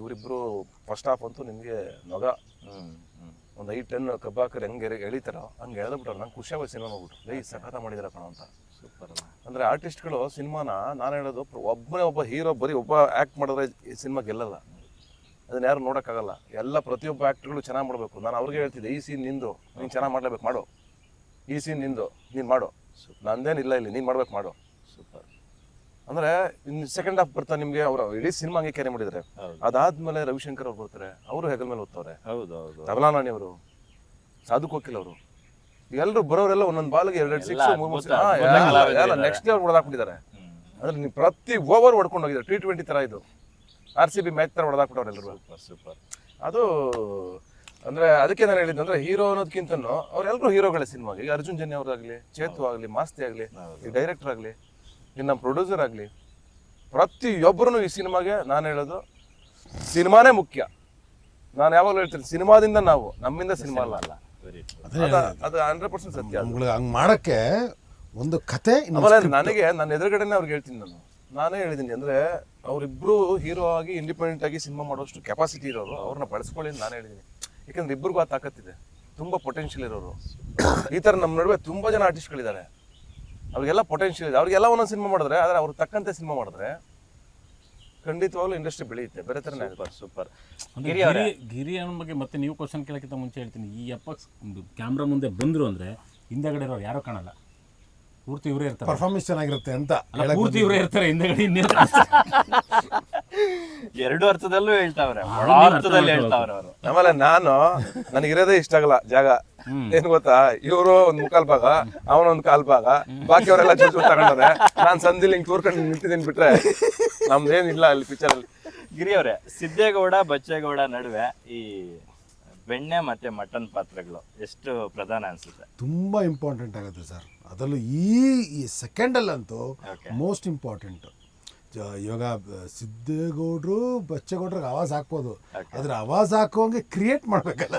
ಇವರಿಬ್ರು ಫಸ್ಟ್ ಹಾಫ್ ಅಂತೂ ನಿಮಗೆ ನೊಗ ಒಂದು 5-10 ಕಬ್ಬಾಕರ್ ಹೆಂಗೆ ಎಳಿತಾರೋ ಹಂಗೆ ಎಳೆದ್ಬಿಟ್ರು. ನಂಗೆ ಖುಷಿಯಾಗಿ ಸಿನಿಮಾ ನೋಡ್ಬಿಟ್ಟು ಸಖತ ಮಾಡಿದಾರ ಕಣ ಅಂತ. ಸೂಪರ್. ಅಂದರೆ ಆರ್ಟಿಸ್ಟ್ಗಳು ಸಿನಿಮಾನ, ನಾನು ಹೇಳೋದು ಒಬ್ಬ ಹೀರೋ ಬರೀ ಒಬ್ಬ ಆ್ಯಕ್ಟ್ ಮಾಡಿದ್ರೆ ಈ ಸಿನಿಮಾ ಗೆಲ್ಲಲ್ಲ. ಅದನ್ನ ಯಾರು ನೋಡೋಕ್ಕಾಗಲ್ಲ. ಎಲ್ಲ ಪ್ರತಿಯೊಬ್ಬ ಆ್ಯಕ್ಟ್ಗಳು ಚೆನ್ನಾಗಿ ಮಾಡಬೇಕು. ನಾನು ಅವ್ರಿಗೆ ಹೇಳ್ತಿದ್ದೆ, ಈ ಸೀನ್ ನಿಂದು, ನೀನು ಚೆನ್ನಾಗಿ ಮಾಡಲೇಬೇಕು, ಮಾಡು. ಈ ಸೀನ್ ನಿಂದು, ನೀನು ಮಾಡು. ನಂದೇನಿಲ್ಲ ಇಲ್ಲಿ, ನೀನು ಮಾಡ್ಬೇಕು, ಮಾಡು. ಸೂಪರ್. ಅಂದರೆ ಇನ್ನು ಸೆಕೆಂಡ್ ಹಾಫ್ ಬರ್ತಾ ನಿಮಗೆ ಅವರು ಇಡೀ ಸಿನಿಮಾ ಹಂಗೆ ಕ್ಯಾರಿ ಮಾಡಿದ್ದಾರೆ. ಅದಾದ್ಮೇಲೆ ರವಿಶಂಕರ್ ಅವ್ರು ಬರ್ತಾರೆ, ಅವರು ಹೆಗಲ ಮೇಲೆ ಓದ್ತವ್ರೆ. ತಬಲಾ ನಾಣಿ ಅವರು, ಸಾಧು ಕೋಕಿಲ್ ಅವರು, ಎಲ್ಲರೂ ಬರೋರೆಲ್ಲ ಒಂದೊಂದು ಬಾಲ್ಗೆ 2 6 3 ನೆಕ್ಸ್ಟ್ ಲೆವೆಲ್ ಹೊಡೆದಾಕ್ಬಿಟ್ಟಿದ್ದಾರೆ. ಅಂದ್ರೆ ನೀವು ಪ್ರತಿ ಓವರ್ ಹೊಡ್ಕೊಂಡು ಹೋಗಿದ್ದಾರೆ. T20 ತರ ಇದು RCB ಮ್ಯಾಚ್ ತರ ಹೊಡೆದಾಕ್ಬಿಟ್ಟವ್ರು ಎಲ್ಲರೂ. ಸೂಪರ್. ಅದು ಅಂದ್ರೆ ಅದಕ್ಕೆ ನಾನು ಹೇಳಿದ್ದು, ಅಂದ್ರೆ ಹೀರೋ ಅನ್ನೋದಕ್ಕಿಂತನೂ ಅವರೆಲ್ಲರೂ ಹೀರೋಗಳೇ ಸಿನಿಮಾಗೆ. ಈಗ ಅರ್ಜುನ್ ಜನ್ಯ ಅವರಾಗಲಿ, ಚೇತು ಆಗಲಿ, ಮಾಸ್ತಿ ಆಗಲಿ, ಈ ಡೈರೆಕ್ಟರ್ ಆಗಲಿ, ಇನ್ನು ನಮ್ಮ ಪ್ರೊಡ್ಯೂಸರ್ ಆಗಲಿ, ಪ್ರತಿಯೊಬ್ಬರೂ ಈ ಸಿನಿಮಾಗೆ ನಾನು ಹೇಳೋದು ಸಿನಿಮಾನೇ ಮುಖ್ಯ. ನಾನು ಯಾವಾಗಲೂ ಹೇಳ್ತೀನಿ, ಸಿನಿಮಾದಿಂದ ನಾವು, ನಮ್ಮಿಂದ ಸಿನಿಮಾ ಅಲ್ಲ. ಅದು 100% ಸತ್ಯ. ಹಂಗೆ ಮಾಡೋಕ್ಕೆ ಒಂದು ಕತೆ. ನನಗೆ ನನ್ನ ಎದುರುಗಡೆನೇ ಅವ್ರಿಗೆ ಹೇಳ್ತೀನಿ, ನಾನೇ ಹೇಳಿದ್ದೀನಿ. ಅಂದ್ರೆ ಅವರಿಬ್ರು ಹೀರೋ ಆಗಿ ಇಂಡಿಪೆಂಡೆಂಟ್ ಆಗಿ ಸಿನಿಮಾ ಮಾಡೋಷ್ಟು ಕೆಪಾಸಿಟಿ ಇರೋರು, ಅವ್ರನ್ನ ಬಳಸ್ಕೊಳ್ಳಿ ಅಂತ ನಾನು ಹೇಳಿದ್ದೀನಿ. ಯಾಕಂದ್ರೆ ಇಬ್ಬರಿಗೂ ಆ ತಾಕತ್ತಿದೆ, ತುಂಬಾ ಪೊಟೆನ್ಷಿಯಲ್ ಇರೋರು. ಈ ತರ ನಮ್ಮ ನಡುವೆ ತುಂಬಾ ಜನ ಆರ್ಟಿಸ್ಟ್ಗಳಿದ್ದಾರೆ, ಅವ್ರಿಗೆಲ್ಲ ಪೊಟೆನ್ಷಿಯಲ್ ಇದೆ. ಅವ್ರಿಗೆಲ್ಲ ಒಂದೊಂದು ಸಿನಿಮಾ ಮಾಡಿದ್ರೆ, ಆದರೆ ಅವ್ರಿಗೆ ತಕ್ಕಂತೆ ಸಿನಿಮಾ ಮಾಡಿದ್ರೆ ಖಂಡಿತವಾಗ್ಲೂ ಇಂಡಸ್ಟ್ರಿ ಬೆಳೆಯುತ್ತೆ, ಬೇರೆ ಥರನೇ ಆಗುತ್ತೆ. ಸೂಪರ್. ಗಿರಿ ಅನ್ನೋ ಬಗ್ಗೆ ಮತ್ತೆ ನೀವು ಕ್ವಶನ್ ಕೇಳೋಕ್ಕಿಂತ ಮುಂಚೆ ಹೇಳ್ತೀನಿ, ಈ ಅಪ್ಪ ಕ್ಯಾಮ್ರಾ ಮುಂದೆ ಬಂದರು ಅಂದರೆ ಹಿಂದೆಗಡೆ ಇರೋರು ಯಾರೋ ಕಾಣಲ್ಲ, ಪೂರ್ತಿ ಇವರೇ ಇರ್ತಾರೆ. ಪರ್ಫಾರ್ಮೆನ್ಸ್ ಚೆನ್ನಾಗಿರುತ್ತೆ ಅಂತ ಪೂರ್ತಿ ಇವರೇ ಇರ್ತಾರೆ ಹಿಂದೆಗಡೆ, ಇನ್ನೇನು ಎರಡು ಅರ್ಥದಲ್ಲೂ ಹೇಳ್ತಾವ್ರೆ, ಅರ್ಥದಲ್ಲಿ ಹೇಳ್ತಾವ್ರೆ ಅವರು. ಆಮೇಲೆ ನನಗಿರೋದೇ ಇಷ್ಟ ಆಗಲ್ಲ ಜಾಗ, ಏನ್ ಗೊತ್ತಾ, ಇವರು ಒಂದ್ ಮುಕ್ಕಾಲ್ ಭಾಗ, ಅವನೊಂದ್ ಕಾಲ್ ಭಾಗ, ಬಾಕಿ ಅವರೆಲ್ಲ ಚೂರು ತಗೊಂಡವ್ರೆ. ನಾನ್ ಸಂದಿಲ್ ಹಿಂಗ್ ತೂರ್ಕೊಂಡು ನಿಂತಿದ್ದೀನಿ ಬಿಟ್ರೆ ನಮ್ದೇನಿಲ್ಲ ಅಲ್ಲಿ ಪಿಕ್ಚರ್ ಅಲ್ಲಿ. ಗಿರಿ ಅವರೇ, ಸಿದ್ದೇಗೌಡ ಬಚ್ಚೇಗೌಡ ನಡುವೆ ಈ ಬೆಣ್ಣೆ ಮತ್ತೆ ಮಟನ್ ಪಾತ್ರಗಳು ಎಷ್ಟು ಪ್ರಧಾನ ಅನ್ಸುತ್ತೆ? ತುಂಬಾ ಇಂಪಾರ್ಟೆಂಟ್ ಆಗುತ್ತೆ ಸರ್. ಅದರಲ್ಲೂ ಈ ಸೆಕೆಂಡಲ್ಲಂತೂ ಮೋಸ್ಟ್ ಇಂಪಾರ್ಟೆಂಟ್. ಇವಾಗ ಸಿದ್ದೇಗೌಡರು ಬಚ್ಚೇಗೌಡ್ರಿಗೆ ಆವಾಜ್ ಹಾಕ್ಬೋದು, ಅದ್ರ ಆವಾಜ್ ಹಾಕೋಂಗೆ ಕ್ರಿಯೇಟ್ ಮಾಡ್ಬೇಕಲ್ಲ,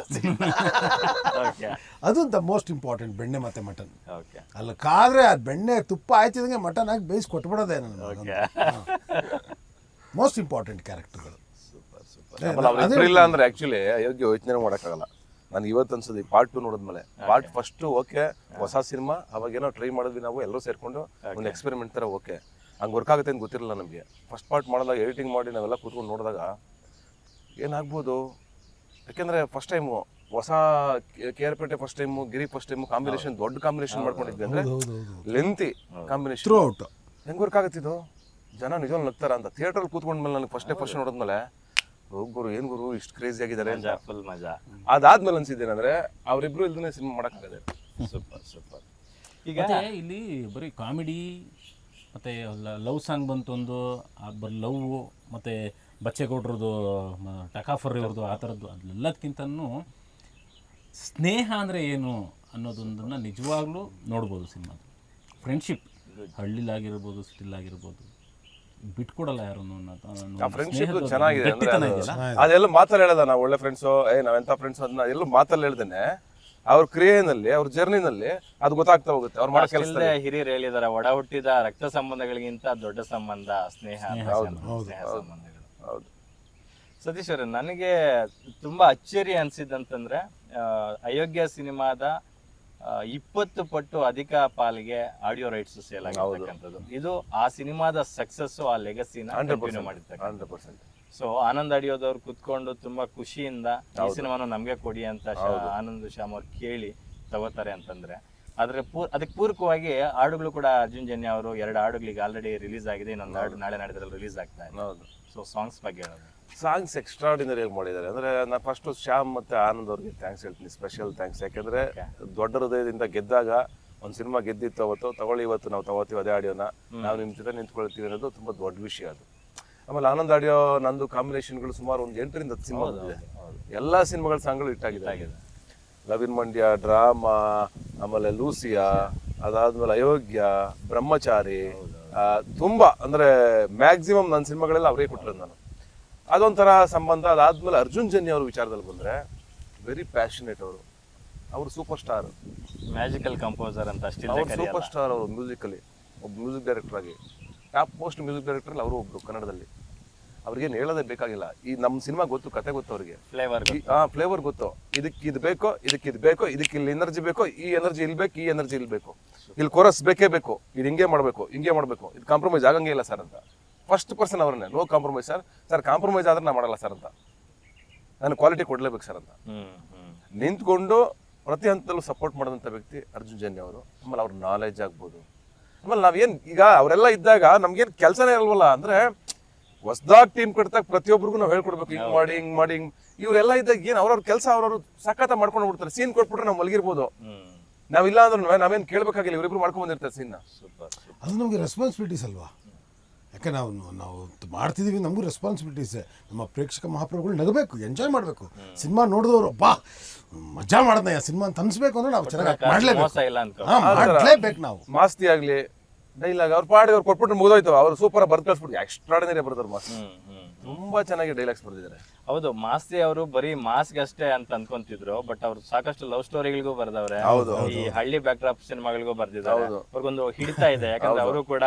ಅದು ದ ಮೋಸ್ಟ್ ಇಂಪಾರ್ಟೆಂಟ್. ಬೆಣ್ಣೆ ಮತ್ತೆ ಮಟನ್ ಅಲ್ಲ ಕಾದ್ರೆ ಅದು ಬೆಣ್ಣೆ ತುಪ್ಪ ಆಯ್ತಿದಂಗೆ ಮಟನ್ ಹಾಕಿ ಬೇಯಿಸಿ ಕೊಟ್ಬಿಡೋದೇ ನನ್ನ ಮೋಸ್ಟ್ ಇಂಪಾರ್ಟೆಂಟ್ ಕ್ಯಾರೆಕ್ಟರ್ಗಳು. ಇಲ್ಲ ಅಂದ್ರೆ ಆಕ್ಚುಲಿ ಅಯೋಗ್ಯ ಯೋಚನೆ ಮಾಡೋಕ್ಕಾಗಲ್ಲ. ನಾನು ಇವತ್ತು ಅನ್ಸೋದು ಈ ಪಾರ್ಟ್ 2 ನೋಡಿದ್ಮೇಲೆ, ಪಾರ್ಟ್ ಫಸ್ಟ್ ಓಕೆ ಹೊಸ ಸಿನಿಮಾ, ಅವಾಗೇನೋ ಟ್ರೈ ಮಾಡಿದ್ವಿ ನಾವು ಎಲ್ಲರೂ ಸೇರ್ಕೊಂಡು ಒಂದು ಎಕ್ಸ್ಪೆರಿಮೆಂಟ್ ಥರ, ಓಕೆ ಹಂಗೆ ವರ್ಕ್ ಆಗುತ್ತೆ ಅಂತ ಗೊತ್ತಿರಲಿಲ್ಲ ನಮಗೆ. ಫಸ್ಟ್ ಪಾರ್ಟ್ ಮಾಡಿದಾಗ ಎಡಿಟಿಂಗ್ ಮಾಡಿ ನಾವೆಲ್ಲ ಕೂತ್ಕೊಂಡು ನೋಡಿದಾಗ ಏನಾಗ್ಬೋದು, ಯಾಕೆಂದರೆ ಫಸ್ಟ್ ಟೈಮು ಹೊಸ KR ಪೇಟೆ ಫಸ್ಟ್ ಟೈಮು, ಗಿರಿ ಫಸ್ಟ್ ಟೈಮು ಕಾಂಬಿನೇಷನ್, ದೊಡ್ಡ ಕಾಂಬಿನೇಷನ್ ಮಾಡ್ಕೊಂಡಿದ್ವಿ ಅಂದರೆ ಲೆಂತಿ ಕಾಂಬಿನೇಷನ್ ಥ್ರೂ ಔಟ್. ಹೆಂಗೆ ವರ್ಕ್ ಆಗುತ್ತಿದ್ದು, ಜನ ನಿಜವಾಗ್ಲೂ ನಗ್ತಾರ ಅಂತ. ಥಿಯೇಟ್ರಲ್ಲಿ ಕೂತ್ಕೊಂಡ್ಮೇಲೆ ನನಗೆ ಫಸ್ಟ್ ನೋಡಿದ್ಮೇಲೆ ಗುರು ಏನ್ ಗುರು ಇಷ್ಟು ಕ್ರೇಜಿ ಆಗಿದ್ದಾರೆ ಅಂತ ಫುಲ್ ಮಜಾ. ಅದಾದ್ಮೇಲೆ ಅನ್ಸಿದ್ದೇನಂದ್ರೆ ಅವರಿಬ್ರು ಇಲ್ದೇ ಸಿನಿಮಾ ಮಾಡಕ್ಕಾಗದೆ. ಸೂಪರ್. ಈಗ ಇಲ್ಲಿ ಬರೀ ಕಾಮಿಡಿ ಮತ್ತೆ ಲವ್ ಸಾಂಗ್ ಬಂತು ಒಂದು, ಬರೀ ಲವ್ ಮತ್ತೆ ಬಚ್ಚೇಗೌಡ್ರದ್ದು, ಟಕಾಫರ್ ಇವ್ರದ್ದು, ಆ ಥರದ್ದು ಅದೆಲ್ಲದಕ್ಕಿಂತನೂ ಸ್ನೇಹ ಅಂದರೆ ಏನು ಅನ್ನೋದೊಂದನ್ನು ನಿಜವಾಗ್ಲೂ ನೋಡ್ಬೋದು ಸಿನಿಮಾದ. ಫ್ರೆಂಡ್ಶಿಪ್ ಹಳ್ಳಿಲಾಗಿರ್ಬೋದು, ಸಿಟಿಲಾಗಿರ್ಬೋದು, ಬಿಟ್ಕೊಡಲ್ಲ ಯಾರು. ಫ್ರೆಂಡ್ಶಿಪ್ ಚೆನ್ನಾಗಿದೆ, ಅದೆಲ್ಲ ಮಾತಲ್ಲಿ ಹೇಳದ, ನಾವು ಒಳ್ಳೆ ಫ್ರೆಂಡ್ಸು, ನಾವೆಂತ ಫ್ರೆಂಡ್ಸ್ ಅದನ್ನ ಎಲ್ಲ ಮಾತಲ್ಲಿ ಹೇಳ್ದೇನೆ ಅವ್ರ ಕ್ರಿಯೆನಲ್ಲಿ, ಅವ್ರ ಜರ್ನಿನಲ್ಲಿ ಅದು ಗೊತ್ತಾಗ್ತಾ ಹೋಗುತ್ತೆ. ಅವ್ರು ಮಾಡೋ ಕೆಲಸ ಹಿರಿಯರು ಹೇಳಿದಾರೆ, ಒಡ ಹುಟ್ಟಿದ ರಕ್ತ ಸಂಬಂಧಗಳಿಗಿಂತ ದೊಡ್ಡ ಸಂಬಂಧ ಸ್ನೇಹ ಸಂಬಂಧಗಳು. ಹೌದು. ಸತೀಶ್ ಅವರೇ, ನನಗೆ ತುಂಬಾ ಅಚ್ಚರಿ ಅನ್ಸಿದ್ದಂತಂದ್ರೆ ಅಯೋಗ್ಯ ಸಿನಿಮಾದ 20 ಪಟ್ಟು ಅಧಿಕ ಪಾಲಿಗೆ ಆಡಿಯೋ ರೈಟ್ಸ್ ಸೇಲ್ ಆಗಿರ್ತಕ್ಕಂಥದ್ದು. ಇದು ಆ ಸಿನಿಮಾದ ಸಕ್ಸಸ್, ಆ ಲೆಗಸಿನ ಕಂಟಿನ್ಯೂ ಮಾಡಿರ್ತಕ್ಕಂಥದ್ದು. 100%. ಸೊ ಆನಂದ್ ಆಡಿಯೋದವ್ರು ಕುತ್ಕೊಂಡು ತುಂಬಾ ಖುಷಿಯಿಂದ ಈ ಸಿನಿಮಾನು ನಮ್ಗೆ ಕೊಡಿ ಅಂತ ಆನಂದ್ ಶ್ಯಾಮ್ ಅವ್ರು ಕೇಳಿ ತಗೋತಾರೆ ಅಂತಂದ್ರೆ, ಅದಕ್ಕೆ ಪೂರಕವಾಗಿ ಹಾಡುಗಳು ಕೂಡ ಅರ್ಜುನ್ ಜನ್ಯ ಅವರು 2 ಹಾಡುಗಳಿಗೆ ಆಲ್ರೆಡಿ ರಿಲೀಸ್ ಆಗಿದೆ, ಇನ್ನೊಂದು ಹಾಡು ನಾಳೆ ನಾಡಿದ್ರಲ್ಲಿ ರಿಲೀಸ್ ಆಗ್ತಾ ಇದೆ. ಸೊ ಸಾಂಗ್ಸ್ ಬಗ್ಗೆ ಹೇಳೋದು. ಸಾಂಗ್ಸ್ ಎಕ್ಸ್ಟ್ರಾರ್ಡಿನರಿ ಆಗಿ ಮಾಡಿದ್ದಾರೆ. ಅಂದರೆ ನಾನು ಫಸ್ಟು ಶ್ಯಾಮ್ ಮತ್ತು ಆನಂದ್ ಅವ್ರಿಗೆ ಥ್ಯಾಂಕ್ಸ್ ಹೇಳ್ತೀನಿ, ಸ್ಪೆಷಲ್ ಥ್ಯಾಂಕ್ಸ್. ಯಾಕೆಂದರೆ ದೊಡ್ಡ ಹೃದಯದಿಂದ ಗೆದ್ದಾಗ ಒಂದು ಸಿನಿಮಾ ಗೆದ್ದಿತ್ತು ಅವತ್ತು, ತಗೊಳ್ಳಿ ಇವತ್ತು ನಾವು ತಗೋತೀವಿ ಅದೇ ಆಡಿಯೋನ, ನಾವು ನಿಮ್ಮ ಜೊತೆ ನಿಂತ್ಕೊಳ್ತೀವಿ ಅನ್ನೋದು ತುಂಬ ದೊಡ್ಡ ವಿಷಯ ಅದು. ಆಮೇಲೆ ಆನಂದ್ ಆಡಿಯೋ ನಂದು ಕಾಂಬಿನೇಷನ್ಗಳು ಸುಮಾರು ಒಂದು 8ರಿಂದ 10 ಸಿನಿಮಾ ಬಂದಿದೆ. ಎಲ್ಲ ಸಿನಿಮಾಗಳ ಸಾಂಗ್ಗಳು ಹಿಟ್ಟಾಗಿದೆ. ಲವಿನ್ ಮಂಡ್ಯ, ಡ್ರಾಮಾ, ಆಮೇಲೆ ಲೂಸಿಯಾ, ಅದಾದ್ಮೇಲೆ ಅಯೋಗ್ಯ, ಬ್ರಹ್ಮಚಾರಿ, ತುಂಬ ಅಂದರೆ ಮ್ಯಾಕ್ಸಿಮಮ್ ನನ್ನ ಸಿನಿಮಾಗಳೆಲ್ಲ ಅವರೇ ಕೊಟ್ಟಿರೋದು ನಾನು. ಅದೊಂಥರ ಸಂಬಂಧ. ಅದಾದ್ಮೇಲೆ ಅರ್ಜುನ್ ಜನ್ಯ ಅವ್ರ ವಿಚಾರದಲ್ಲಿ ಬಂದರೆ ವೆರಿ ಪ್ಯಾಷನೇಟ್. ಅವರು ಸೂಪರ್ ಸ್ಟಾರ್, ಮ್ಯಾಜಿಕಲ್ ಕಂಪೋಸರ್ ಅಂತ ಸೂಪರ್ ಸ್ಟಾರ್. ಅವರು ಮ್ಯೂಸಿಕಲ್ಲಿ ಒಬ್ಬ ಮ್ಯೂಸಿಕ್ ಡೈರೆಕ್ಟರ್ ಆಗಿ ಟಾಪ್ ಮೋಸ್ಟ್ ಮ್ಯೂಸಿಕ್ ಡೈರೆಕ್ಟರ್ ಅವರು ಒಬ್ರು ಕನ್ನಡದಲ್ಲಿ. ಅವ್ರಿಗೇನು ಹೇಳೋದೇ ಬೇಕಾಗಿಲ್ಲ. ಈ ನಮ್ಮ ಸಿನಿಮಾ ಗೊತ್ತು, ಕತೆ ಗೊತ್ತು ಅವ್ರಿಗೆ, ಫ್ಲೇವರ್ ಗೊತ್ತು. ಇದು ಬೇಕೋ, ಇದು ಬೇಕೋ, ಇದಕ್ಕೆ ಇಲ್ಲಿ ಎನರ್ಜಿ ಬೇಕೋ, ಈ ಎನರ್ಜಿ ಇಲ್ಲಿ ಬೇಕು, ಈ ಎನರ್ಜಿ ಇಲ್ಲಿ ಬೇಕು, ಇಲ್ಲಿ ಕೋರಸ್ ಬೇಕೇ ಬೇಕು, ಇದು ಹಿಂಗೆ ಮಾಡಬೇಕು, ಇದು ಕಾಂಪ್ರಮೈಸ್ ಆಗಂಗೇ ಇಲ್ಲ ಸರ್ ಅಂತ ಫಸ್ಟ್ ಪರ್ಸನ್ ಅವ್ರನ್ನೇ. ನೋ ಕಾಂಪ್ರಮೈಸ್ ಸರ್ ಕಾಂಪ್ರಮೈಸ್ ಆದ್ರೆ ನಾ ಮಾಡಲ್ಲ ಸರ್ ಅಂತ, ನಾನು ಕ್ವಾಲಿಟಿ ಕೊಡ್ಲೇಬೇಕು ಸರ್ ಅಂತ ನಿಂತ್ಕೊಂಡು ಪ್ರತಿ ಹಂತದಲ್ಲೂ ಸಪೋರ್ಟ್ ಮಾಡಿದಂಥ ವ್ಯಕ್ತಿ ಅರ್ಜುನ್ ಜನ್ಯ ಅವರು. ಆಮೇಲೆ ಅವ್ರ ನಾಲೆಜ್ ಆಗ್ಬೋದು. ಆಮೇಲೆ ನಾವೇನು ಈಗ ಅವರೆಲ್ಲ ಇದ್ದಾಗ ನಮ್ಗೇನು ಕೆಲಸನೇ ಇರಲ್ವಲ್ಲ, ಅಂದರೆ ಹೊಸದಾಗಿ ಟೀಮ್ ಕಟ್ಟಾಗ ಪ್ರತಿಯೊಬ್ಬರಿಗೂ ನಾವು ಹೇಳ್ಕೊಡ್ಬೇಕು, ಹಿಂಗೆ ಮಾಡಿ ಇವರೆಲ್ಲ ಇದ್ದಾಗ ಏನು ಅವ್ರವ್ರ ಕೆಲಸ ಅವ್ರವ್ರು ಸಖತ ಮಾಡ್ಕೊಂಡು ಬಿಡ್ತಾರೆ. ಸೀನ್ ಕೊಟ್ಬಿಟ್ರೆ ನಾವು ಮಲಗಿರ್ಬೋದು, ನಾವಿಲ್ಲ ಅಂದ್ರೆ ನಾವೇನು ಕೇಳಬೇಕಾಗಿಲ್ಲ, ಇವರಿಬ್ರು ಮಾಡ್ಕೊಂಡು ಬಂದಿರ್ತಾರೆ ಸೀನ್ನ. ಅದು ನಮಗೆ ರೆಸ್ಪಾನ್ಸಿಬಿಲಿಟೀಸ್ ಅಲ್ವಾ? ಯಾಕೆ ನಾವು ಮಾಡ್ತಿದ್ದೀವಿ, ನಮಗೂ ರೆಸ್ಪಾನ್ಸಿಬಿಲಿಟೀಸ್. ನಮ್ಮ ಪ್ರೇಕ್ಷಕ ಮಹಾಪ್ರಭುಗಳು ನಗಬೇಕು, ಎಂಜಾಯ್ ಮಾಡಬೇಕು. ಸಿನಿಮಾ ನೋಡಿದವರು ಬಾ ಮಜಾ ಮಾಡಿದ್ನ ಸಿನಿಮಾ ಅಂತ ಅನ್ಸ್ಬೇಕು ಅಂದ್ರೆ ನಾವು ಚೆನ್ನಾಗಿ ಮಾಡಲೇಬೇಕು. ನಾವು ಮಾಸ್ತಿ ಆಗಲಿ ಡೈಲಾಗ್ ಅವ್ರ ಪಾಡಿ ಅವ್ರು ಕೊಟ್ಬಿಟ್ಟು ಮುಗಿದೋಯ್ತು. ಅವ್ರು ಸೂಪರ್ ಬರ್ದು ಕಳ್ಸ್ಬಿಟ್ಟು ಎಕ್ಸ್ಟ್ರಾರ್ಡಿನರಿ ಬರ್ತಾರೆ ಮಾಸ್ತಿ. ತುಂಬಾ ಚೆನ್ನಾಗಿ ಡೈಲಾಗ್ಸ್ ಬರ್ದಿದ್ದಾರೆ. ಹೌದು, ಮಾಸ್ತಿ ಅವರು ಬರೀ ಮಾಸ್ಗೆ ಅಷ್ಟೇ ಅಂತ ಅನ್ಕೊಂತಿದ್ರು, ಬಟ್ ಅವ್ರು ಸಾಕಷ್ಟು ಲವ್ ಸ್ಟೋರಿಗಳಿಗೂ ಬರ್ದವ್ರೆ, ಈ ಹಳ್ಳಿ ಬ್ಯಾಕ್ಡ್ರಾಪ್ ಸಿನಿಮಾಗಳಿಗೂ ಬರ್ದಿದ್ದಾರೆ. ಅವ್ರಿಗೊಂದು ಹಿಡಿತಾ ಇದೆ, ಯಾಕಂದ್ರೆ ಅವರು ಕೂಡ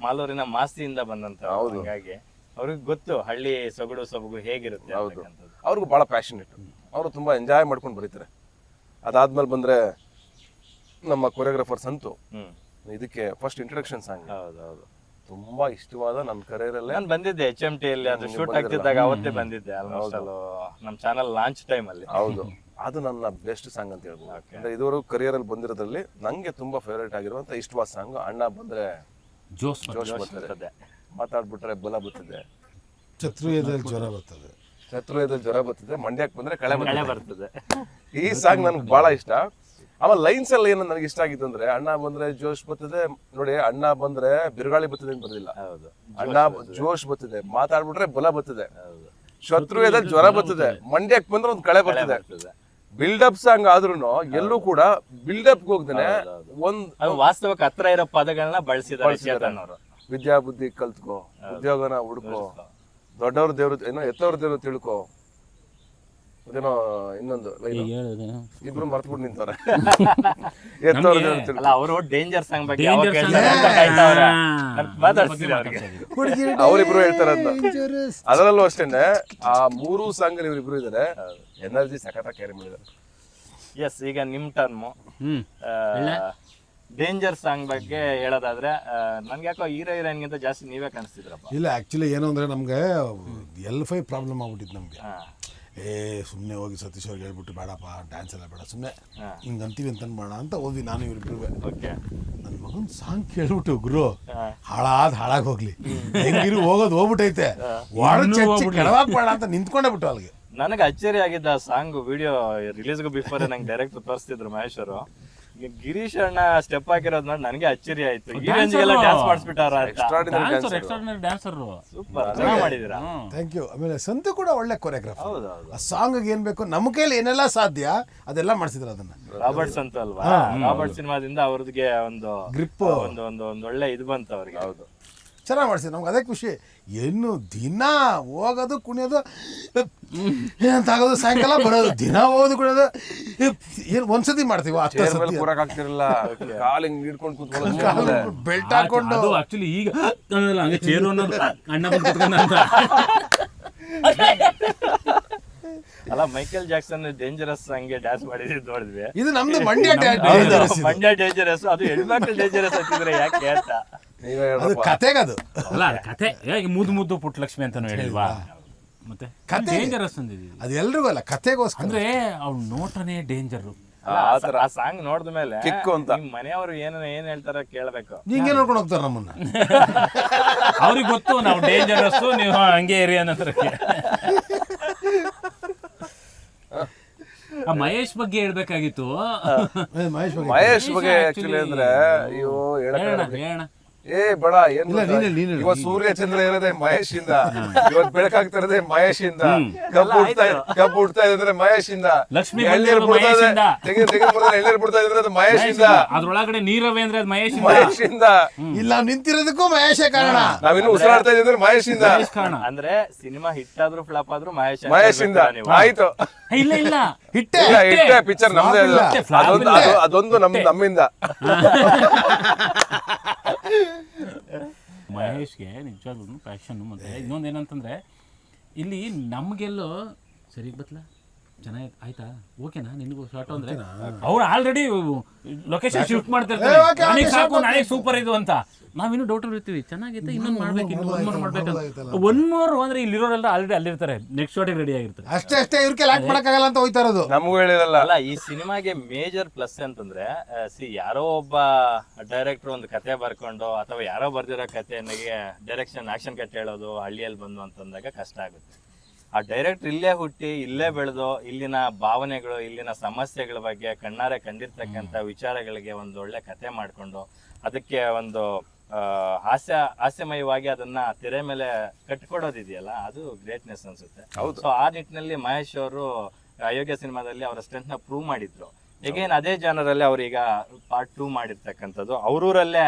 ಮಾಲೂರಿನ ಮಾಸ್ತಿಯಿಂದ ಬಂದಂತ. ಹಾಗಾಗಿ ಅವ್ರಿಗೆ ಗೊತ್ತು ಹಳ್ಳಿ ಸೊಗಡು ಸೊಬಗು ಹೇಗಿರುತ್ತೆ. ಅವ್ರಿಗೂ ಬಹಳ ಪ್ಯಾಷನೇಟ್. ಅವರು ತುಂಬಾ ಎಂಜಾಯ್ ಮಾಡ್ಕೊಂಡು ಬರೀತಾರೆ. ಅದಾದ್ಮೇಲೆ ಬಂದ್ರೆ ನಮ್ಮ ಕೊರಿಯೋಗ್ರಾಫರ್ ಸಂತು, ಇದಕ್ಕೆ ಫಸ್ಟ್ ಇಂಟ್ರೊಡಕ್ಷನ್ ಸಾಂಗ್ ತುಂಬಾ ಇಷ್ಟವಾದ ನನ್ನ ಕರಿಯರಲ್ಲೇ. ನಾನು ಬಂದಿದ್ದೆ HMT ಅಲ್ಲಿ ಅದು ಶೂಟ್ ಆಗ್ತಿದ್ದಾಗ ಅವತ್ತೇ ಬಂದಿದ್ದೆ ಆಲ್ಮೋಸ್ಟ್ ನಮ್ಮ ಚಾನಲ್ ಲಾಂಚ್ ಟೈಮ್ ಅಲ್ಲಿ. ಹೌದು, ಅದು ನನ್ನ ಬೆಸ್ಟ್ ಸಾಂಗ್ ಅಂತ ಹೇಳ್ಬೋದು. ಅಂದ್ರೆ ಇದುವರೆಗೂ ಕರಿಯರ್ ಅಲ್ಲಿ ಬಂದಿರೋದ್ರಲ್ಲಿ ನಂಗೆ ತುಂಬಾ ಫೇವರೇಟ್ ಆಗಿರುವಂತ ಇಷ್ಟವಾದ ಸಾಂಗ್ ಅಣ್ಣ ಬಂದ್ರೆ ಜೋಶ್ ಜೋಶ್ ಬರ್ತದೆ, ಮಾತಾಡ್ಬಿಟ್ರೆ ಬಲ ಬರ್ತದೆ, ಶತ್ರುಯದಲ್ಲಿ ಜ್ವರ ಬರ್ತದೆ, ಶತ್ರುಯದಲ್ಲಿ ಜ್ವರ ಬರ್ತದೆ, ಮಂಡ್ಯಕ್ಕೆ ಬಂದ್ರೆ ಕಳೆ ಬರ್ತದೆ. ಈ ಸಾಂಗ್ ನನ್ಗೆ ಬಹಳ ಇಷ್ಟ. ಆಮೇಲೆ ಲೈನ್ಸ್ ಅಲ್ಲಿ ಏನು ನನಗೆ ಇಷ್ಟ ಆಗಿತ್ತು ಅಂದ್ರೆ ಅಣ್ಣ ಬಂದ್ರೆ ಜೋಶ್ ಬರ್ತದೆ ನೋಡಿ, ಅಣ್ಣ ಬಂದ್ರೆ ಬಿರುಗಾಳಿ ಬರ್ತದೆ ಅಂತ ಬರ್ದಿಲ್ಲ, ಅಣ್ಣ ಜೋಶ್ ಬರ್ತದೆ, ಮಾತಾಡ್ಬಿಟ್ರೆ ಬಲ ಬರ್ತದೆ, ಶತ್ರುಯದಲ್ಲಿ ಜ್ವರ ಬರ್ತದೆ, ಮಂಡ್ಯಕ್ಕೆ ಬಂದ್ರೆ ಒಂದು ಕಳೆ ಬರ್ತದೆ. ಬಿಲ್ಡಪ್ ಸಾಂಗ್ ಆದ್ರೂನು ಎಲ್ಲೂ ಕೂಡ ಬಿಲ್ಡಪ್ ಹೋಗ್ದೇನೆ ವಾಸ್ತವಕ್ಕೆ ಹತ್ರ ಇರೋ ಪದಗಳನ್ನ ಬಳಸಿದ್ದಾರೆ. ವಿದ್ಯಾ ಬುದ್ಧಿ ಕಲ್ತ್ಕೋ, ಉದ್ಯೋಗನ ಹುಡ್ಕೋ, ದೊಡ್ಡವ್ರ ದೇವ್ರು ಏನೋ ಎತ್ತವ್ರ ದೇವ್ರು ತಿಳ್ಕೊ, ಅದೇನೋ ಇನ್ನೊಂದು ಇಬ್ರು ಮರ್ತ್ಬಿಟ್ಟು ನಿಂತವ್ರೆ. ಎತ್ತವ್ರ ದೇವ್ರು ತಿಳ್ಕೊ. ಅಲ್ಲ, ಅವರು ಡೇಂಜರ್ ಸಾಂಗ್ ಬಗ್ಗೆ ಯಾವಾಗ ಕೇಳ್ತಾರೆ ಅಂತ ಕಾಯ್ತಾವ್ರೆ. ಮಾತಾಡ್ಸ್ತೀರಿ ಅವ್ರಿಗೆ. ಅವ್ರಿಬ್ರು ಹೇಳ್ತಾರೆ ಅಂತ. ಅದರಲ್ಲೂ ಅಷ್ಟೇನೆ ಆ 3 ಸಾಂಗ್ ಇವ್ರಿಬ್ರು ಇದಾರೆ, ಎನರ್ಜಿ ಸಖತ್ ಕ್ಯಾರಿ ಮಾಡಿದ್ದಾರೆ. ಎಸ್, ಈಗ ನಿಮ್ ಟರ್ಮು. ಡೇಂಜರ್ ಸಾಂಗ್ ಬಗ್ಗೆ ಹೇಳೋದಾದ್ರೆ ನನ್ಗೆ ಯಾಕೋ ಹೀರೋಯಿನ್ಗಿಂತ ಜಾಸ್ತಿ ನೀವೇ ಕಾಣಿಸ್ತಿದ್ರಪ್ಪ. ಇಲ್ಲ ಆ್ಯಕ್ಚುಲಿ ಏನು ಅಂದರೆ ನಮಗೆ L5 ಪ್ರಾಬ್ಲಮ್ ಆಗ್ಬಿಟ್ಟಿತ್ತು ನಮಗೆ. ಸುಮ್ಮನೆ ಹೋಗಿ ಸತೀಶ್ ಅವ್ರಿಗೆ ಹೇಳ್ಬಿಟ್ಟು ಬೇಡಪ್ಪ ಡ್ಯಾನ್ಸ್ ಎಲ್ಲ ಬೇಡ, ಸುಮ್ಮನೆ ಹಿಂಗೆ ಅಂತೀವಿ ಅಂತ ಬೇಡ ಅಂತ ಹೋದ್ವಿ ನಾನು ಇವ್ರಿಬ್ರು. ನನ್ನ ಮಗನ ಸಾಂಗ್ ಕೇಳ್ಬಿಟ್ಟು ಗುರು ಹಾಳಾಗಿ ಹೋಗ್ಲಿ, ಹೆಂಗಿರು ಹೋಗ್ಬಿಟ್ಟೈತೆ, ಕೆಳವಾಗಿ ಬೇಡ ಅಂತ ನಿಂತ್ಕೊಂಡೇ ಬಿಟ್ಟು ಅಲ್ಲಿಗೆ. ನನಗೆ ಅಚ್ಚರಿ ಆಗಿದ್ದ ಸಾಂಗ್ ವಿಡಿಯೋ ರಿಲೀಸ್ಗೂ ಬಿಫೋರ್ ನಂಗೆ ಡೈರೆಕ್ಟ್ ತೋರಿಸ್ತಿದ್ರು ಮಹೇಶ್ ಅವರು. ಗಿರೀಶ್ ಅಣ್ಣ ಸ್ಟೆಪ್ ಹಾಕಿರೋದ್ ನೋಡಿ ನನಗೆ ಅಚ್ಚರಿ ಆಯ್ತು. ಈ ರೇಂಜ್ಗೆಲ್ಲ ಡ್ಯಾನ್ಸ್ ಮಾಡಿಸ್ಬಿಟ್ಟಾರ ಅಂತ. ಸೂಪರ್, ಚೆನ್ನಾಗಿ ಮಾಡಿದೀರಾ. Thank you. ಆಮೇಲೆ ಸಂತು ಕೂಡ ಒಳ್ಳೆ ಕೊರಿಯೋಗ್ರಾಫರ್. ಆ ಸಾಂಗ್ ಏನ್ ಬೇಕು ನಮ್ಮ ಕೈಲಿ ಏನೆಲ್ಲ ಸಾಧ್ಯ ಅದೆಲ್ಲ ಮಾಡಿಸಿದ್ರು ಅದನ್ನ. ರಾಬರ್ಟ್ಸ್ ಅಂತ ಅಲ್ವಾ, ರಾಬರ್ಟ್ ಸಿನಿಮಾದಿಂದ ಅವ್ರಿಗೆ ಒಂದು ಗ್ರಿಪ್, ಒಂದು ಒಳ್ಳೆ ಇದು ಬಂತು ಅವ್ರಿಗೆ. ಹೌದು, ಚೆನ್ನಾಗಿ ಮಾಡಿಸಿದ್ರು. ನಮ್ಗೆ ಅದೇ ಖುಷಿ. ಏನು ದಿನ ಹೋಗೋದು ಕುಣಿಯೋದು ಅಂತ ಆಗೋದು, ಸಾಯಂಕಾಲ ಬರೋದು, ದಿನ ಹೋಗೋದು ಕುಣಿಯೋದು. ಏನು ಒಂದ್ಸತಿ ಮಾಡ್ತೀವಿ, ಬೆಲ್ಟ್ ಹಾಕೊಂಡು. ಆಕ್ಚುಲಿ ಈಗ ಚೇರು ಅಣ್ಣ ಬಂದ ಅಲ್ಲ, ಮೈಕೇಲ್ ಜಾಕ್ಸನ್ ಡೇಂಜರಸ್ ಹಂಗೆ ಡ್ಯಾನ್ಸ್ ಮಾಡಿದ್ದು ನೋಡಿದ್ವಿ. ಇದು ನಮ್ದು ಮಂಡ್ಯ ಡೇಂಜರಸ್, ಅದು ಹೆಣ್ಮಕ್ಳು ಡೇಂಜರಸ್ ಅಂತಿದ್ರೆ ಯಾಕೆ ಅಂತ. ಅದು ಕತೆಗದು ಅಲ್ಲ, ಕತೆ ಮುದ್ದು ಪುಟ್ಟಲಕ್ಷ್ಮಿ ಅಂತ ಹೇಳಿಲ್ವಾ, ಮತ್ತೆ ಡೇಂಜರಸ್ ಅಂದಿದ್ದೀವಿ. ಅದು ಎಲ್ರಿಗೂ ಅಲ್ಲ, ಕತೆಗೋಸ್ಕರ. ಅಂದ್ರೆ ಅವ್ನ ನೋಟನೇ ಡೇಂಜರ್. ಆ ಸಾಂಗ್ ನೋಡಿದ ಮೇಲೆ ಕಿಕ್ಕು ಅಂತ ಮನೆಯವರು ಏನ್ ಹೇಳ್ತಾರ ಕೇಳ್ಬೇಕು. ಹಿಂಗೆ ನೋಡ್ಕೊಂಡು ಹೋಗ್ತಾರ ನಮ್ಮನ್ನ. ಅವ್ರಿಗೆ ಗೊತ್ತು ನಾವು ಡೇಂಜರಸ್, ನೀವು ಹಂಗೆ ಇರಿ ಅನ್ನೋದ್ರ. ಮಹೇಶ್ ಬಗ್ಗೆ ಹೇಳ್ಬೇಕಾಗಿತ್ತು. ಮಹೇಶ್ ಬಗ್ಗೆ ಆಕ್ಚುಲಿ ಅಂದ್ರೆ ಅಯ್ಯೋ ಹೇಳೋಣ. ಬೇಡ, ಏನ್ ಸೂರ್ಯ ಚಂದ್ರ ಇರೋದೇ ಮಹೇಶ್ ಇಂದ, ಇವತ್ತು ಬೆಳಕಾಗ್ತಾ ಇರೋದೇ ಮಹೇಶ್ ಇಂದ, ಕಬ್ಬು ಹುಡ್ತಾ ಇದ್ರೆ ಮಹೇಶ್ ಇಂದ, ಲಕ್ಷ್ಮಿ ಎಳ್ನೀರು ಬಿಡ್ತಾ ಇದ್ರೆ ಅದು ಮಹೇಶ್ ಇಂದ, ಅದ್ರೊಳಗಡೆ ನೀರವೇ ಅಂದ್ರೆ ಅದು ಮಹೇಶ್ ಇಂದ. ಇಲ್ಲ, ನಿಂತಿರೋದಕ್ಕೂ ಮಹೇಶೇ ಕಾರಣ. ನಾವಿನ್ನು ಉಸಿರಾಡ್ತಾ ಇದ್ರೆ ಮಹೇಶ್ ಇಂದ. ಅಂದ್ರೆ ಸಿನಿಮಾ ಹಿಟ್ ಆದ್ರೂ ಫ್ಲಾಪ್ ಆದ್ರೂ ಮಹೇಶ್ ಇಂದ ಆಯ್ತು. ಇಲ್ಲ ಹಿಟ್ಟೆ ಪಿಕ್ಚರ್ ನಮ್ದೇ, ಅದೊಂದು ನಮ್ಮಿಂದ. ಮಹೇಶ್ಗೆ ನಿಜವಾಗ್ಲೂ ಪ್ಯಾಷನ್. ಮತ್ತೆ ಇನ್ನೊಂದೇನಂತಂದ್ರೆ ಇಲ್ಲಿ ನಮ್ಗೆಲ್ಲೋ ಸರಿ ಬತ್ಲಾ ಚೆನ್ನಾಗಿ ಆಯ್ತಾ, ಓಕೆನಾ ನಿನಗೂ ಶಾರ್ಟ್ ಅಂದ್ರೆ ಅವ್ರು ಆಲ್ರೆಡಿ ಲೊಕೇಶನ್ ಶಿಫ್ಟ್ ಮಾಡ್ತಿರ್ತಾರೆ, ನನಗೆ ಸಾಕು ನನಗೆ ಸೂಪರ್ ಇದು ಅಂತ. ನಾವಿನ್ನೂ ಡೌಟ್ ಇರ್ತೀವಿ, ಚೆನ್ನಾಗೈತೆ ಇನ್ನೊಂದು ಮಾಡ್ಬೇಕು, ಇನ್ನೊಂದು ಮಾಡ್ಬೇಕಂತ. 1 more ಅಂದ್ರೆ ಇಲ್ಲಿರೋರೆಲ್ಲ ಆಲ್ರೆಡಿ ಅಲ್ಲಿರ್ತಾರೆ, ನೆಕ್ಸ್ಟ್ ಶಾರ್ಟಿಗೆ ರೆಡಿ ಆಗಿರ್ತಾರೆ. ಅಷ್ಟೇ ಇವ್ರಿಗೆ ಲಾಕ್ ಮಾಡಕ್ಕಾಗಲ್ಲ ಅಂತ ಹೋಯ್ತಾ ಇರೋದು. ನಮಗೂ ಹೇಳಿರಲ್ಲ. ಅಲ್ಲ, ಈ ಸಿನಿಮಾಗೆ ಮೇಜರ್ ಪ್ಲಸ್ ಅಂತಂದ್ರೆ ಯಾರೋ ಒಬ್ಬ ಡೈರೆಕ್ಟರ್ ಒಂದು ಕತೆ ಬರ್ಕೊಂಡು ಅಥವಾ ಯಾರೋ ಬರ್ದಿರೋ ಕಥೆನಿಗೆ ಡೈರೆಕ್ಷನ್ ಆಕ್ಷನ್ ಕಟ್ ಹೇಳೋದು ಹಳ್ಳಿಯಲ್ಲಿ ಬಂದು ಅಂತಂದಾಗ ಕಷ್ಟ ಆಗುತ್ತೆ. ಆ ಡೈರೆಕ್ಟರ್ ಇಲ್ಲೇ ಹುಟ್ಟಿ ಇಲ್ಲೇ ಬೆಳೆದು ಇಲ್ಲಿನ ಭಾವನೆಗಳು, ಇಲ್ಲಿನ ಸಮಸ್ಯೆಗಳ ಬಗ್ಗೆ ಕಣ್ಣಾರೆ ಕಂಡಿರ್ತಕ್ಕಂಥ ವಿಚಾರಗಳಿಗೆ ಒಂದು ಒಳ್ಳೆ ಕತೆ ಮಾಡಿಕೊಂಡು ಅದಕ್ಕೆ ಒಂದು ಹಾಸ್ಯಮಯವಾಗಿ ಅದನ್ನ ತೆರೆ ಮೇಲೆ ಕಟ್ಕೊಡೋದಿದೆಯಲ್ಲ, ಅದು ಗ್ರೇಟ್ನೆಸ್ ಅನ್ಸುತ್ತೆ. ಸೊ ಆ ನಿಟ್ಟಿನಲ್ಲಿ ಮಹೇಶ್ ಅವರು ಅಯೋಗ್ಯ ಸಿನಿಮಾದಲ್ಲಿ ಅವರ ಸ್ಟ್ರೆಂತ್ ನ ಪ್ರೂವ್ ಮಾಡಿದ್ರು. ಈಗೇನು ಅದೇ ಜಾನರಲ್ಲಿ ಅವ್ರೀಗ ಪಾರ್ಟ್ 2 ಮಾಡಿರ್ತಕ್ಕಂಥದ್ದು, ಅವರೂರಲ್ಲೇ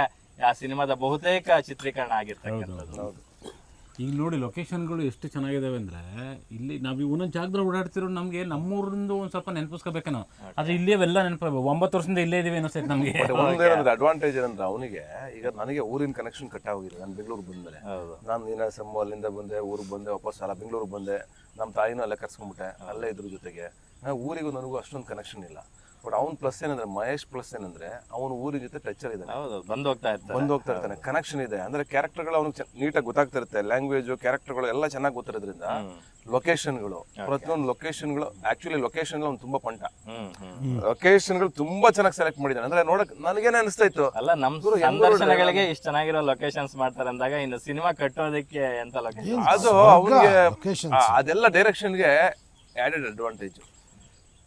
ಆ ಸಿನಿಮಾದ ಬಹುತೇಕ ಚಿತ್ರೀಕರಣ ಆಗಿರ್ತಕ್ಕಂಥದ್ದು. ಈಗ ನೋಡಿ ಲೊಕೇಶನ್ಗಳು ಎಷ್ಟು ಚೆನ್ನಾಗಿದಾವೆ ಅಂದ್ರೆ, ಇಲ್ಲಿ ನಾವು ಒಂದೊಂದು ಜಾಗದಲ್ಲಿ ಓಡಾಡ್ತಿರೋ ನಮ್ಗೆ ನಮ್ಮೂರಿಂದ ಒಂದ್ ಸ್ವಲ್ಪ ನೆನಪಿಸ್ಕೋಬೇಕು ನಾವು. ಆದ್ರೆ ಇಲ್ಲಿ ಅವೆಲ್ಲ ನೆನಪು 9 ವರ್ಷದಿಂದ ಇಲ್ಲೇ ಇದೀವಿ ಅನಿಸ್ತೈತೆ ನಮ್ಗೆ. ಒಂದೇನಂದ್ರೆ ಅಡ್ವಾಂಟೇಜ್ ಏನಂದ್ರೆ ಅವನಿಗೆ ಈಗ ನನಗೆ ಊರಿನ ಕನೆಕ್ಷನ್ ಕಟ್ಟಾಗೋಗಿದೆ. ನಾನು ಬೆಂಗಳೂರಿಗೆ ಬಂದ್ಮೇಲೆ ನಾನು ನೀನಾಸಮ್ಮ ಅಲ್ಲಿಂದ ಬಂದೆ, ಊರಿಗೆ ಬಂದೆ, ವಾಪಸ್ ಅಲ್ಲ ಬೆಂಗಳೂರಿಗೆ ಬಂದೆ, ನಮ್ಮ ತಾಯಿನೂ ಅಲ್ಲೇ ಕರ್ಸ್ಕೊಂಡ್ಬಿಟ್ಟೆ, ಅಲ್ಲೇ ಇದ್ರ ಜೊತೆಗೆ ಊರಿಗೂ ನನಗೂ ಅಷ್ಟೊಂದು ಕನೆಕ್ಷನ್ ಇಲ್ಲ. ಬಟ್ ಅವ್ನ ಪ್ಲಸ್ ಏನಂದ್ರೆ ಮಹೇಶ್ ಪ್ಲಸ್ ಏನಂದ್ರೆ ಅವನು ಊರಿನ ಜೊತೆ ಟಚರ್ ಇದ್ದಾನೆ, ಹೌದು, ಬಂದು ಹೋಗ್ತಾ ಇರ್ತಾನೆ, ಕನೆಕ್ಷನ್ ಇದೆ. ಅಂದ್ರೆ ಕ್ಯಾರೆಕ್ಟರ್ಗಳು ಅವ್ನಿಗೆ ನೀಟಾಗಿ ಗೊತ್ತಾಗ್ತಾ ಇರುತ್ತೆ, ಲ್ಯಾಂಗ್ವೇಜ್ ಕ್ಯಾರೆಕ್ಟರ್ಗಳು ಎಲ್ಲ ಚೆನ್ನಾಗಿ ಗೊತ್ತಿರೋದ್ರಿಂದ ಲೊಕೇಶನ್ಗಳು, ಪ್ರತಿಯೊಂದು ಲೊಕೇಶನ್ಗಳು ಆಕ್ಚುಲಿ ಲೊಕೇಶನ್ ಅವ್ನು ತುಂಬಾ ಪಂಟ, ಲೊಕೇಶನ್ಗಳು ತುಂಬಾ ಚೆನ್ನಾಗಿ ಸೆಲೆಕ್ಟ್ ಮಾಡಿದ್ದಾನೆ. ಅಂದ್ರೆ ನೋಡಕ್ ನನಗೇನೆ ಅನಿಸ್ತಾ ಇತ್ತು, ಅಲ್ಲ ನಮ್ ಸಂದರ್ಶನಗಳಿಗೆ ಇಷ್ಟ ಚೆನ್ನಾಗಿರೋ ಲೊಕೇಶನ್ಸ್ ಮಾಡ್ತಾರೆ ಅಂದಾಗ ಇನ್ನು ಸಿನಿಮಾ ಕಟ್ಟೋದಕ್ಕೆ ಎಂತ ಲೊಕೇಶನ್, ಅದು ಅವನಿಗೆ ಅದೆಲ್ಲ ಡೈರೆಕ್ಷನ್ಗೆ ಆಡೆಡ್ ಅಡ್ವಾಂಟೇಜ್.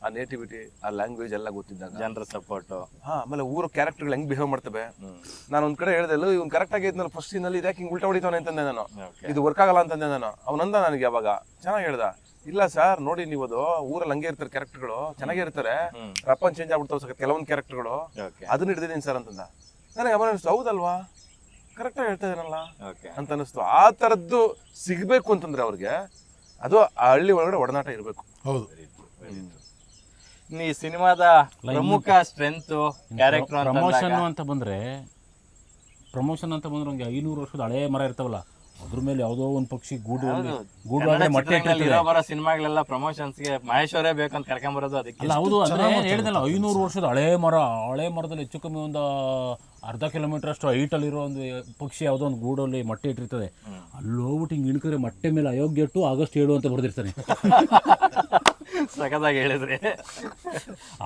ಆ ನೇಟಿವಿಟಿ, ಆ ಲ್ಯಾಂಗ್ವೇಜ್ ಎಲ್ಲ ಗೊತ್ತಿದ್ದಾಗ, ಜನರ ಸಪೋರ್ಟ್, ಆಮೇಲೆ ಊರ ಕ್ಯಾರೆಕ್ಟರ್ಗಳು ಹೆಂಗ್ ಬಿಹೇವ್ ಮಾಡ್ತವೆ. ನಾನು ಒಂದ್ ಕಡೆ ಹೇಳ್ದೆ, ಇವ್ನು ಕರೆಕ್ಟ್ ಆಗಿದ್ನಲ್ಲ ಫಸ್ಟ್ ಸೀನಲ್ಲಿ, ಇದಕ್ಕೆ ಹಿಂಗ್ ಉಲ್ಟಾ ಹೊಡಿತಾನೆ ಅಂತಂದೆ ನಾನು, ಇದು ವರ್ಕ್ ಆಗಲ್ಲ ಅಂತಂದೆ ನಾನು. ಅವನಂದ ನನಗೆ ಅವಾಗ ಚೆನ್ನಾಗಿ ಹೇಳ್ದ, ಇಲ್ಲ ಸರ್ ನೋಡಿ ನೀವು ಅದು ಊರಲ್ಲಿ ಹಂಗೆ ಇರ್ತಾರೆ ಕ್ಯಾರೆಕ್ಟರ್ಗಳು, ಚೆನ್ನಾಗಿರ್ತಾರೆ, ಪ್ರಪಂಚ ಚೇಂಜ್ ಆಗ್ಬಿಡ್ತಾವ ಕೆಲವೊಂದು ಕ್ಯಾರೆಕ್ಟರ್ಗಳು, ಅದನ್ನ ಹಿಡಿದಿದ್ದೀನಿ ಸರ್ ಅಂತಂದ. ನನಗೆ ಅವ ಅನಿಸ್ತು, ಹೌದಲ್ವಾ ಕರೆಕ್ಟಾಗಿ ಹೇಳ್ತಾ ಇದ್ದೀನಲ್ಲ ಅಂತ ಅನಿಸ್ತು. ಆ ಥರದ್ದು ಸಿಗಬೇಕು ಅಂತಂದ್ರೆ ಅವ್ರಿಗೆ ಅದು ಆ ಹಳ್ಳಿ ಒಳಗಡೆ ಒಡನಾಟ ಇರಬೇಕು. ಹೌದು. ಈ ಸಿನಿಮಾದ ಪ್ರಮುಖ ಸ್ಟ್ರೆಂತ್ ಕ್ಯಾರೆಕ್ಟರ್ ಪ್ರಮೋಷನ್ ಅಂತ ಬಂದ್ರೆ ನಮ್ಗೆ 500 ವರ್ಷದ ಹಳೆ ಮರ ಇರ್ತಾವಲ್ಲ, ಅದ್ರ ಮೇಲೆ ಯಾವುದೋ ಒಂದು ಪಕ್ಷಿ ಗೂಡು ಮೊಟ್ಟೆ ಬರೋ ಸಿನಿಮಾಗಳೆಲ್ಲ ಪ್ರಮೋಷನ್ಸ್ಗೆ ಮಹೇಶ್ ಅವರೇ ಬೇಕಂತ ಕರ್ಕೊಂಬರೋದು ಅದಕ್ಕೆ. ಅಲ್ಲ ಹೌದು, ಅಂದ್ರೆ ಹೇಳಿದಲ್ಲ 500 ವರ್ಷದ ಹಳೆ ಮರದಲ್ಲಿ ಹೆಚ್ಚು ಕಮ್ಮಿ ಒಂದು ಅರ್ಧ ಕಿಲೋಮೀಟರ್ ಅಷ್ಟು ಹೈಟಲ್ಲಿರೋ ಒಂದು ಪಕ್ಷಿ ಯಾವುದೋ ಒಂದು ಗೂಡಲ್ಲಿ ಮೊಟ್ಟೆ ಇಟ್ಟಿರ್ತದೆ. ಅಲ್ಲಿ ಹೋಗ್ಬಿಟ್ಟು ಹಿಂಗೆ ಇಣ್ಕರೆ ಮೊಟ್ಟೆ ಮೇಲೆ ಅಯೋಗ್ಯ 2 ಆಗಸ್ಟ್ 7 ಅಂತ ಬರ್ದಿರ್ತಾನೆ. ಸಖತ್ತಾಗಿ ಹೇಳಿದ್ರಿ.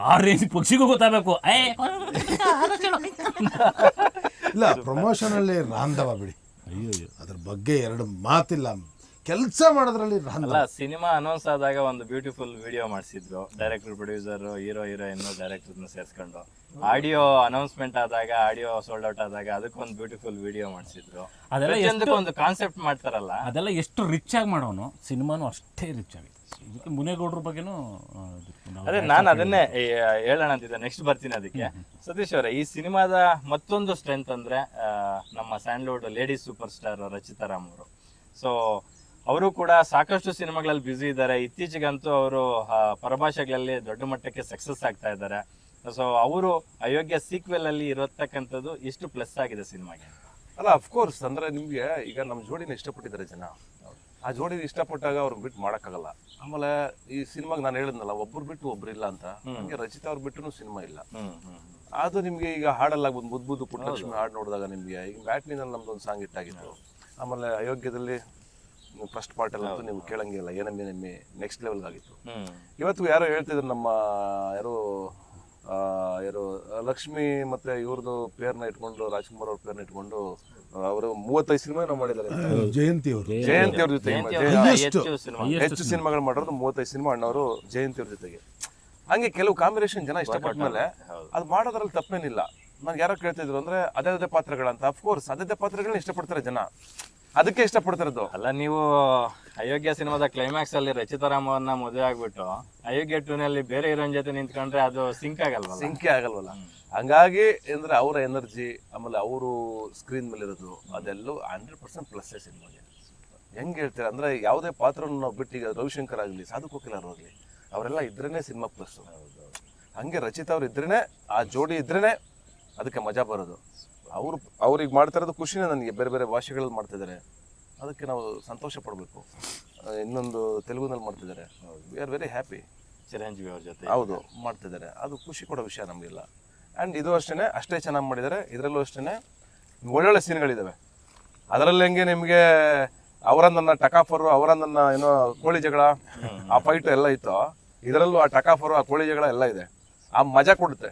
ಆ ರೇಂಜ್ ಪಕ್ಷಿಗೂ ಗೊತ್ತಾಗಬೇಕು. ಇಲ್ಲ, ಪ್ರಮೋಷನ್ ಅಲ್ಲಿ ರಾಂಧವ ಬಿಡಿ, ಅಯ್ಯೋ ಅದ್ರ ಬಗ್ಗೆ 2 ಮಾತಿಲ್ಲ. ಕೆಲಸ ಮಾಡೋದ್ರಲ್ಲಿ ಅಲ್ಲ, ಸಿನಿಮಾ ಅನೌನ್ಸ್ ಆದಾಗ ಒಂದು ಬ್ಯೂಟಿಫುಲ್ ವಿಡಿಯೋ ಮಾಡಿಸಿದ್ರು, ಡೈರೆಕ್ಟರ್, ಪ್ರೊಡ್ಯೂಸರ್, ಹೀರೋಯಿನ್ ಡೈರೆಕ್ಟರ್ನ ಸೇರಿಸ್ಕೊಂಡು. ಆಡಿಯೋ ಅನೌನ್ಸ್ಮೆಂಟ್ ಆದಾಗ, ಆಡಿಯೋ ಸೋಲ್ಡ್ ಔಟ್ ಆದಾಗ ಅದಕ್ಕೊಂದು ಬ್ಯೂಟಿಫುಲ್ ವಿಡಿಯೋ ಮಾಡಿಸಿದ್ರು. ಅದೆಲ್ಲ ಒಂದು ಕಾನ್ಸೆಪ್ಟ್ ಮಾಡ್ತಾರಲ್ಲ, ಅದೆಲ್ಲ ಎಷ್ಟು ರಿಚ್ ಆಗಿ ಮಾಡೋನು, ಸಿನಿಮಾನು ಅಷ್ಟೇ ರಿಚ್ ಆಗಿದೆ. ಇದಕ್ಕೆ ಮುನೇಗೌಡರ ಬಗ್ಗೆನೂ ಅದೇ ನಾನು ಅದನ್ನೇ ಹೇಳೋಣ ಅಂತಿದ್ದೆ, ನೆಕ್ಸ್ಟ್ ಬರ್ತೀನಿ ಅದಕ್ಕೆ. ಸತೀಶ್ ಅವರೇ, ಈ ಸಿನಿಮಾದ ಮತ್ತೊಂದು ಸ್ಟ್ರೆಂತ್ ಅಂದ್ರೆ ನಮ್ಮ sandalwood ladies super star Rachita Ram ಅವರು. ಸೊ ಅವರು ಕೂಡ ಸಾಕಷ್ಟು ಸಿನಿಮಾಗಳಲ್ಲಿ ಬ್ಯುಸಿ ಇದ್ದಾರೆ. ಇತ್ತೀಚೆಗಂತೂ ಅವರು ಪರಭಾಷೆಗಳಲ್ಲಿ ದೊಡ್ಡ ಮಟ್ಟಕ್ಕೆ ಸಕ್ಸಸ್ ಆಗ್ತಾ ಇದ್ದಾರೆ. ಸೊ ಅವರು ಅಯೋಗ್ಯ ಸೀಕ್ವೆಲ್ ಅಲ್ಲಿ ಇರತಕ್ಕಂಥದ್ದು ಎಷ್ಟು ಪ್ಲಸ್ ಆಗಿದೆ ಸಿನಿಮಾಗೆ? ಅಲ್ಲ, ಅಫ್ಕೋರ್ಸ್, ಅಂದ್ರೆ ನಿಮ್ಗೆ ಈಗ ನಮ್ಮ ಜೋಡಿನ ಇಷ್ಟಪಟ್ಟಿದ್ದಾರೆ ಜನ. ಆ ಜೋಡಿ ಇಷ್ಟಪಟ್ಟಾಗ ಅವ್ರಿಗೆ ಬಿಟ್ಟು ಮಾಡೋಕ್ಕಾಗಲ್ಲ. ಆಮೇಲೆ ಈ ಸಿನಿಮಾಗೆ ನಾನು ಹೇಳಿದ್ನಲ್ಲ, ಒಬ್ರು ಬಿಟ್ಟು ಒಬ್ರು ಇಲ್ಲ ಅಂತ, ನಮಗೆ ರಚಿತಾ ಅವ್ರು ಬಿಟ್ಟು ಸಿನಿಮಾ ಇಲ್ಲ. ಅದು ನಿಮ್ಗೆ ಈಗ ಹಾಡಲ್ಲ ಮುದ್ದು ಪುಟ್ಟಲಕ್ಷ್ಮಿ ಹಾಡು ನೋಡಿದಾಗ ನಿಮ್ಗೆ ಈಗ ಬ್ಯಾಟ್ನಿನಲ್ಲಿ ನಮ್ದೊಂದು ಸಾಂಗ್ ಇಟ್ಟಾಗಿತ್ತು. ಆಮೇಲೆ ಅಯೋಗ್ಯದಲ್ಲಿ ಫಸ್ಟ್ ಪಾರ್ಟ್ ಎಲ್ಲ ನೀವು ಕೇಳಂಗಿಲ್ಲ, ಏನಮ್ಮೆ ನೆಕ್ಸ್ಟ್ ಲೆವೆಲ್ ಆಗಿತ್ತು. ಇವತ್ತು ಯಾರೋ ಹೇಳ್ತಿದ್ರು, ನಮ್ಮ ಯಾರು ಲಕ್ಷ್ಮಿ ಮತ್ತೆ ಇವ್ರದ್ದು ಪೇರ್ನ ಇಟ್ಕೊಂಡು, ರಾಜ್ಕುಮಾರ್ ಅವ್ರ ಪೇರ್ನ ಇಟ್ಕೊಂಡು ಅವರು 35 ಸಿನಿಮಾ ಮಾಡಿದ್ದಾರೆ. ಜಯಂತಿ ಅವ್ರ ಜೊತೆಗೆ ಹೆಚ್ಚು ಸಿನಿಮಾಗಳು ಮಾಡೋದು 35 ಸಿನಿಮಾ ಅಣ್ಣವರು ಜಯಂತಿ ಅವ್ರ ಜೊತೆಗೆ. ಹಂಗೆ ಕೆಲವು ಕಾಂಬಿನೇಷನ್ ಜನ ಇಷ್ಟಪಟ್ಟ ಮೇಲೆ ಅದು ಮಾಡೋದ್ರಲ್ಲಿ ತಪ್ಪೇನಿಲ್ಲ. ನನ್ಗೆ ಯಾರೋ ಕೇಳ್ತಿದ್ರು ಅಂದ್ರೆ ಅದೇ ಪಾತ್ರಗಳಂತ. ಅಫ್ಕೋರ್ಸ್ ಅದೇ ಪಾತ್ರಗಳನ್ನ ಇಷ್ಟಪಡ್ತಾರೆ ಜನ, ಅದಕ್ಕೆ ಇಷ್ಟಪಡ್ತಿರೋದು. ಅಲ್ಲ, ನೀವು ಅಯೋಗ್ಯ ಸಿನಿಮಾದ ಕ್ಲೈಮ್ಯಾಕ್ಸ್ ಅಲ್ಲಿ ರಚಿತಾ ರಾಮ್ ಅವ್ರನ್ನ ಮದುವೆ ಆಗ್ಬಿಟ್ಟು ಅಯೋಗ್ಯ 2 ನಲ್ಲಿ ಬೇರೆ ಹೀರೋಯಿನ್ ಜೊತೆ ನಿಂತ್ಕೊಂಡ್ರೆ ಅದು ಸಿಂಕ್ ಆಗಲ್ವಲ್ಲ. ಹಂಗಾಗಿ ಅಂದ್ರೆ ಅವರ ಎನರ್ಜಿ, ಆಮೇಲೆ ಅವರು ಸ್ಕ್ರೀನ್ ಮೇಲೆ ಇರೋದು, ಅದೆಲ್ಲೂ 100% ಪ್ಲಸ್ ಸಿನಿಮಾಗೆ. ಹೆಂಗೆ ಹೇಳ್ತಾರೆ ಅಂದ್ರೆ ಯಾವುದೇ ಪಾತ್ರವನ್ನು ನಾವು ಬಿಟ್ಟು, ಈಗ ರವಿಶಂಕರ್ ಆಗಲಿ, ಸಾಧು ಕೋಕಿಲಾರ್ ಆಗಲಿ, ಅವರೆಲ್ಲ ಇದ್ರೇನೆ ಸಿನಿಮಾ ಪ್ಲಸ್. ಹಂಗೆ ರಚಿತಾ ಅವ್ರು ಇದ್ರೇನೆ, ಆ ಜೋಡಿ ಇದ್ರೇನೆ ಅದಕ್ಕೆ ಮಜಾ ಬರೋದು. ಅವ್ರಿಗೆ ಮಾಡ್ತಾ ಇರೋದು ಖುಷಿನೇ ನನಗೆ. ಬೇರೆ ಬೇರೆ ಭಾಷೆಗಳಲ್ಲಿ ಮಾಡ್ತಿದ್ದಾರೆ, ಅದಕ್ಕೆ ನಾವು ಸಂತೋಷ ಪಡಬೇಕು. ಇನ್ನೊಂದು ತೆಲುಗುನಲ್ಲಿ ಮಾಡ್ತಿದ್ದಾರೆ, we are very happy. Chiranjeevi ಅವ್ರ ಜೊತೆ ಹೌದು ಮಾಡ್ತಿದ್ದಾರೆ, ಅದು ಖುಷಿ ಕೊಡೋ ವಿಷಯ ನಮಗೆಲ್ಲ. ಆ್ಯಂಡ್ ಇದು ಅಷ್ಟೇ ಚೆನ್ನಾಗಿ ಮಾಡಿದ್ದಾರೆ. ಇದರಲ್ಲೂ ಅಷ್ಟೇ ಒಳ್ಳೊಳ್ಳೆ ಸೀನ್ಗಳಿದ್ದಾವೆ. ಅದರಲ್ಲಿ ಹೆಂಗೆ ನಿಮಗೆ ಅವರನ್ನ ಟಕಾಫರು, ಅವರನ್ನ ಏನೋ ಕೋಳಿ ಜಗಳ, ಆ ಫೈಟ್ ಎಲ್ಲ ಇತ್ತು. ಇದರಲ್ಲೂ ಆ ಟಕಾಫರು, ಆ ಕೋಳಿ ಜಗಳ ಎಲ್ಲ ಇದೆ. ಆ ಮಜಾ ಕೊಡುತ್ತೆ.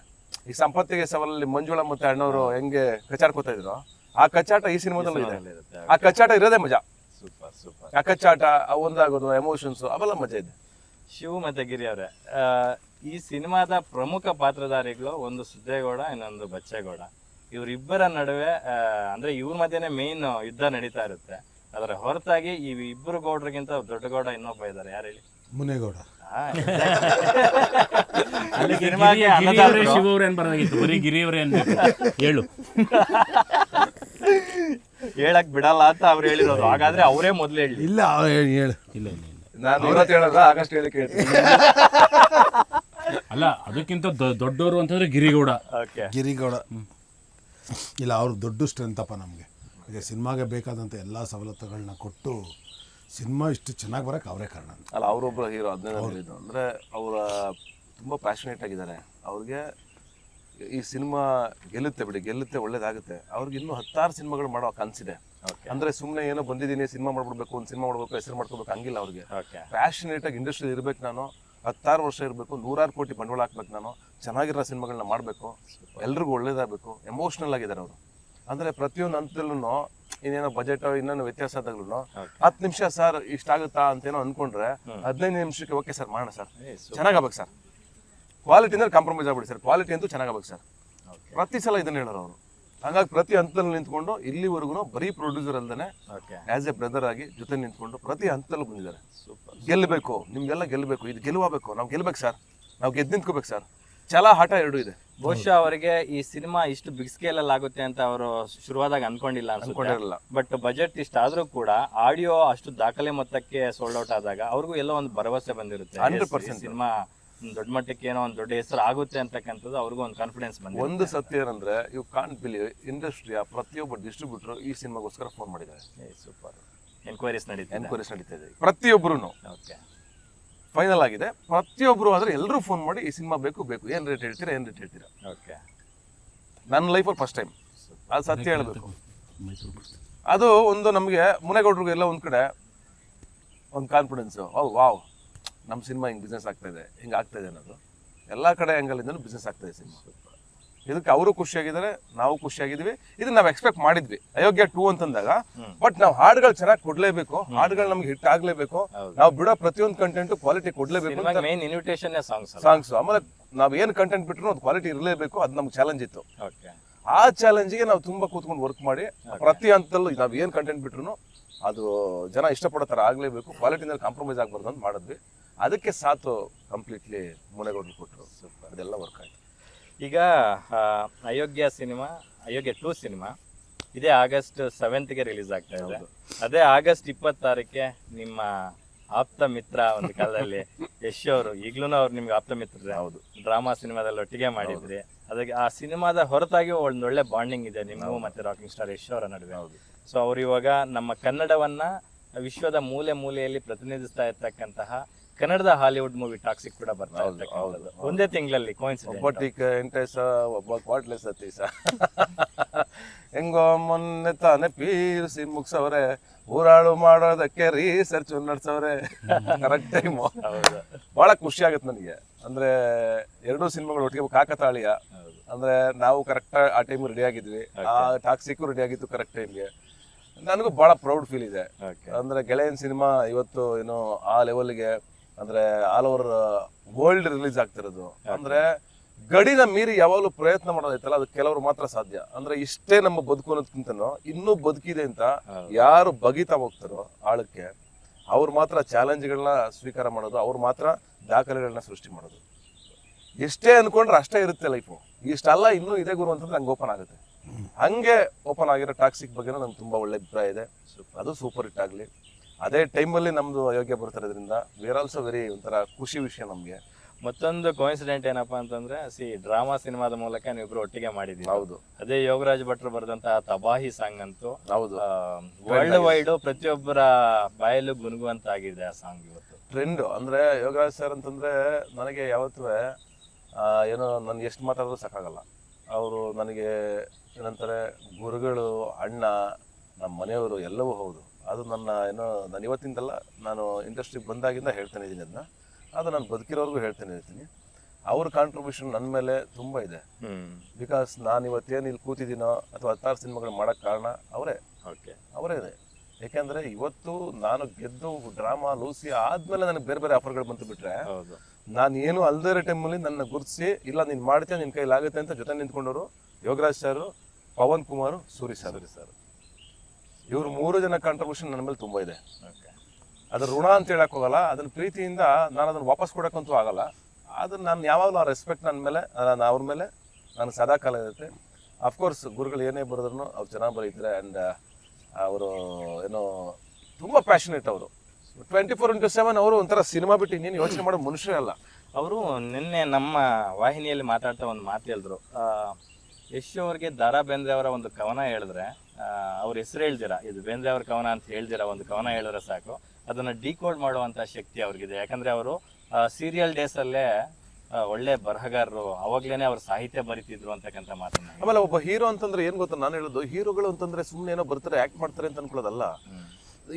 ಈ ಸಂಪತ್ತಿಗೆ ಸವಾಲಲ್ಲಿ ಮಂಜುಳಾ ಮತ್ತೆ ಅಣ್ಣವರು ಹೆಂಗೆ ಕಚ್ಚಾಡ್ಕೋತಾ ಇದ್ರು, ಆ ಕಚ್ಚಾಟ ಈ ಸಿನಿಮಾದಲ್ಲೂ ಇದೆ. ಆ ಕಚ್ಚಾಟ ಇರೋದೇ ಮಜಾ. ಸೂಪರ್. ಆ ಕಚ್ಚಾಟ, ಒಂದಾಗೋದು, ಎಮೋಷನ್ಸ್, ಅವೆಲ್ಲ ಮಜಾ ಇದೆ. ಶಿವು ಮತ್ತೆ ಗಿರಿ ಅವರೇ, ಈ ಸಿನಿಮಾದ ಪ್ರಮುಖ ಪಾತ್ರಧಾರಿಗಳು ಒಂದು ಸಿದ್ದೇಗೌಡ, ಇನ್ನೊಂದು ಬಚ್ಚೇಗೌಡ. ಇವರಿಬ್ಬರ ನಡುವೆ ಅಂದ್ರೆ ಇವ್ರ ಮಧ್ಯೆನೆ ಮೇನ್ ಯುದ್ಧ ನಡೀತಾ ಇರುತ್ತೆ. ಅದರ ಹೊರತಾಗಿ ಈ ಇಬ್ಬರು ಗೌಡ್ರಿಗಿಂತ ದೊಡ್ಡ ಗೌಡ ಇನ್ನೊಬ್ಬ ಇದ್ದಾರೆ, ಯಾರು ಹೇಳಿ? ಮುನೇಗೌಡ. ಹೇಳಕ್ ಬಿಡಲ್ಲ ಅಂತ ಅವ್ರು ಹೇಳಿರೋದು. ಹಾಗಾದ್ರೆ ಅವರೇ ಮೊದ್ಲು ಹೇಳಿ. ಇಲ್ಲ, ಇಲ್ಲ ನಾನು ಹೇಳೋದು ಆಗಸ್ಟ್ ಹೇಳಕ್ಕೆ ಹೇಳ್ತೀನಿ. ಅಲ್ಲ, ಅದಕ್ಕಿಂತ ದೊಡ್ಡವರು ಅಂತಂದ್ರೆ ಗಿರಿಗೌಡ. ಗಿರಿಗೌಡ ಇಲ್ಲ, ಅವ್ರ ದೊಡ್ಡ ಸ್ಟ್ರೆಂತ್ ಅಪ್ಪ ನಮಗೆ. ಈಗ ಸಿನಿಮಾಗೆ ಬೇಕಾದಂಥ ಎಲ್ಲ ಸವಲತ್ತುಗಳನ್ನ ಕೊಟ್ಟು ಸಿನಿಮಾ ಇಷ್ಟು ಚೆನ್ನಾಗಿ ಬರೋಕೆ ಅವರೇ ಕಾರಣ. ಅಲ್ಲ, ಅವರೊಬ್ಬರು ಹೀರೋ. ಅದನ್ನೇ ಹೇಳಿದ್ದು ಅಂದ್ರೆ ಅವರ ತುಂಬ ಪ್ಯಾಷನೇಟ್ ಆಗಿದ್ದಾರೆ. ಅವ್ರಿಗೆ ಈ ಸಿನಿಮಾ ಗೆಲ್ಲುತ್ತೆ ಬಿಡಿ, ಗೆಲ್ಲುತ್ತೆ, ಒಳ್ಳೇದಾಗುತ್ತೆ. ಅವ್ರಿಗೆ ಇನ್ನೂ 10 ಸಿನಿಮಾಗಳು ಮಾಡೋ ಕನಸಿದೆ. ಅಂದ್ರೆ ಸುಮ್ಮನೆ ಏನೋ ಬಂದಿದ್ದೀನಿ ಸಿನಿಮಾ ಮಾಡ್ಬಿಡ್ಬೇಕು, ಒಂದು ಸಿನಿಮಾ ಮಾಡ್ಬೇಕು, ಹೆಸರು ಮಾಡ್ಕೋಬೇಕು ಹಂಗಿಲ್ಲ ಅವ್ರಿಗೆ. ಪ್ಯಾಷನೇಟ್ ಆಗಿ ಇಂಡಸ್ಟ್ರಿ ಇರ್ಬೇಕು, ನಾನು 16 ವರ್ಷ ಇರಬೇಕು, 100 ಕೋಟಿ ಬಂಡವಾಳ ಹಾಕ್ಬೇಕು, ನಾನು ಚೆನ್ನಾಗಿರೋ ಸಿನಿಮಾಗಳನ್ನ ಮಾಡಬೇಕು, ಎಲ್ರಿಗೂ ಒಳ್ಳೇದಾಗಬೇಕು, ಎಮೋಷ್ನಲ್ ಆಗಿದ್ದಾರೆ ಅವರು. ಅಂದ್ರೆ ಪ್ರತಿಯೊಂದು ಹಂತದಲ್ಲೂ ಇನ್ನೇನೋ ಬಜೆಟ್ ಇನ್ನೇನೋ ವ್ಯತ್ಯಾಸ ಆದಾಗ್ಲೂ 10 ನಿಮಿಷ ಸರ್ ಇಷ್ಟಾಗುತ್ತಾ ಅಂತೇನೋ ಅನ್ಕೊಂಡ್ರೆ 15 ನಿಮಿಷಕ್ಕೆ ಓಕೆ ಸರ್ ಮಾಡೋಣ ಸರ್, ಚೆನ್ನಾಗಾಗಬೇಕು ಸರ್, ಕ್ವಾಲಿಟಿನಲ್ಲಿ ಕಾಂಪ್ರಮೈಸ್ ಆಗ್ಬಿಡಿ ಸರ್, ಕ್ವಾಲಿಟಿ ಅಂತೂ ಚೆನ್ನಾಗಾಗಬೇಕು ಸರ್, ಪ್ರತಿ ಸಲ ಇದನ್ನ ಹೇಳೋರು ಅವರು. ಹಾಗಾಗಿ ಪ್ರತಿ ಹಂತದಲ್ಲಿ ನಿಂತ್ಕೊಂಡು ಇಲ್ಲಿವರೆಗೂ ಬರೀ ಪ್ರೊಡ್ಯೂಸರ್ ಅಲ್ದೇನೆ ಆಸ್ ಎ ಬ್ರದರ್ ಆಗಿ ಜೊತೆ ನಿಂತ್ಕೊಂಡು ಪ್ರತಿ ಹಂತದಲ್ಲೂ ಬಂದಿದ್ದಾರೆ. ಗೆಲ್ಲಬೇಕು, ನಿಮ್ಗೆಲ್ಲ ಗೆಲ್ಲಬೇಕು, ಇದು ಗೆಲುವಾಗಬೇಕು, ನಾವು ಗೆಲ್ಬೇಕು ಸರ್, ನಾವು ಗೆದ್ದು ನಿಂತ್ಕೋಬೇಕು ಸರ್, ಛಲ ಹಠ ಎರಡೂ ಇದೆ. ಬಹುಶಃ ಅವರಿಗೆ ಈ ಸಿನಿಮಾ ಇಷ್ಟು ಬಿಗ್ ಸ್ಕೇಲ್ ಅಲ್ಲಿ ಆಗುತ್ತೆ ಅಂತ ಅವರು ಶುರುವಾದಾಗ ಅನ್ಕೊಂಡಿರಲಿಲ್ಲ. ಬಟ್ ಬಜೆಟ್ ಇಷ್ಟ ಆದ್ರೂ ಕೂಡ ಆಡಿಯೋ ಅಷ್ಟು ದಾಖಲೆ ಮೊತ್ತಕ್ಕೆ ಸೋಲ್ಡ್ ಔಟ್ ಆದಾಗ ಅವ್ರಿಗೂ ಎಲ್ಲೋ ಒಂದು ಭರವಸೆ ಬಂದಿರುತ್ತೆ. 100% ಸಿನಿಮಾ ದೊಡ್ಡ ಮಟ್ಟಕ್ಕೆ ಏನೋ ಒಂದು ದೊಡ್ಡ ಹೆಸರು ಆಗುತ್ತೆ ಅಂತಕ್ಕಂಥದ್ದು ಅವ್ರಿಗೂ ಒಂದು ಕಾನ್ಫಿಡೆನ್ಸ್ ಬಂದಿದೆ. ಒಂದು ಸತ್ಯ ಏನಂದ್ರೆ ಯು ಕಾಂಟ್ ಬಿಲೀವ್, ಇಂಡಸ್ಟ್ರಿಯ ಪ್ರತಿಯೊಬ್ಬ ಡಿಸ್ಟ್ರಿಬ್ಯೂಟರ್ ಈ ಸಿನಿಮಾಗೋಸ್ಕರ ಫೋನ್ ಮಾಡಿದ್ದಾರೆ. ಸೂಪರ್. ಎನ್ಕ್ವೈರೀಸ್ ನಡೀತಾ ಇದೆ ಪ್ರತಿಯೊಬ್ಬರು. ಓಕೆ, ಫೈನಲ್ ಆಗಿದೆ. ಪ್ರತಿಯೊಬ್ಬರು ಆದ್ರೆ ಎಲ್ಲರೂ ಫೋನ್ ಮಾಡಿ ಈ ಸಿನಿಮಾ ಬೇಕು, ಏನ್ ರೇಟ್ ಹೇಳ್ತೀರಾ. ಓಕೆ, ನನ್ನ ಲೈಫಲ್ಲಿ ಫಸ್ಟ್ ಟೈಮ್ ಅದು ಸತ್ಯ ಹೇಳಬೇಕು. ಅದು ಒಂದು ನಮಗೆ ಮುನೇಗೌಡ್ರಿಗೆ ಎಲ್ಲ ಒಂದ್ ಕಡೆ ಒಂದು ಕಾನ್ಫಿಡೆನ್ಸ್, ವಾವ್ ನಮ್ಮ ಸಿನಿಮಾ ಹಿಂಗೆ ಬಿಸ್ನೆಸ್ ಆಗ್ತಾ ಇದೆ, ಹಿಂಗೆ ಆಗ್ತಾ ಇದೆ ಅನ್ನೋದು. ಎಲ್ಲ ಕಡೆ ಆ್ಯಂಗಲಿಂದಲೂ ಬಿಸ್ನೆಸ್ ಆಗ್ತಾ ಇದೆ ಸಿನಿಮಾ. ಇದಕ್ಕೆ ಅವರು ಖುಷಿಯಾಗಿದ್ದಾರೆ, ನಾವು ಖುಷಿಯಾಗಿದ್ವಿ. ಇದನ್ನ ನಾವು ಎಕ್ಸ್ಪೆಕ್ಟ್ ಮಾಡಿದ್ವಿ ಅಯೋಗ್ಯ 2 ಅಂತಂದಾಗ. ಬಟ್ ನಾವು ಹಾಡುಗಳು ಚೆನ್ನಾಗಿ ಕೊಡ್ಲೇಬೇಕು, ಹಾಡುಗಳು ನಮ್ಗೆ ಹಿಟ್ ಆಗ್ಲೇಬೇಕು, ನಾವು ಬಿಡೋ ಪ್ರತಿಯೊಂದು ಕಂಟೆಂಟ್ ಕ್ವಾಲಿಟಿ ಕೊಡ್ಲೇಬೇಕು. ಮೇನ್ ಇನ್ವಿಟೇಷನ್ ಸಾಂಗ್ಸ್, ಆಮೇಲೆ ನಾವ್ ಏನ್ ಕಂಟೆಂಟ್ ಬಿಟ್ರು ಅದು ಕ್ವಾಲಿಟಿ ಇರಲೇಬೇಕು. ಅದು ನಮ್ಗೆ ಚಾಲೆಂಜ್ ಇತ್ತು. ಆ ಚಾಲೆಂಜ್ಗೆ ನಾವು ತುಂಬಾ ಕೂತ್ಕೊಂಡು ವರ್ಕ್ ಮಾಡಿ ಪ್ರತಿ ಹಂತದಲ್ಲೂ ನಾವ್ ಏನ್ ಕಂಟೆಂಟ್ ಬಿಟ್ರು ಅದು ಜನ ಇಷ್ಟಪಡೋ ಥರ ಆಗಲೇಬೇಕು, ಕ್ವಾಲಿಟಿನಲ್ಲಿ ಕಾಂಪ್ರಮೈಸ್ ಆಗಬಾರ್ದು ಅಂತ ಮಾಡಿದ್ವಿ. ಅದಕ್ಕೆ ಸಾತು ಕಂಪ್ಲೀಟ್ಲಿ ಮುನೇಗೌಡರು ಕೊಟ್ಟರು. ಅದೆಲ್ಲ ವರ್ಕ್ ಆಯ್ತು. ಈಗ ಅಯೋಗ್ಯ 2 ಸಿನಿಮಾ ಇದೇ August 7th ರಿಲೀಸ್ ಆಗ್ತಾ ಇದೆ. ಅದೇ August 26 ನಿಮ್ಮ ಆಪ್ತ ಮಿತ್ರ ಒಂದು ಕಾಲದಲ್ಲಿ ಯಶ್ ಅವರು, ಈಗ್ಲೂ ಅವ್ರು ನಿಮ್ಗೆ ಆಪ್ತ ಮಿತ್ರರೇ. ಹೌದು, ಡ್ರಾಮಾ ಸಿನಿಮಾದಲ್ಲಿ ಒಟ್ಟಿಗೆ ಮಾಡಿದ್ರಿ. ಅದಕ್ಕೆ ಆ ಸಿನಿಮಾದ ಹೊರತಾಗಿ ಒಂದೊಳ್ಳೆ ಬಾಂಡಿಂಗ್ ಇದೆ ನಿಮಗೂ ಮತ್ತೆ ರಾಕಿಂಗ್ ಸ್ಟಾರ್ ಯಶ್ ಅವರ ನಡುವೆ. ಸೊ ಅವ್ರು ಇವಾಗ ನಮ್ಮ ಕನ್ನಡವನ್ನ ವಿಶ್ವದ ಮೂಲೆಯಲ್ಲಿ ಪ್ರತಿನಿಧಿಸ್ತಾ ಇರ್ತಕ್ಕಂತಹ ಕನ್ನಡದ ಹಾಲಿವುಡ್ ಮೂವಿ ಟಾಕ್ಸಿಕ್ ಕೂಡ ಬರ್ತಾ ಇರ್ತಕ್ಕಂಥದ್ದು ಒಂದೇ ತಿಂಗಳಲ್ಲಿ ಒಬ್ಬ ಕ್ವಾಟ್ಲೆ ಸತೀಶ ಹೆಂಗೋ ಮೊನ್ನೆ ತಾನೇ PUC ಮುಗ್ಸವ್ರೆ, ಊರಾಳು ಮಾಡೋದಕ್ಕೆ ರಿಸರ್ಚ್ ನಡೆಸವ್ರೆ. Correct time. ಬಹಳ ಖುಷಿ ಆಗುತ್ತೆ ನನಗೆ. ಅಂದ್ರೆ 2 ಸಿನಿಮಾಗಳು ಒಟ್ಟಿಗೆ ಕಾಕತಾಳೀಯ. ಅಂದ್ರೆ ನಾವು ಕರೆಕ್ಟ್ ಆ ಟೈಮ್ ರೆಡಿ ಆಗಿದ್ವಿ, ಆ ಟಾಕ್ಸಿಕ್ ರೆಡಿ ಆಗಿತ್ತು ಕರೆಕ್ಟ್ ಟೈಮ್ಗೆ. ನನಗೂ ಬಹಳ ಪ್ರೌಡ್ ಫೀಲ್ ಇದೆ. ಅಂದ್ರೆ ಗೆಳೆಯನ್ ಸಿನಿಮಾ ಇವತ್ತು ಏನೋ ಆ ಲೆವೆಲ್ಗೆ ಅಂದ್ರೆ ಆಲ್ ಓವರ್ ವರ್ಲ್ಡ್ ರಿಲೀಸ್ ಆಗ್ತಿರೋದು. ಅಂದ್ರೆ ಗಡಿನ ಮೀರಿ ಯಾವಾಗಲೂ ಪ್ರಯತ್ನ ಮಾಡೋದೈತಲ್ಲ, ಅದು ಕೆಲವರು ಮಾತ್ರ ಸಾಧ್ಯ. ಅಂದ್ರೆ ಇಷ್ಟೇ ನಮ್ಮ ಬದುಕು ಅನ್ನೋದಕ್ಕಿಂತನೂ ಇನ್ನೂ ಬದುಕಿದೆ ಅಂತ ಯಾರು ಬಗಿತಾ ಹೋಗ್ತಾರೋ ಆಳಕ್ಕೆ, ಅವ್ರು ಮಾತ್ರ ಚಾಲೆಂಜ್ಗಳನ್ನ ಸ್ವೀಕಾರ ಮಾಡೋದು, ಅವ್ರು ಮಾತ್ರ ದಾಖಲೆಗಳನ್ನ ಸೃಷ್ಟಿ ಮಾಡೋದು. ಎಷ್ಟೇ ಅನ್ಕೊಂಡ್ರೆ ಅಷ್ಟೇ ಇರುತ್ತೆ ಲೈಫು. ಇಷ್ಟಲ್ಲ ಇನ್ನೂ ಇದೆ ಗುರು ಅಂತಂದ್ರೆ ಹಂಗೆ ಓಪನ್ ಆಗುತ್ತೆ. ಹಂಗೆ ಓಪನ್ ಆಗಿರೋ ಟಾಕ್ಸಿಕ್ ಬಗ್ಗೆ ನಂಗೆ ತುಂಬಾ ಒಳ್ಳೆ ಅಭಿಪ್ರಾಯ ಇದೆ. ಅದು ಸೂಪರ್ ಹಿಟ್ ಆಗಲಿ. ಅದೇ ಟೈಮಲ್ಲಿ ನಮ್ದು ಅಯೋಗ್ಯ ಬರ್ತಿರೋದ್ರಿಂದ ವಿ ಆರ್ ಆಲ್ಸೋ ವೆರಿ ಒಂಥರ ಖುಷಿ ವಿಷಯ ನಮಗೆ. ಮತ್ತೊಂದು ಕೋಇನ್ಸಿಡೆಂಟ್ ಏನಪ್ಪಾ ಅಂತಂದ್ರೆ, ಡ್ರಾಮಾ ಸಿನಿಮಾದ ಮೂಲಕ ನೀವಿಬ್ರು ಒಟ್ಟಿಗೆ ಮಾಡಿದೀವಿ. ಹೌದು, ಅದೇ ಯೋಗರಾಜ್ ಭಟ್ರು ಬರೆದಂತಹ ತಬಾಹಿ ಸಾಂಗ್ ಅಂತೂ ಹೌದು ವರ್ಲ್ಡ್ ವೈಡ್ ಪ್ರತಿಯೊಬ್ಬರ ಬಾಯಲ್ಲೂ ಗುನುಗುವಂತ ಆಗಿದೆ ಆ ಸಾಂಗ್. ಇವತ್ತು ಟ್ರೆಂಡ್. ಅಂದ್ರೆ ಯೋಗರಾಜ್ ಸರ್ ಅಂತಂದ್ರೆ ನನಗೆ ಯಾವತ್ತೂ ಏನೋ ನನ್ ಎಷ್ಟು ಮಾತಾಡಿದ್ರು ಸಾಕಾಗಲ್ಲ. ಅವರು ನನಗೆ ಏನಂತಾರೆ ಗುರುಗಳು, ಅಣ್ಣ, ನಮ್ಮ ಮನೆಯವರು ಎಲ್ಲವೂ ಹೌದು. ಅದು ನನ್ನ ನಾನು ಇವತ್ತಿಂದಲ್ಲ, ನಾನು ಇಂಡಸ್ಟ್ರಿಗೆ ಬಂದಾಗಿಂದ ಹೇಳ್ತಾನೆ ಇದ್ದೀನಿ ಅದನ್ನ. ಅದು ನಾನು ಬದುಕಿರೋರ್ಗೂ ಹೇಳ್ತಾನೆ ಇರ್ತೀನಿ. ಅವ್ರ ಕಾಂಟ್ರಿಬ್ಯೂಷನ್ ನನ್ನ ಮೇಲೆ ತುಂಬ ಇದೆ. ಬಿಕಾಸ್ ನಾನು ಇವತ್ತೇನು ಇಲ್ಲಿ ಕೂತಿದ್ದೀನೋ ಅಥವಾ 16 ಸಿನಿಮಾಗಳು ಮಾಡೋಕ್ಕೆ ಕಾರಣ ಅವರೇ. ಯಾಕೆಂದರೆ ಇವತ್ತು ನಾನು ಗೆದ್ದು ಡ್ರಾಮಾ ಲೂಸಿ ಆದಮೇಲೆ ನನಗೆ ಬೇರೆ ಬೇರೆ ಆಫರ್ಗಳು ಬಂತು ಬಿಟ್ರೆ, ನಾನು ಏನು ಅಲ್ದೇ ಇರೋ ಟೈಮಲ್ಲಿ ನನ್ನ ಗುರುತಿಸಿ ಇಲ್ಲ ನೀನು ಮಾಡ್ತೀಯ, ನಿನ್ನ ಕೈಲಾಗುತ್ತೆ ಅಂತ ಜೊತೆ ನಿಂತ್ಕೊಂಡವರು ಯೋಗರಾಜ್ ಸರ್, ಪವನ್ ಕುಮಾರ್, ಸೂರಿ ಸರ್. ಇವ್ರು 3 ಜನ ಕಾಂಟ್ರಿಬ್ಯೂಷನ್ ನನ್ನ ಮೇಲೆ ತುಂಬ ಇದೆ. ಅದ್ರ ಋಣ ಅಂತ ಹೇಳಕ್ ಹೋಗಲ್ಲ, ಅದನ್ನ ಪ್ರೀತಿಯಿಂದ ನಾನು ಅದನ್ನ ವಾಪಸ್ ಕೊಡಕ್ಕಂತೂ ಆಗಲ್ಲ. ಅದನ್ನ ನಾನು ಯಾವಾಗಲೂ ಆ ರೆಸ್ಪೆಕ್ಟ್ ನನ್ನ ಮೇಲೆ, ಅವ್ರ ಮೇಲೆ ನನಗೆ ಸದಾ ಕಾಲ ಇರುತ್ತೆ. ಅಫ್ಕೋರ್ಸ್ ಗುರುಗಳು ಏನೇ ಬರೆದ್ರು ಅವ್ರು ಚೆನ್ನಾಗಿ ಬರೀತಾರೆ. ಆ್ಯಂಡ್ ಅವರು ಏನೋ ತುಂಬ ಪ್ಯಾಷನೇಟ್. ಅವರು 24/7 ಅವರು ಒಂಥರ ಸಿನಿಮಾ ಬಿಟ್ಟು ಇನ್ನೇನು ಯೋಚನೆ ಮಾಡೋ ಮನುಷ್ಯರೇ ಅಲ್ಲ. ಅವರು ನಿನ್ನೆ ನಮ್ಮ ವಾಹಿನಿಯಲ್ಲಿ ಮಾತಾಡ್ತಾ ಒಂದು ಮಾತು ಹೇಳಿದ್ರು. ಯಶ್ ಅವ್ರಿಗೆ ದಾರಾ ಬೇಂದ್ರೆ ಅವರ ಒಂದು ಕವನ ಹೇಳಿದ್ರೆ, ಅವ್ರ ಹೆಸರು ಹೇಳ್ದಿರ, ಇದು ಬೇಂದ್ರೆ ಅವ್ರ ಕವನ ಅಂತ ಹೇಳ್ದಿರ, ಒಂದು ಕವನ ಹೇಳಿದ್ರೆ ಸಾಕು ಅದನ್ನ ಡಿಕೋಡ್ ಮಾಡುವಂತ ಶಕ್ತಿ ಅವ್ರಿಗಿದೆ. ಯಾಕಂದ್ರೆ ಅವರು ಸೀರಿಯಲ್ ಡೇಸಲ್ಲೇ ಒಳ್ಳೆ ಬರಹಗಾರರು, ಅವಾಗ್ಲೇನೆ ಅವ್ರ ಸಾಹಿತ್ಯ ಬರಿತಿದ್ರು ಅಂತಕ್ಕಂಥ ಮಾತನ್ನ. ಆಮೇಲೆ ಒಬ್ಬ ಹೀರೋ ಅಂತಂದ್ರೆ ಏನ್ ಗೊತ್ತಾ, ನಾನು ಹೇಳೋದು ಹೀರೋಗಳು ಅಂತಂದ್ರೆ ಸುಮ್ಮನೆ ಏನೋ ಬರ್ತಾರೆ ಆಕ್ಟ್ ಮಾಡ್ತಾರೆ ಅಂತ ಅನ್ಕೊಳ್ಳೋದಲ್ಲ.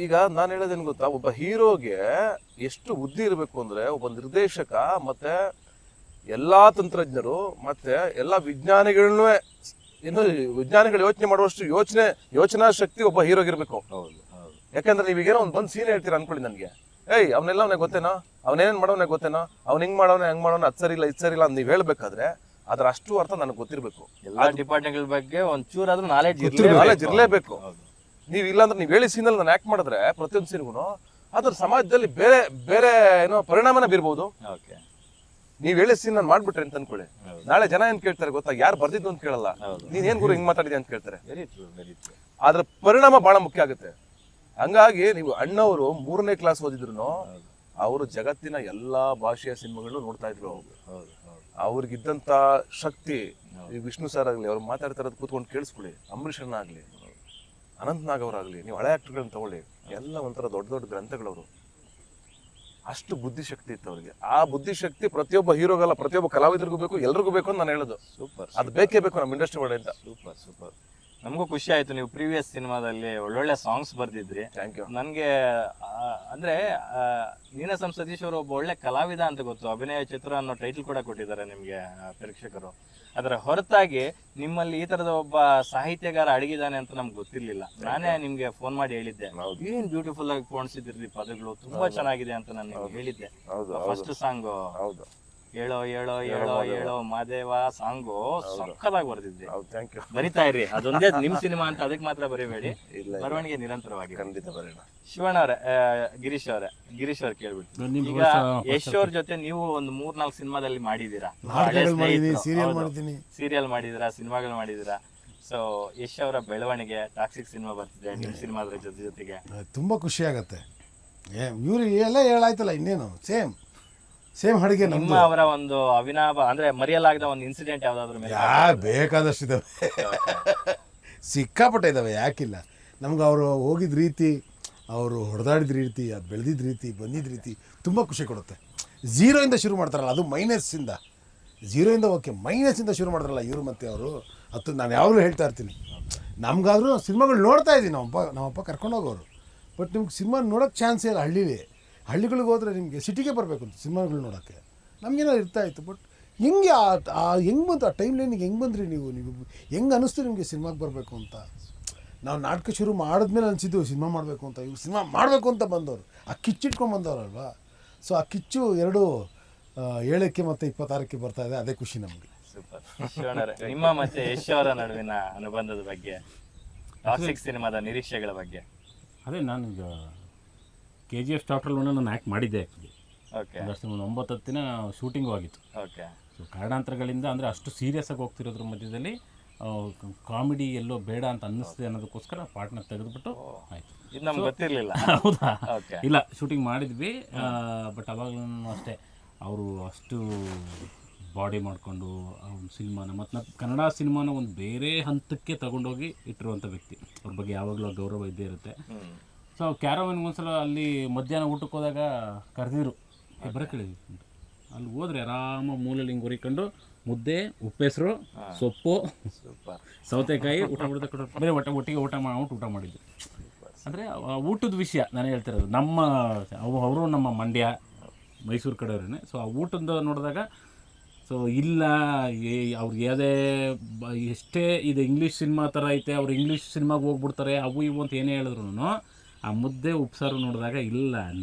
ಈಗ ನಾನು ಹೇಳೋದೇನು ಗೊತ್ತಾ, ಒಬ್ಬ ಹೀರೋಗೆ ಎಷ್ಟು ಬುದ್ಧಿ ಇರಬೇಕು ಅಂದ್ರೆ, ಒಬ್ಬ ನಿರ್ದೇಶಕ ಮತ್ತೆ ಎಲ್ಲಾ ತಂತ್ರಜ್ಞರು ಮತ್ತೆ ಎಲ್ಲಾ ವಿಜ್ಞಾನಿಗಳನ್ನೂ ಏನು ವಿಜ್ಞಾನಿಗಳು ಯೋಚನೆ ಮಾಡುವಷ್ಟು ಯೋಚನಾ ಶಕ್ತಿ ಒಬ್ಬ ಹೀರೋಗಿರ್ಬೇಕು. ಯಾಕಂದ್ರೆ ನೀವೀಗೇನೋ ಒಂದು ಬಂದು ಸೀನ್ ಹೇಳ್ತೀರಾ ಅನ್ಕೊಳ್ಳಿ ನನಗೆ, ಏಯ್ ಅವನೆಲ್ಲ ಅವನಿಗೆ ಗೊತ್ತೇನೋ, ಅವನೇನ್ ಮಾಡೋನೆ ಗೊತ್ತೇನೋ, ಅವ್ನು ಹಿಂಗ್ ಮಾಡೋನೆ ಹಂಗ್ ಮಾಡೋನೆ, ಅದ್ ಸರಿ ಇಲ್ಲ ಇದ್ ಸರಿ ಇಲ್ಲ ಅಂತ ನೀವ್ ಹೇಳ್ಬೇಕಾದ್ರೆ ಅದ್ರ ಅಷ್ಟು ಅರ್ಥ ನನಗೆ ಗೊತ್ತಿರ್ಬೇಕು. ಎಲ್ಲಾ ಡಿಪಾರ್ಟ್ಮೆಂಟ್ಗಳ ಬಗ್ಗೆ ಒಂಚೂರಾದ್ರೂ ನಾಲೆಡ್ಜ್ ಇರ್ಲೇಬೇಕು. ನೀವ್ ಇಲ್ಲ ಅಂದ್ರೆ ನೀವ್ ಹೇಳಿ ಸೀನಲ್ಲಿ ನಾನು ಆಕ್ಟ್ ಮಾಡಿದ್ರೆ ಪ್ರತಿಯೊಂದು ಸೀನ್ಗೂ ಅದ್ರ ಸಮಾಜದಲ್ಲಿ ಬೇರೆ ಬೇರೆ ಏನೋ ಪರಿಣಾಮನ ಬೀರ್ಬೋದು. ನೀವ್ ಹೇಳಿ ಸೀನ್ ನಾನು ಮಾಡ್ಬಿಟ್ರೆ ಅಂತ ಅನ್ಕೊಳ್ಳಿ, ನಾಳೆ ಜನ ಏನ್ ಕೇಳ್ತಾರೆ ಗೊತ್ತಾ, ಯಾರು ಬರ್ದಿದ್ದು ಅಂತ ಕೇಳಲ್ಲ, ನೀನ್ ಏನ್ ಗುರು ಹಿಂಗ್ ಮಾತಾಡಿದೆ ಅಂತ ಕೇಳ್ತಾರೆ. ಅದ್ರ ಪರಿಣಾಮ ಬಹಳ ಮುಖ್ಯ ಆಗುತ್ತೆ. ಹಂಗಾಗಿ ನೀವು ಅಣ್ಣವರು 3ನೇ ಕ್ಲಾಸ್ ಓದಿದ್ರು ಅವರು ಜಗತ್ತಿನ ಎಲ್ಲಾ ಭಾಷೆಯ ಸಿನಿಮಾಗಳು ನೋಡ್ತಾ ಇದ್ರು. ಅವ್ರಿಗಿದ್ದಂತ ಶಕ್ತಿ, ಈ ವಿಷ್ಣು ಸರ್ ಆಗ್ಲಿ, ಅವ್ರು ಮಾತಾಡ್ತಾ ಇರೋದು ಕೂತ್ಕೊಂಡು ಕೇಳಿಸ್ಕೊಳ್ಳಿ, ಅಂಬರೀಷ್ ಅಣ್ಣ ಆಗ್ಲಿ, ಅನಂತ್ ನಾಗ್ ಅವರಾಗ್ಲಿ, ನೀವು ಹಳೆ ಆಕ್ಟರ್ಗಳನ್ನ ತಗೊಳ್ಳಿ, ಎಲ್ಲ ಒಂಥರ ದೊಡ್ಡ ದೊಡ್ಡ ಗ್ರಂಥಗಳವರು. ಅಷ್ಟು ಬುದ್ಧಿಶಕ್ತಿ ಇತ್ತು ಅವ್ರಿಗೆ. ಆ ಬುದ್ಧಿಶಕ್ತಿ ಪ್ರತಿಯೊಬ್ಬ ಹೀರೋಗಲ್ಲ, ಪ್ರತಿಯೊಬ್ಬ ಕಲಾವಿದರಿಗೂ ಬೇಕು, ಎಲ್ರಿಗೂ ಬೇಕು ಅಂತ ನಾನು ಹೇಳೋದು. ಸೂಪರ್, ಅದು ಬೇಕೇ ಬೇಕು ನಮ್ಮ ಇಂಡಸ್ಟ್ರಿ ಒಳಗೆ ಅಂತ. ಸೂಪರ್. ನಮಗೂ ಖುಷಿ ಆಯ್ತು, ನೀವು ಪ್ರೀವಿಯಸ್ ಸಿನಿಮಾದಲ್ಲಿ ಒಳ್ಳೊಳ್ಳೆ ಸಾಂಗ್ಸ್ ಬರ್ದಿದ್ರಿ. Thank you. ನನಗೆ ಅಂದ್ರೆ ನೀನಾಸಂ ಸತೀಶ್ ಅವರು ಒಬ್ಬ ಒಳ್ಳೆ ಕಲಾವಿದ ಅಂತ ಗೊತ್ತು. ಅಭಿನಯ ಚಿತ್ರ ಅನ್ನೋ ಟೈಟಲ್ ಕೂಡ ಕೊಟ್ಟಿದ್ದಾರೆ ನಿಮ್ಗೆ ಪ್ರೇಕ್ಷಕರು. ಅದರ ಹೊರತಾಗಿ ನಿಮ್ಮಲ್ಲಿ ಈ ತರದ ಒಬ್ಬ ಸಾಹಿತ್ಯಗಾರ ಅಡಗಿದಾನೆ ಅಂತ ನಮ್ಗೆ ಗೊತ್ತಿರ್ಲಿಲ್ಲ. ನಾನೇ ನಿಮ್ಗೆ ಫೋನ್ ಮಾಡಿ ಹೇಳಿದ್ದೆ, ಏನ್ ಬ್ಯೂಟಿಫುಲ್ ಆಗಿ ಪೋಣಿಸಿದ್ರಿ ಪದಗಳು, ತುಂಬಾ ಚೆನ್ನಾಗಿದೆ ಅಂತ ನಾನು ಹೇಳಿದ್ದೆ. ಫಸ್ಟ್ ಸಾಂಗ್ ಹೇಳೋ ಹೇಳೋ ಹೇಳೋ ಹೇಳೋ ಮಾದೇವ ಸಾಂಗು ಸಕ್ಕದಾಗಿ ಬರ್ದಿದ್ರಿ. ಬರಿತಾ ಇರ್ರಿ, ಅದೊಂದೇ ನಿಮ್ ಸಿನಿಮಾ ಅಂತ ಅದಕ್ಕೆ ಮಾತ್ರ ಬರೀಬೇಡಿ, ಬರವಣಿಗೆ ನಿರಂತರವಾಗಿ. ಖಂಡಿತ ಬರೋಣ. ಶಿವಣ್ಣ ಅವರೇ, ಗಿರೀಶ್ ಅವ್ರ ಕೇಳ್ಬಿಡ್ತೀನಿ. ಈಗ ಯಶ್ ಅವ್ರ ಜೊತೆ ನೀವು ಒಂದು 3-4 ಸಿನಿಮಾದಲ್ಲಿ ಮಾಡಿದೀರಾ, ಸೀರಿಯಲ್ ಮಾಡಿದೀರಾ, ಸಿನಿಮಾಗಳು ಮಾಡಿದೀರಾ. ಸೊ ಯಶ್ ಅವರ ಬೆಳವಣಿಗೆ, ಟಾಕ್ಸಿಕ್ ಸಿನಿಮಾ ಬರ್ತಿದೆ, ನಿಮ್ ಸಿನಿಮಾದ್ರ ಜೊತೆಗೆ ತುಂಬಾ ಖುಷಿ ಆಗತ್ತೆ. ಇವ್ರು ಎಲ್ಲ ಹೇಳಾಯ್ತಲ್ಲ, ಇನ್ನೇನು ಸೇಮ್ ಅಡುಗೆ. ನಿಮ್ಮ ಅವರ ಒಂದು ಅವಿನಾಭ ಅಂದ್ರೆ ಮರೆಯಲಾಗದ ಒಂದು ಇನ್ಸಿಡೆಂಟ್ ಯಾವ್ದಾದ್ರು ಮೇಲೆ? ಬೇಕಾದಷ್ಟು ಇದಾವೆ, ಸಿಕ್ಕಾಪಟ್ಟೆ ಇದಾವೆ, ಯಾಕಿಲ್ಲ. ನಮ್ಗೆ ಅವರು ಹೋಗಿದ ರೀತಿ, ಅವರು ಹೊಡೆದಾಡಿದ ರೀತಿ, ಅದು ಬೆಳೆದಿದ್ದ ರೀತಿ, ಬಂದಿದ್ದ ರೀತಿ ತುಂಬ ಖುಷಿ ಕೊಡುತ್ತೆ. ಝೀರೋಯಿಂದ ಶುರು ಮಾಡ್ತಾರಲ್ಲ, ಅದು ಮೈನಸ್ಸಿಂದ, ಝೀರೋಯಿಂದ ಓಕೆ, ಮೈನಸ್ಸಿಂದ ಶುರು ಮಾಡ್ತಾರಲ್ಲ ಇವರು ಮತ್ತು ಅವರು. ಅದು ನಾನು ಯಾವಾಗಲೂ ಹೇಳ್ತಾ ಇರ್ತೀನಿ, ನಮಗಾದ್ರೂ ಸಿನಿಮಾಗಳು ನೋಡ್ತಾ ಇದ್ದೀನಿ, ನಮ್ಮಪ್ಪ ಕರ್ಕೊಂಡೋಗೋರು. ಬಟ್ ನಿಮ್ಗೆ ಸಿನಿಮಾ ನೋಡೋಕ್ಕೆ ಚಾನ್ಸೇ ಇಲ್ಲ. ಹಳ್ಳಿಗಳಿಗೆ ಹೋದರೆ ನಿಮಗೆ ಸಿಟಿಗೆ ಬರಬೇಕು ಅಂತ ಸಿನಿಮಾಗಳು ನೋಡೋಕ್ಕೆ ನಮಗೇನೋ ಇರ್ತಾಯಿತ್ತು. ಬಟ್ ಹೆಂಗೆ ಹೆಂಗೆ ಬಂತು ಆ ಟೈಮ್ ಲೈನಿಗೆ, ಹೆಂಗೆ ಬಂದ್ರಿ ನೀವು ಹೆಂಗೆ ಅನ್ನಿಸ್ತು ನಿಮಗೆ ಸಿನಿಮಾಗೆ ಬರಬೇಕು ಅಂತ? ನಾವು ನಾಟಕ ಶುರು ಮಾಡಿದ್ಮೇಲೆ ಅನಿಸಿದ್ದು ಸಿನಿಮಾ ಮಾಡಬೇಕು ಅಂತ. ಇವ್ರು ಸಿನಿಮಾ ಮಾಡಬೇಕು ಅಂತ ಬಂದವರು, ಆ ಕಿಚ್ಚಿಟ್ಕೊಂಡು ಬಂದವರಲ್ವಾ. ಸೊ ಆ ಕಿಚ್ಚು 7ಕ್ಕೆ ಮತ್ತು 26ಕ್ಕೆ ಬರ್ತಾ ಇದೆ, ಅದೇ ಖುಷಿ ನಮಗೆ. ಸೂಪರ್. ನಿಮ್ಮ ಮತ್ತೆ ಯಶ್ ಅವರ ನಡುವಿನ ಅನುಬಂಧದ ಬಗ್ಗೆ, ಟಾಕ್ಸಿಕ್ ಸಿನಿಮಾದ ನಿರೀಕ್ಷೆಗಳ ಬಗ್ಗೆ? ಅದೇ ನಾನು KGF ಚಾಪ್ಟರ್ 1 ನಾನು ಆ್ಯಕ್ಟ್ ಮಾಡಿದ್ದೆ. ಓಕೆ, ಒಂದು 9-10 ದಿನ ಶೂಟಿಂಗು ಆಗಿತ್ತು. ಓಕೆ. ಸೊ ಕಾರಣಾಂತರಗಳಿಂದ ಅಂದರೆ ಅಷ್ಟು ಸೀರಿಯಸ್ ಆಗಿ ಹೋಗ್ತಿರೋದ್ರ ಮಧ್ಯದಲ್ಲಿ ಕಾಮಿಡಿ ಎಲ್ಲೋ ಬೇಡ ಅಂತ ಅನ್ನಿಸ್ದೆ ಅನ್ನೋದಕ್ಕೋಸ್ಕರ ಪಾರ್ಟ್ನ ತೆಗೆದುಬಿಟ್ಟು ಆಯಿತು. ಇದು ನಮ್ಗೆ ಗೊತ್ತಿರಲಿಲ್ಲ. ಹೌದಾ? ಇಲ್ಲ, ಶೂಟಿಂಗ್ ಮಾಡಿದ್ವಿ. ಬಟ್ ಅವಾಗಲೂ ಅಷ್ಟೇ ಅವರು ಅಷ್ಟು ಬಾಡಿ ಮಾಡಿಕೊಂಡು ಒಂದು ಸಿನಿಮಾನ ಮತ್ತು ಕನ್ನಡ ಸಿನಿಮಾನ ಒಂದು ಬೇರೆ ಹಂತಕ್ಕೆ ತಗೊಂಡೋಗಿ ಇಟ್ಟಿರುವಂಥ ವ್ಯಕ್ತಿ. ಅವ್ರ ಬಗ್ಗೆ ಯಾವಾಗಲೂ ಗೌರವ ಇದ್ದೇ ಇರುತ್ತೆ. ಸೊ ಕ್ಯಾರವನ್ಗೆ ಒಂದ್ಸಲ ಅಲ್ಲಿ ಮಧ್ಯಾಹ್ನ ಊಟಕ್ಕೆ ಹೋದಾಗ ಕರೆದಿದ್ರು, ಬರಕೇಳಿ ಅಲ್ಲಿ ಹೋದ್ರೆ ಆರಾಮ ಮೂಲೆಯಲ್ಲಿ ಹಿಂಗೆ ಹೊರಿಕೊಂಡು ಮುದ್ದೆ, ಉಪ್ಪೆಸರು, ಸೊಪ್ಪು, ಸೌತೆಕಾಯಿ ಊಟ ಮಾಡಿದ ಬೇರೆ ಒಟ್ಟಿಗೆ ಊಟ ಮಾಡ್ಬಿಟ್ಟು ಊಟ ಮಾಡಿದ್ದು. ಅಂದರೆ ಊಟದ ವಿಷಯ ನಾನು ಹೇಳ್ತಿರೋದು. ಅವರು ನಮ್ಮ ಮಂಡ್ಯ, ಮೈಸೂರು ಕಡೆಯವ್ರೇ. ಸೊ ಆ ಊಟದ ನೋಡಿದಾಗ ಸೊ ಇಲ್ಲ, ಅವ್ರಿಗೆ ಯಾವುದೇ ಎಷ್ಟೇ ಇದು ಇಂಗ್ಲೀಷ್ ಸಿನಿಮಾ ಥರ ಐತೆ, ಅವ್ರು ಇಂಗ್ಲೀಷ್ ಸಿನಿಮಾಗೆ ಹೋಗ್ಬಿಡ್ತಾರೆ ಅವು ಇವು ಅಂತ ಏನೇ ಹೇಳಿದ್ರು, ಆ ಮುದ್ದೆ ಉಪ್ಸಾರು ನೋಡಿದಾಗ ಇಲ್ಲ,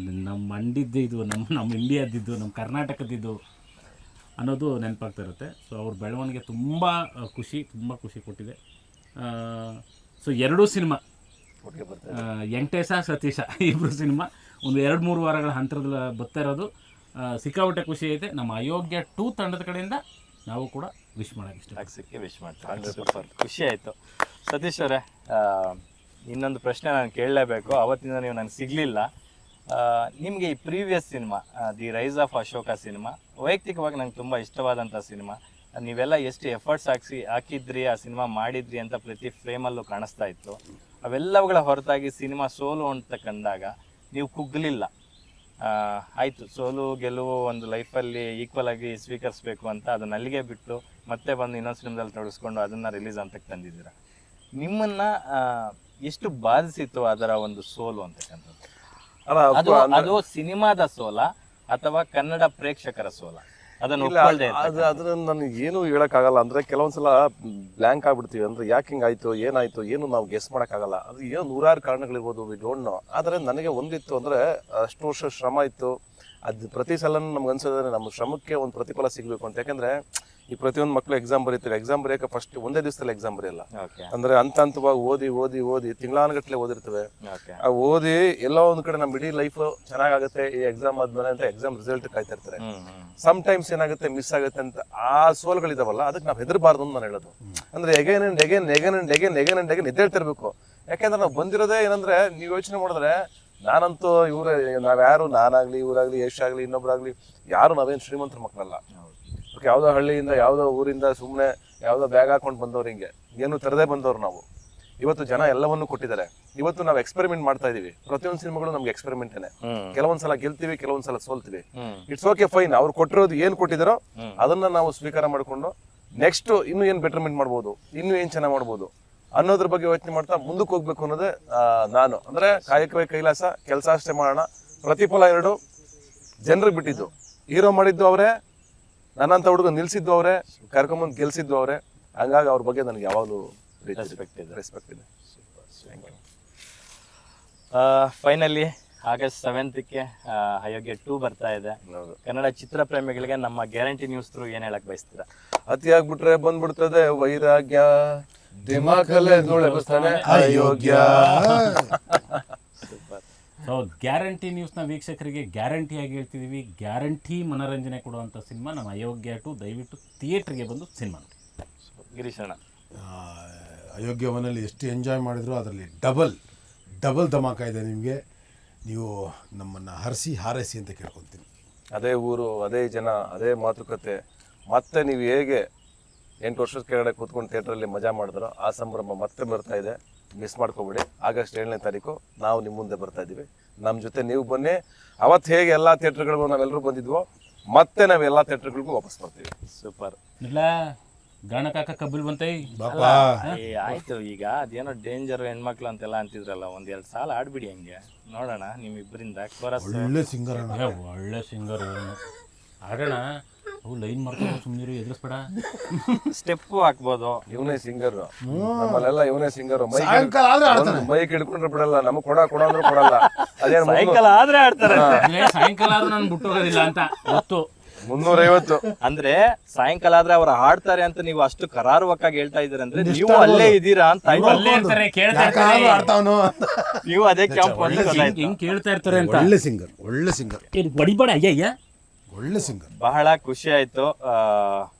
ನಮ್ಮ ಮಂಡಿದ್ದು ಇದು, ನಮ್ಮ ಇಂಡಿಯಾದಿದ್ದು, ನಮ್ಮ ಕರ್ನಾಟಕದಿದ್ದು ಅನ್ನೋದು ನೆನಪಾಗ್ತಾ ಇರುತ್ತೆ. ಸೊ ಅವ್ರ ಬೆಳವಣಿಗೆ ತುಂಬ ಖುಷಿ ಕೊಟ್ಟಿದೆ. ಸೊ 2 ಸಿನಿಮಾ, ವೆಂಕಟೇಶ ಸತೀಶ ಇಬ್ಬರು ಸಿನಿಮಾ ಒಂದು 2-3 ವಾರಗಳ ಹಂತರದಲ್ಲಿ ಬರ್ತಾ ಇರೋದು ಸಿಕ್ಕಾಪಟ್ಟೆ ಖುಷಿ ಐತೆ. ನಮ್ಮ ಅಯೋಗ್ಯ 2 ತಂಡದ ಕಡೆಯಿಂದ ನಾವು ಕೂಡ ವಿಶ್ ಮಾಡೋಕ್ಕೆ ಇಷ್ಟ, ವಿಶ್ ಮಾಡ್ತೀವಿ. ಖುಷಿ ಆಯಿತು. ಸತೀಶ್ ಅವರೇ, ಇನ್ನೊಂದು ಪ್ರಶ್ನೆ ನಾನು ಕೇಳಲೇಬೇಕು, ಅವತ್ತಿಂದ ನೀವು ನನಗೆ ಸಿಗಲಿಲ್ಲ. ನಿಮಗೆ ಈ previous cinema the rise of Ashoka cinema ವೈಯಕ್ತಿಕವಾಗಿ ನಂಗೆ ತುಂಬ ಇಷ್ಟವಾದಂಥ ಸಿನಿಮಾ. ನೀವೆಲ್ಲ ಎಷ್ಟು ಎಫರ್ಟ್ಸ್ ಹಾಕಿದ್ರಿ, ಆ ಸಿನಿಮಾ ಮಾಡಿದ್ರಿ ಅಂತ ಪ್ರತಿ ಫ್ರೇಮಲ್ಲೂ ಕಾಣಿಸ್ತಾ ಇತ್ತು. ಅವೆಲ್ಲವುಗಳ ಹೊರತಾಗಿ ಸಿನಿಮಾ ಸೋಲು ಅಂತ ಕಂಡಾಗ ನೀವು ಕುಗ್ಗಲಿಲ್ಲ, ಆಯಿತು ಸೋಲು ಗೆಲುವು ಒಂದು ಲೈಫಲ್ಲಿ ಈಕ್ವಲ್ ಆಗಿ ಸ್ವೀಕರಿಸಬೇಕು ಅಂತ ಅದನ್ನ ಅಲ್ಲಿಗೆ ಬಿಟ್ಟು ಮತ್ತೆ ಬಂದು ಇನ್ನೊಂದು ಸಿನಿಮಾದಲ್ಲಿ ತೊಡಗಿಸ್ಕೊಂಡು ಅದನ್ನು ರಿಲೀಸ್ ಅಂತ ತಂದಿದ್ದೀರಾ. ನಿಮ್ಮನ್ನು ಎಷ್ಟು ಬಾಧಿಸಿತ್ತು ಅದರ ಒಂದು ಸೋಲು ಅಂತಕ್ಕಂಥದ್ದು? ಅದು ಸಿನಿಮಾದ ಸೋಲ ಅಥವಾ ಕನ್ನಡ ಪ್ರೇಕ್ಷಕರ ಸೋಲ? ಅದನ್ನು ಅದನ್ನ ನನಗೆ ಏನು ಹೇಳಕ್ಕಾಗಲ್ಲ. ಅಂದ್ರೆ ಕೆಲವೊಂದ್ಸಲ ಬ್ಲ್ಯಾಂಕ್ ಆಗ್ಬಿಡ್ತೀವಿ. ಅಂದ್ರೆ ಯಾಕೆ ಹಿಂಗಾಯ್ತು, ಏನಾಯ್ತು, ಏನು ನಾವು ಗೆಸ್ ಮಾಡಕ್ಕಾಗಲ್ಲ. ಅದು ಏನೋ ನೂರಾರು ಕಾರಣಗಳಿರ್ಬೋದು, ವಿ ಡೋಂಟ್ ನೋ. ಆದ್ರೆ ನನಗೆ ಒಂದಿತ್ತು, ಅಂದ್ರೆ ಅಷ್ಟು ವರ್ಷ ಶ್ರಮ ಇತ್ತು. ಅದು ಪ್ರತಿ ಸಲ ನಮ್ಗೆ ಅನ್ಸೋದ್ರೆ ನಮ್ಮ ಶ್ರಮಕ್ಕೆ ಒಂದು ಪ್ರತಿಫಲ ಸಿಗ್ಬೇಕು ಅಂತ. ಯಾಕಂದ್ರೆ ಈ ಪ್ರತಿಯೊಂದು ಮಕ್ಕಳು ಎಕ್ಸಾಮ್ ಬರೀತಾರೆ. ಎಕ್ಸಾಮ್ ಬರೆಯಕ್ಕೆ ಫಸ್ಟ್ ಒಂದೇ ದಿವಸದಲ್ಲಿ ಎಕ್ಸಾಮ್ ಬರೆಯಲ್ಲ. ಅಂದ್ರೆ ಹಂತವಾಗಿ ಓದಿ ತಿಂಗಳಾನುಗಟ್ಟಲೆ ಓದಿರ್ತೇವೆ. ಆ ಓದಿ ಎಲ್ಲೋ ಒಂದ್ ಕಡೆ ನಮ್ ಇಡೀ ಲೈಫ್ ಚೆನ್ನಾಗುತ್ತೆ ಈ ಎಕ್ಸಾಮ್ ಆದ್ಮೇಲೆ ಅಂತ ಎಕ್ಸಾಮ್ ರಿಸಲ್ಟ್ ಕಾಯ್ತಾ ಇರ್ತಾರೆ. ಸಮ್ ಟೈಮ್ಸ್ ಏನಾಗುತ್ತೆ, ಮಿಸ್ ಆಗುತ್ತೆ ಅಂತ. ಆ ಸೋಲ್ಗಳಿದಾವಲ್ಲ, ಅದಕ್ಕೆ ನಾವು ಹೆದರಬಾರ್ದು ಅಂತ ನಾನು ಹೇಳೋದು. ಅಂದ್ರೆ ಎಗೇನ್ ಅಂಡ್ ಎಗೇನ್ ಎದ್ದೇಳ್ತಿರ್ಬೇಕು. ಯಾಕಂದ್ರೆ ನಾವು ಬಂದಿರೋದೇ ಏನಂದ್ರೆ, ನೀವು ಯೋಚನೆ ಮಾಡಿದ್ರೆ ನಾನಂತೂ ನಾವ್ಯಾರು, ನಾನಾಗ್ಲಿ, ಇವರಾಗ್ಲಿ, ಯಶ್ ಆಗ್ಲಿ, ಇನ್ನೊಬ್ರಾಗ್ಲಿ, ಯಾರು ನಾವೇನು ಶ್ರೀಮಂತರ ಮಕ್ಕಳಲ್ಲ. ಯಾವ್ದೋ ಹಳ್ಳಿಯಿಂದ, ಯಾವ್ದೋ ಊರಿಂದ ಸುಮ್ಮನೆ ಯಾವ್ದೋ ಬ್ಯಾಗ್ ಹಾಕೊಂಡು ಬಂದವ್ರು, ಹಿಂಗೆ ಏನು ತರದೇ ಬಂದವ್ರು ನಾವು. ಇವತ್ತು ಜನ ಎಲ್ಲವನ್ನೂ ಕೊಟ್ಟಿದ್ದಾರೆ. ಇವತ್ತು ನಾವು ಎಕ್ಸ್ಪೆರಿಮೆಂಟ್ ಮಾಡ್ತಾ ಇದೀವಿ. ಪ್ರತಿಯೊಂದು ಸಿನಿಮಾಗಳು ನಮ್ಗೆ ಎಕ್ಸ್ಪೆರಿಮೆಂಟೇನೆ. ಕೆಲವೊಂದ್ಸಲ ಗೆಲ್ತೀವಿ, ಕೆಲವೊಂದ್ಸಲ ಸೋಲ್ತೀವಿ. It's okay, fine. ಅವ್ರು ಕೊಟ್ಟಿರೋದು ಏನ್ ಕೊಟ್ಟಿದಾರೋ ಅದನ್ನ ನಾವು ಸ್ವೀಕಾರ ಮಾಡ್ಕೊಂಡು ನೆಕ್ಸ್ಟ್ ಇನ್ನು ಏನ್ ಬೆಟರ್ಮೆಂಟ್ ಮಾಡ್ಬೋದು, ಇನ್ನು ಏನ್ ಚೆನ್ನಾಗಿ ಮಾಡ್ಬೋದು ಅನ್ನೋದ್ರ ಬಗ್ಗೆ ಯೋಚನೆ ಮಾಡ್ತಾ ಮುಂದಕ್ಕೆ ಹೋಗ್ಬೇಕು ಅನ್ನೋದೇ ನಾನು. ಅಂದ್ರೆ ಕಾಯಕವೇ ಕೈಲಾಸ, ಕೆಲಸ ಅಷ್ಟೇ ಮಾಡೋಣ, ಪ್ರತಿಫಲ ಎರಡು ಜನರಿಗೆ ಬಿಟ್ಟಿದ್ದು. ಹೀರೋ ಮಾಡಿದ್ದು ಅವರೇ, ನನ್ನಂತ ಹುಡುಗ ನಿಲ್ಸಿದ್ದು ಅವರೇ, ಕರ್ಕೊಂಬಂದು ಗೆಲ್ಸಿದ್ದು ಅವರೇ. ಹಂಗಾಗಿ ಅವ್ರ ಬಗ್ಗೆ ನನಗೆ ಯಾವಾಗಲೂ ರೆಸ್ಪೆಕ್ಟ್ ಇದೆ. ಫೈನಲಿ ಆಗಸ್ಟ್ 7ಕ್ಕೆ ಅಯೋಗ್ಯ 2 ಬರ್ತಾ ಇದೆ. ಕನ್ನಡ ಚಿತ್ರ ಪ್ರೇಮಿಗಳಿಗೆ ನಮ್ಮ ಗ್ಯಾರಂಟಿ ನ್ಯೂಸ್ ಥ್ರೂ ಏನ್ ಹೇಳಕ್ ಬಯಸ್ತೀರಾ? ಅತಿ ಆಗ್ಬಿಟ್ರೆ ಬಂದ್ಬಿಡ್ತದೆ ವೈರಾಗ್ಯ, ದಿಮಾಕಲ್ಲೇ ಧೂಳೆಬ್ಬಿಸ್ತಾನೆ ಅಯೋಗ್ಯ. ಸೊ ಗ್ಯಾರಂಟಿ ನ್ಯೂಸ್ನ ವೀಕ್ಷಕರಿಗೆ ಗ್ಯಾರಂಟಿಯಾಗಿ ಹೇಳ್ತಿದ್ದೀವಿ, ಗ್ಯಾರಂಟಿ ಮನೋರಂಜನೆ ಕೊಡುವಂಥ ಸಿನಿಮಾ ನಮ್ಮ ಅಯೋಗ್ಯ 2. ದಯವಿಟ್ಟು ಥಿಯೇಟ್ರಿಗೆ ಬಂದು ಸಿನಿಮಾ ನೋಡಿ. ಗಿರೀಶಣ್ಣ, ಅಯೋಗ್ಯ 1 ಎಷ್ಟು ಎಂಜಾಯ್ ಮಾಡಿದ್ರು ಅದರಲ್ಲಿ ಡಬಲ್ ಧಮಾಕ ಇದೆ ನಿಮಗೆ. ನೀವು ನಮ್ಮನ್ನು ಹಾರೈಸಿ ಅಂತ ಕೇಳ್ಕೊತೀನಿ. ಅದೇ ಊರು, ಅದೇ ಜನ, ಅದೇ ಮಾತುಕತೆ. ಮತ್ತೆ ನೀವು ಹೇಗೆ 8 ವರ್ಷದ ಕೆಳಗಡೆ ಕೂತ್ಕೊಂಡು ಥಿಯೇಟ್ರಲ್ಲಿ ಮಜಾ ಮಾಡಿದ್ರೋ ಆ ಸಂಭ್ರಮ ಮತ್ತೆ ಬರ್ತಾ ಇದೆ. ಮಿಸ್ ಮಾಡ್ಕೋಬೇಡಿ. ಆಗಸ್ಟ್ 7ನೇ ತಾರೀಕು ನಾವು ನಿಮ್ಮ ಮುಂದೆ ಬರ್ತಾ ಇದ್ದೀವಿ. ನಮ್ಮ ಜೊತೆ ನೀವು ಬನ್ನಿ. ಅವತ್ತು ಹೇಗೆ ಎಲ್ಲ ಥಿಯೇಟ್ರ್ಗಳಿಗೂ ನಾವೆಲ್ಲರೂ ಬಂದಿದ್ವೋ ಮತ್ತೆ ನಾವು ಎಲ್ಲ ಥಿಯೇಟ್ರ್ಗಳಿಗೂ ವಾಪಸ್ ಬರ್ತೀವಿ. ಸೂಪರ್. ಇಲ್ಲ ಗಾಣಕಾಕ ಕಬ್ಬಲ್ ಬಂತೈ ಆಯ್ತು. ಈಗ ಅದೇನೋ ಡೇಂಜರ್ ಹೆಣ್ಮಕ್ಳು ಅಂತೆಲ್ಲ ಅಂತಿದ್ರಲ್ಲ, 1-2 ಸಾಲ ಆಡ್ಬಿಡಿ ಹಂಗೆ ನೋಡೋಣ. ನಿಮ್ಮಿಬ್ಬರಿಂದ ಒಳ್ಳೆ ಸಿಂಗರ್ ಆಡೋಣ. ಅವು ಲೈನ್ ಮಾಡ್ಕೊಂಡು ಸುಮ್ಮನೆ ಎದುರಿಸ್ಬೇಡ. ಸ್ಟೆಪ್ಪು ಹಾಕ್ಬೋದು. ಇವನೇ ಸಿಂಗರ್, ನಮ್ಮಲ್ಲೆಲ್ಲ ಇವನೇ ಸಿಂಗರ್. ಮೈಕ್ ಹಿಡ್ಕೊಂಡ್ರೆ ಬಿಡಲ್ಲ, ನಮಗ್ ಕೊಡ ಅಂದ್ರೂ ಕೊಡಲ್ಲ. ಅದೇನು ಸಾಯಂಕಾಲ ಆದ್ರೆ ಆಡ್ತಾರೆ. ಸಾಯಂಕಾಲ ಆದ್ರೂ ನಾನು ಬಿಟ್ಟೋಗೋದಿಲ್ಲ ಅಂತ ಗೊತ್ತು. 350 ಅಂದ್ರೆ ಸಾಯಂಕಾಲ ಆದ್ರೆ ಅವ್ರು ಹಾಡ್ತಾರೆ ಅಂತ ನೀವು ಅಷ್ಟು ಕರಾರುವಕ್ಕಾಗಿ ಹೇಳ್ತಾ ಇದ್ದೀರ ಅಂದ್ರೆ ನೀವು ಅಲ್ಲೇ ಇದ್ದೀರಾ ಅಂತ. ನೀವು ಅದೇ ಕ್ಯಾಂಪ್ ಹೆಂಗ್ ಕೇಳ್ತಾ ಇರ್ತಾರೆ ಅಂತ. ಒಳ್ಳೆ ಸಿಂಗರ್ ಬಡಿಬೇಡ. ಅಯ್ಯ ಒಳ್ಳೆ ಸಿಂಗರ್. ಬಹಳ ಖುಷಿ ಆಯ್ತು.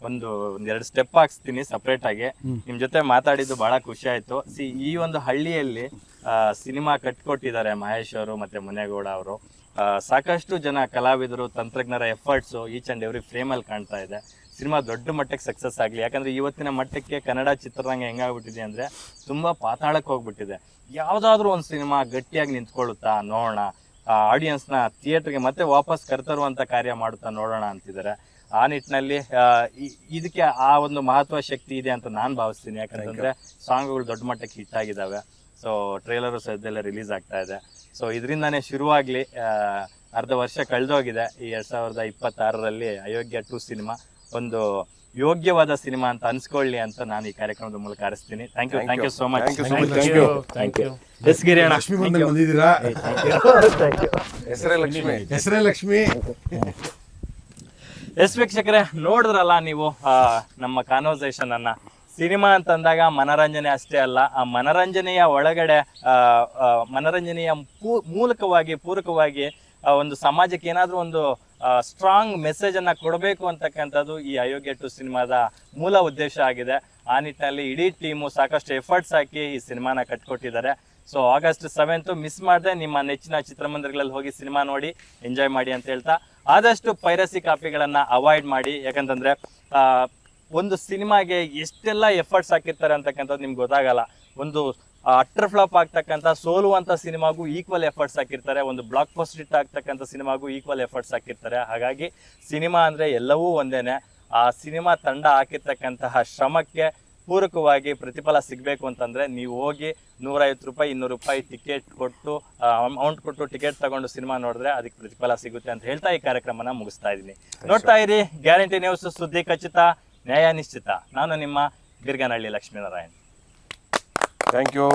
ಒಂದೆರಡು ಸ್ಟೆಪ್ ಹಾಕ್ಸ್ತೀನಿ ಸಪ್ರೇಟ್ ಆಗಿ. ನಿಮ್ ಜೊತೆ ಮಾತಾಡಿದ್ದು ಬಹಳ ಖುಷಿ ಆಯ್ತು. ಈ ಒಂದು ಹಳ್ಳಿಯಲ್ಲಿ ಸಿನಿಮಾ ಕಟ್ಕೊಟ್ಟಿದ್ದಾರೆ ಮಹೇಶ್ ಅವರು ಮತ್ತೆ ಮುನೇಗೌಡ ಅವರು. ಸಾಕಷ್ಟು ಜನ ಕಲಾವಿದರು, ತಂತ್ರಜ್ಞರ ಎಫರ್ಟ್ಸು ಈಚ್ ಅಂಡ್ ಎವ್ರಿ ಫ್ರೇಮಲ್ಲಿ ಕಾಣ್ತಾ ಇದೆ. ಸಿನಿಮಾ ದೊಡ್ಡ ಮಟ್ಟಕ್ಕೆ ಸಕ್ಸಸ್ ಆಗಲಿ. ಯಾಕಂದರೆ ಇವತ್ತಿನ ಮಟ್ಟಕ್ಕೆ ಕನ್ನಡ ಚಿತ್ರರಂಗ ಹೆಂಗಾಗ್ಬಿಟ್ಟಿದೆ ಅಂದರೆ ತುಂಬ ಪಾತಾಳಕ್ಕೆ ಹೋಗ್ಬಿಟ್ಟಿದೆ. ಯಾವುದಾದ್ರೂ ಒಂದು ಸಿನಿಮಾ ಗಟ್ಟಿಯಾಗಿ ನಿಂತ್ಕೊಳ್ಳುತ್ತಾ ನೋಡೋಣ, ಆಡಿಯನ್ಸ್ನ ಥಿಯೇಟ್ರಿಗೆ ಮತ್ತೆ ವಾಪಸ್ ಕರ್ತರುವಂಥ ಕಾರ್ಯ ಮಾಡುತ್ತಾ ನೋಡೋಣ ಅಂತಿದ್ದಾರೆ. ಆ ನಿಟ್ಟಿನಲ್ಲಿ ಇದಕ್ಕೆ ಆ ಒಂದು ಮಹತ್ವ ಶಕ್ತಿ ಇದೆ ಅಂತ ನಾನು ಭಾವಿಸ್ತೀನಿ. ಯಾಕಂತಂದರೆ ಸಾಂಗ್ಗಳು ದೊಡ್ಡ ಮಟ್ಟಕ್ಕೆ ಹಿಟ್ ಆಗಿದ್ದಾವೆ. ಸೊ ಟ್ರೇಲರು ಸದ್ಯದಲ್ಲೇ ರಿಲೀಸ್ ಆಗ್ತಾ ಇದೆ. ಸೊ ಇದರಿಂದಾನೇ ಶುರುವಾಗಲಿ. ಅರ್ಧ ವರ್ಷ ಕಳೆದೋಗಿದೆ. ಈ 2026ರಲ್ಲಿ ಅಯೋಗ್ಯ 2 ಸಿನಿಮಾ ಒಂದು ಯೋಗ್ಯವಾದ ಸಿನಿಮಾ ಅಂತ ಅನ್ಸ್ಕೊಳ್ಳಿ ಅಂತ ನಾನು ಈ ಕಾರ್ಯಕ್ರಮದ ಮೂಲಕ ಹಾರಿಸ್ತೀನಿ. Thank you so much. Thank you. Yes Giriyanna, Lakshmi ಬಂದಿದ್ದೀರಾ? ಹೆಸರೇ ಲಕ್ಷ್ಮಿ. ಎಸ್ ವೀಕ್ಷಕರೇ, ನೋಡಿದ್ರಲ್ಲ ನೀವು ನಮ್ಮ ಕಾನ್ವರ್ಸೇಷನ್ ಅನ್ನ. ಸಿನಿಮಾ ಅಂತಂದಾಗ ಮನರಂಜನೆ ಅಷ್ಟೇ ಅಲ್ಲ, ಆ ಮನರಂಜನೆಯ ಒಳಗಡೆ ಮನರಂಜನೆಯ ಪೂರಕವಾಗಿ ಒಂದು ಸಮಾಜಕ್ಕೆ ಏನಾದರೂ ಒಂದು ಸ್ಟ್ರಾಂಗ್ ಮೆಸೇಜ್ ಅನ್ನ ಕೊಡಬೇಕು ಅಂತಕ್ಕಂಥದ್ದು ಈ ಅಯೋಗ್ಯ 2 ಸಿನಿಮಾದ ಮೂಲ ಉದ್ದೇಶ ಆಗಿದೆ. ಆ ನಿಟ್ಟಿನಲ್ಲಿ ಇಡೀ ಟೀಮು ಸಾಕಷ್ಟು ಎಫರ್ಟ್ಸ್ ಹಾಕಿ ಈ ಸಿನಿಮಾನ ಕಟ್ಕೊಟ್ಟಿದ್ದಾರೆ. ಸೊ ಆಗಸ್ಟ್ 7 ಮಿಸ್ ಮಾಡದೆ ನಿಮ್ಮ ನೆಚ್ಚಿನ ಚಿತ್ರಮಂದಿರಗಳಲ್ಲಿ ಹೋಗಿ ಸಿನಿಮಾ ನೋಡಿ ಎಂಜಾಯ್ ಮಾಡಿ ಅಂತ ಹೇಳ್ತಾ, ಆದಷ್ಟು ಪೈರಸಿ ಕಾಪಿಗಳನ್ನು ಅವಾಯ್ಡ್ ಮಾಡಿ. ಯಾಕಂತಂದರೆ ಒಂದು ಸಿನಿಮಾಗೆ ಎಷ್ಟೆಲ್ಲ ಎಫರ್ಟ್ಸ್ ಹಾಕಿರ್ತಾರೆ ಅಂತಕ್ಕಂಥದ್ದು ನಿಮ್ಗೆ ಗೊತ್ತಾಗಲ್ಲ. ಒಂದು ಅಟ್ರ್ ಫ್ಲಾಪ್ ಆಗ್ತಕ್ಕಂಥ ಸೋಲುವಂಥ ಸಿನಿಮಾಗೂ ಈಕ್ವಲ್ ಎಫರ್ಟ್ಸ್ ಹಾಕಿರ್ತಾರೆ, ಒಂದು ಬ್ಲಾಕ್ ಬಸ್ಟರ್ ಹಿಟ್ ಆಗ್ತಕ್ಕಂಥ ಸಿನಿಮಾಗೂ ಈಕ್ವಲ್ ಎಫರ್ಟ್ಸ್ ಹಾಕಿರ್ತಾರೆ. ಹಾಗಾಗಿ ಸಿನಿಮಾ ಅಂದರೆ ಎಲ್ಲವೂ ಒಂದೇನೆ. ಆ ಸಿನಿಮಾ ತಂಡ ಹಾಕಿರ್ತಕ್ಕಂತಹ ಶ್ರಮಕ್ಕೆ ಪೂರಕವಾಗಿ ಪ್ರತಿಫಲ ಸಿಗಬೇಕು ಅಂತಂದರೆ ನೀವು ಹೋಗಿ 150 ರೂಪಾಯಿ 200 ರೂಪಾಯಿ ಟಿಕೆಟ್ ಕೊಟ್ಟು ಅಮೌಂಟ್ ಕೊಟ್ಟು ಟಿಕೆಟ್ ತಗೊಂಡು ಸಿನಿಮಾ ನೋಡಿದ್ರೆ ಅದಕ್ಕೆ ಪ್ರತಿಫಲ ಸಿಗುತ್ತೆ ಅಂತ ಹೇಳ್ತಾ ಈ ಕಾರ್ಯಕ್ರಮನ ಮುಗಿಸ್ತಾ ಇದ್ದೀನಿ. ನೋಡ್ತಾ ಇರಿ ಗ್ಯಾರಂಟಿ ನ್ಯೂಸ್, ಸುದ್ದಿ ಖಚಿತ, ನ್ಯಾಯ ನಿಶ್ಚಿತ. ನಾನು ನಿಮ್ಮ ಬೀರ್ಗಾನಹಳ್ಳಿ ಲಕ್ಷ್ಮೀನಾರಾಯಣ್. Thank you.